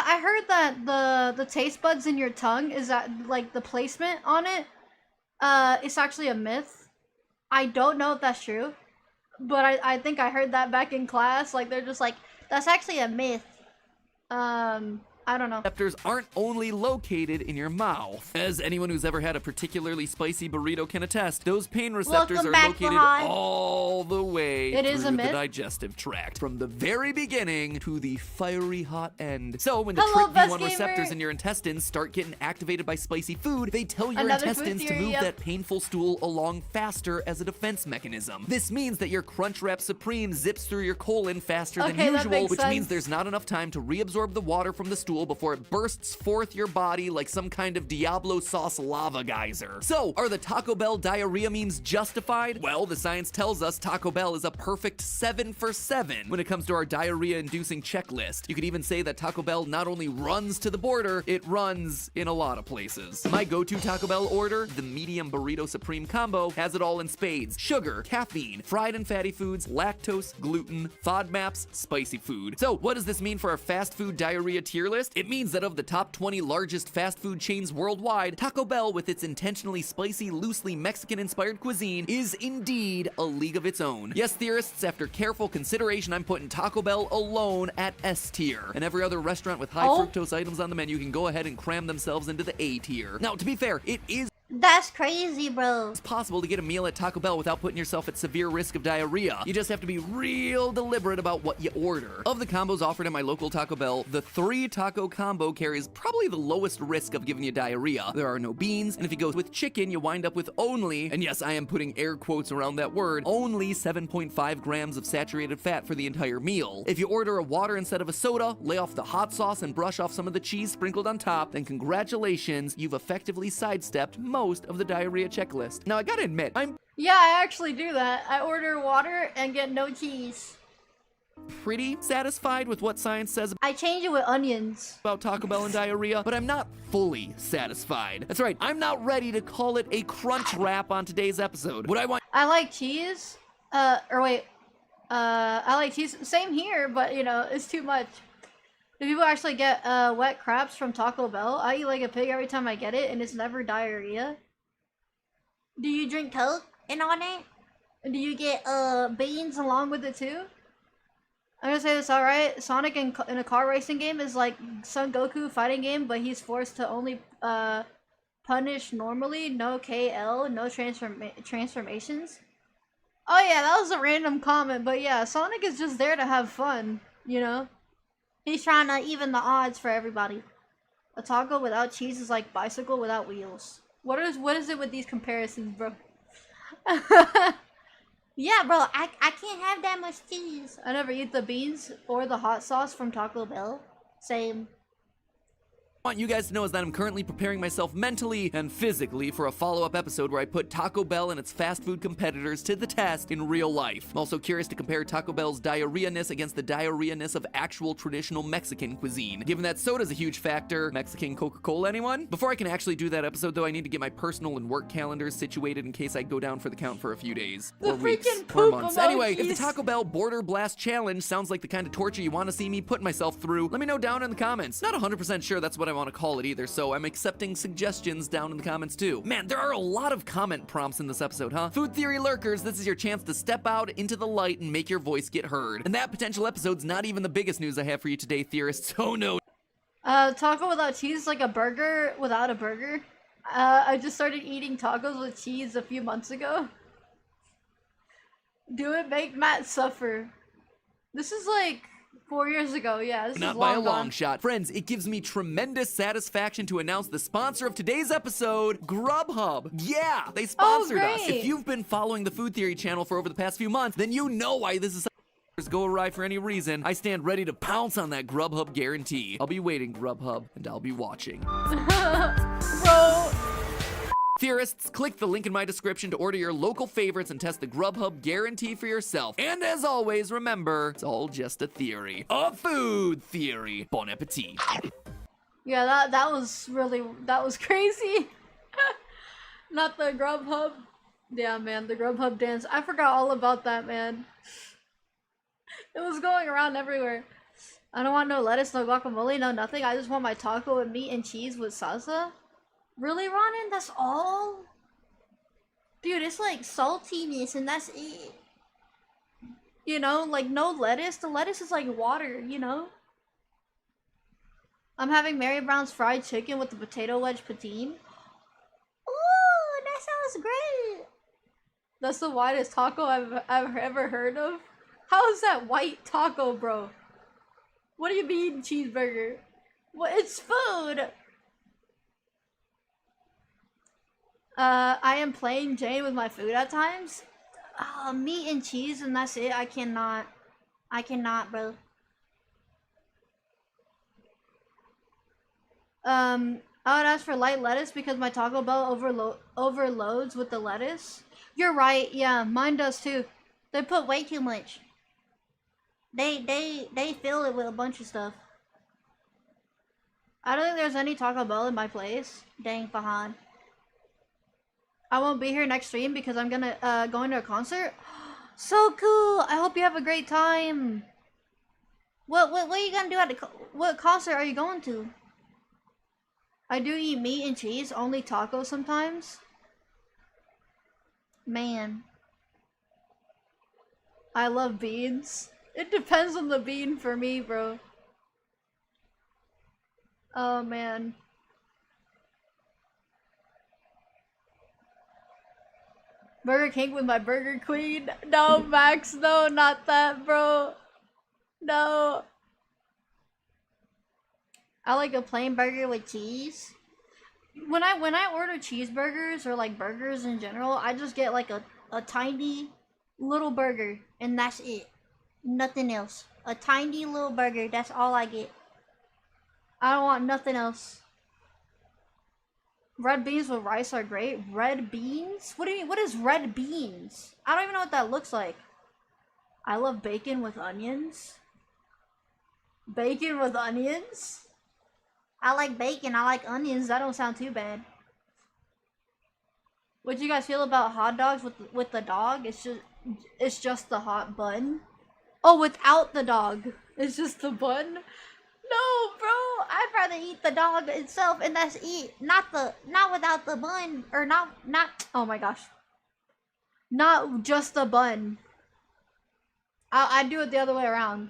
I heard that the taste buds in your tongue is that, like, the placement on it, it's actually a myth. I don't know if that's true, but I think I heard that back in class. Like, they're just like, that's actually a myth. I don't know. Receptors aren't only located in your mouth. As anyone who's ever had a particularly spicy burrito can attest, those pain receptors are located all the way through the digestive tract, from the very beginning to the fiery hot end. So when the TRPV1 receptors in your intestines start getting activated by spicy food, they tell your intestines to move that painful stool along faster as a defense mechanism. This means that your Crunch Wrap Supreme zips through your colon faster than usual, which means there's not enough time to reabsorb the water from the stool before it bursts forth your body like some kind of Diablo sauce lava geyser. So, are the Taco Bell diarrhea memes justified? Well, the science tells us Taco Bell is a perfect 7 for 7 when it comes to our diarrhea-inducing checklist. You could even say that Taco Bell not only runs to the border, it runs in a lot of places. My go-to Taco Bell order, the medium burrito supreme combo, has it all in spades: sugar, caffeine, fried and fatty foods, lactose, gluten, FODMAPs, spicy food. So, what does this mean for our fast food diarrhea tier list? It means that of the top 20 largest fast food chains worldwide, Taco Bell, with its intentionally spicy, loosely Mexican-inspired cuisine, is indeed a league of its own. Yes, theorists, after careful consideration, I'm putting Taco Bell alone at S tier, and every other restaurant with high fructose items on the menu can go ahead and cram themselves into the A tier. Now, to be fair, it is... That's crazy, bro. It's possible to get a meal at Taco Bell without putting yourself at severe risk of diarrhea. You just have to be real deliberate about what you order. Of the combos offered at my local Taco Bell, the 3 taco combo carries probably the lowest risk of giving you diarrhea. There are no beans, and if you go with chicken, you wind up with only, and yes, I am putting air quotes around that word, only 7.5 grams of saturated fat for the entire meal. If you order a water instead of a soda, lay off the hot sauce and brush off some of the cheese sprinkled on top, then congratulations, you've effectively sidestepped most of the diarrhea checklist. Now, I gotta admit, I'm Yeah, I actually do that. I order water and get no cheese. pretty satisfied with what science says I change it with onions. about Taco Bell and diarrhea, but I'm not fully satisfied. That's right, I'm not ready to call it a crunch wrap on today's episode. What I want I like cheese. I like cheese. Same here, but you know, it's too much. Do people actually get wet crabs from Taco Bell? I eat like a pig every time I get it, and it's never diarrhea. Do you drink Coke and on it? Do you get beans along with it too? I'm gonna say this alright. Sonic in a car racing game is like Son Goku fighting game, but he's forced to only punish normally, no KL, no transformations. Oh yeah, that was a random comment, but yeah, Sonic is just there to have fun, you know? He's trying to even the odds for everybody. A taco without cheese is like bicycle without wheels. What is it with these comparisons, bro? Yeah, bro, I can't have that much cheese. I never eat the beans or the hot sauce from Taco Bell. Same. want you guys to know is that I'm currently preparing myself mentally and physically for a follow-up episode where I put Taco Bell and its fast food competitors to the test in real life. I'm also curious to compare Taco Bell's diarrhea-ness against the diarrhea-ness of actual traditional Mexican cuisine. Given that soda's a huge factor, Mexican Coca-Cola, anyone? Before I can actually do that episode though, I need to get my personal and work calendars situated in case I go down for the count for a few days. Or weeks. Or months. Anyway, if the Taco Bell Border Blast Challenge sounds like the kind of torture you want to see me put myself through, let me know down in the comments. Not 100% sure that's what I want to call it either, so I'm accepting suggestions down in the comments too. Man, there are a lot of comment prompts in this episode, huh? Food Theory Lurkers, this is your chance to step out into the light and make your voice get heard. And that potential episode's not even the biggest news I have for you today, theorists. Oh no. Taco without cheese is like a burger without a burger. I just started eating tacos with cheese a few months ago. Do it make Matt suffer? This is like 4 years ago, yeah. This Not is by a long long gone. shot. Friends, it gives me tremendous satisfaction to announce the sponsor of today's episode, Grubhub. Yeah, they sponsored us. great. If you've been following the Food Theory channel for over the past few months, then you know why this is go awry for any reason. I stand ready to pounce on that Grubhub guarantee. I'll be waiting, Grubhub, and I'll be watching. Bro. Theorists, click the link in my description to order your local favorites and test the Grubhub guarantee for yourself. And as always, remember, it's all just a theory. A food theory. Bon appetit. Yeah, that was crazy. Not the Grubhub. Yeah, man, the Grubhub dance. I forgot all about that, man. It was going around everywhere. I don't want no lettuce, no guacamole, no nothing. I just want my taco with meat and cheese with salsa. Really, Ronan? That's all? Dude, it's like saltiness and that's it. You know, like no lettuce. The lettuce is like water, you know? I'm having Mary Brown's fried chicken with the potato wedge poutine. Ooh, that sounds great. That's the whitest taco I've ever heard of. How is that white taco, bro? What do you mean cheeseburger? What? It's food. I am plain Jane with my food at times. Meat and cheese and that's it. I cannot, bro. I would ask for light lettuce because my Taco Bell overloads with the lettuce. You're right. Yeah, mine does too. They put way too much. They fill it with a bunch of stuff. I don't think there's any Taco Bell in my place. Dang, Fahan. I won't be here next stream because I'm gonna going to a concert. So cool! I hope you have a great time. What are you gonna do at what concert are you going to? I do eat meat and cheese, only tacos sometimes. Man, I love beans. It depends on the bean for me, bro. Oh man. Burger King with my Burger Queen. No, Max, no, not that, bro. No. I like a plain burger with cheese. When I order cheeseburgers or like burgers in general, I just get like a tiny little burger and that's it. Nothing else. A tiny little burger, that's all I get. I don't want nothing else. Red beans with rice are great. Red beans? What do you mean? What is red beans? I don't even know what that looks like. I love bacon with onions. Bacon with onions? I like bacon, I like onions, that don't sound too bad. What do you guys feel about hot dogs with the dog? It's just the hot bun. Oh, without the dog. It's just the bun? No, bro, I'd rather eat the dog itself and that's it. Not without the bun. Or not, oh my gosh. Not just the bun. I'd do it the other way around.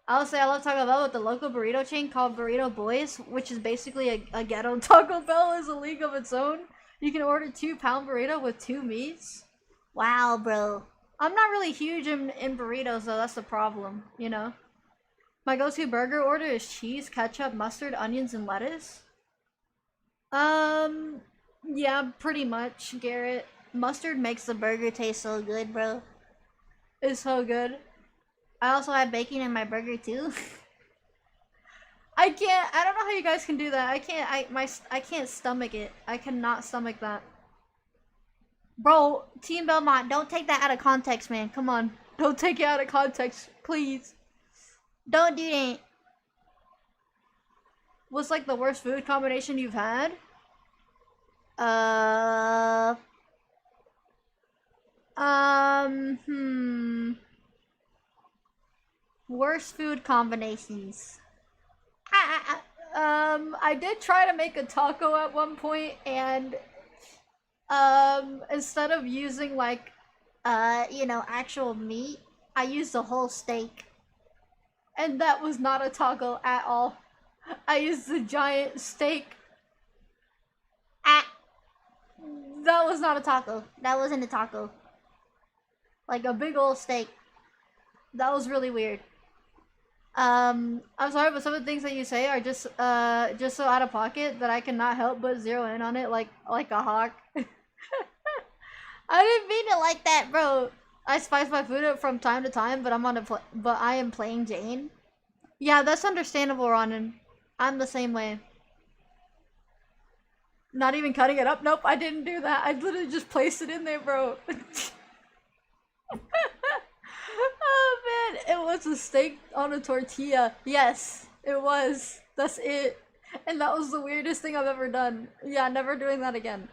I would say I love Taco Bell with the local burrito chain called Burrito Boys, which is basically a ghetto. Taco Bell is a league of its own. You can order 2-pound burrito with 2 meats. Wow, bro. I'm not really huge in burritos, though. That's the problem, you know? My go-to burger order is cheese, ketchup, mustard, onions, and lettuce. Yeah, pretty much, Garrett. Mustard makes the burger taste so good, bro. It's so good. I also have bacon in my burger too. I don't know how you guys can do that. I can't stomach it. I cannot stomach that. Bro, Team Belmont, don't take that out of context, man. Come on. Don't take it out of context, please. Don't do that. What's like the worst food combination you've had? Worst food combinations. I did try to make a taco at one point, and instead of using like you know, actual meat, I used a whole steak, and that was not a taco at all. I used a giant steak. That was not a taco. That wasn't a taco. Like a big old steak. That was really weird. I'm sorry, but some of the things that you say are just so out of pocket that I cannot help but zero in on it like a hawk. I didn't mean it like that, bro. I spice my food up from time to time, but I am playing Jane. Yeah, that's understandable, Ronan. I'm the same way. Not even cutting it up. Nope, I didn't do that. I literally just placed it in there, bro. Oh man, it was a steak on a tortilla. Yes, it was. That's it. And that was the weirdest thing I've ever done. Yeah, never doing that again.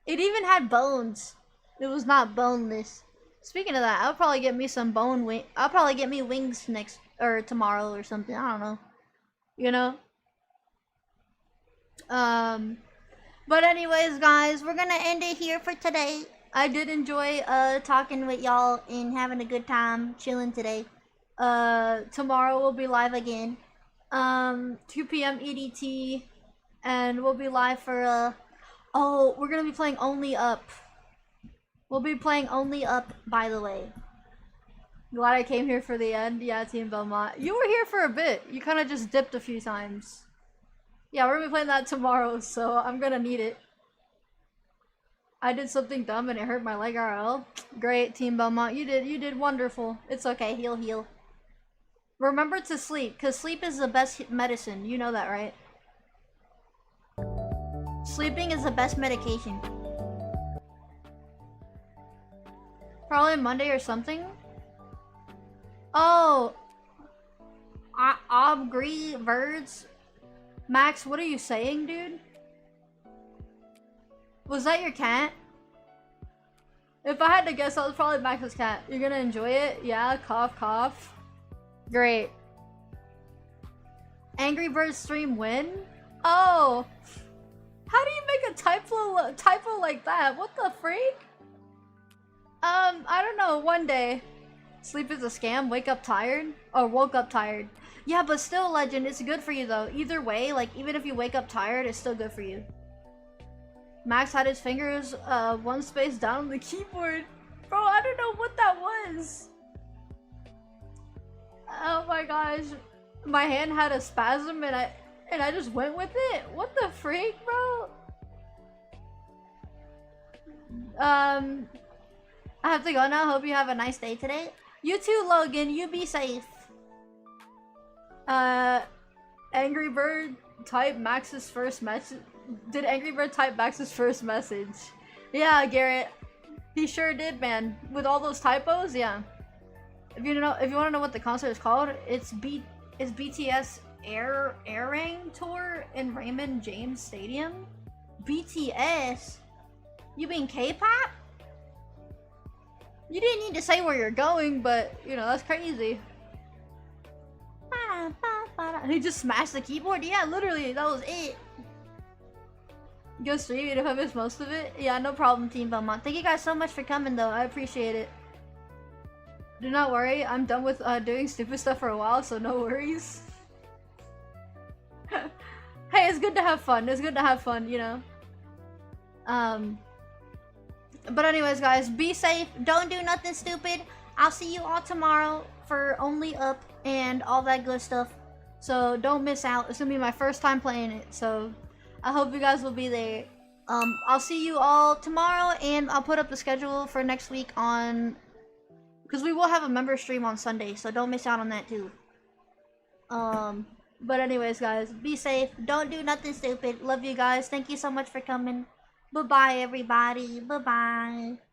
It even had bones. It was not boneless. Speaking of that, I'll probably get me some I'll probably get me wings tomorrow or something. I don't know. You know? But anyways, guys, we're gonna end it here for today. I did enjoy talking with y'all and having a good time chilling today. Tomorrow we'll be live again. 2 p.m. EDT, and we'll be live for oh, we're gonna be playing Only Up. We'll be playing Only Up, by the way. Glad I came here for the end. Yeah, Team Belmont. You were here for a bit. You kind of just dipped a few times. Yeah, we're gonna be playing that tomorrow, so I'm gonna need it. I did something dumb and it hurt my leg RL. Great, Team Belmont. You did wonderful. It's okay. Heal. Remember to sleep, because sleep is the best medicine. You know that, right? Sleeping is the best medication. Probably Monday or something. Oh. Obgree birds. Max, what are you saying, dude? Was that your cat? If I had to guess, that was probably Max's cat. You're gonna enjoy it? Yeah, cough, cough. Great. Angry Birds stream win? Oh! How do you make a typo like that? What the freak? I don't know, one day. Sleep is a scam, wake up tired? Or woke up tired. Yeah, but still, Legend, it's good for you though. Either way, like, even if you wake up tired, it's still good for you. Max had his fingers one space down on the keyboard. Bro, I don't know what that was. Oh my gosh. My hand had a spasm and I just went with it. What the freak, bro? I have to go now. Hope you have a nice day today. You too, Logan. You be safe. Angry Bird type Max's first message. Did Angry Bird type Max's first message? Yeah, Garrett. He sure did, man. With all those typos, yeah. If you want to know what the concert is called, it's BTS Airang Tour in Raymond James Stadium. BTS? You mean K-pop? You didn't need to say where you're going, but you know that's crazy. He just smashed the keyboard. Yeah, literally, that was it. Go stream it if I missed most of it. Yeah, no problem, Team Belmont. Thank you guys so much for coming, though. I appreciate it. Do not worry, I'm done with doing stupid stuff for a while, so no worries. Hey, it's good to have fun. It's good to have fun, you know. But anyways, guys, be safe. Don't do nothing stupid. I'll see you all tomorrow for Only Up and all that good stuff. So don't miss out. It's gonna be my first time playing it, so I hope you guys will be there. I'll see you all tomorrow, and I'll put up the schedule for next week on... because we will have a member stream on Sunday, so don't miss out on that too. But anyways, guys, be safe. Don't do nothing stupid. Love you guys. Thank you so much for coming. Bye-bye, everybody. Bye-bye.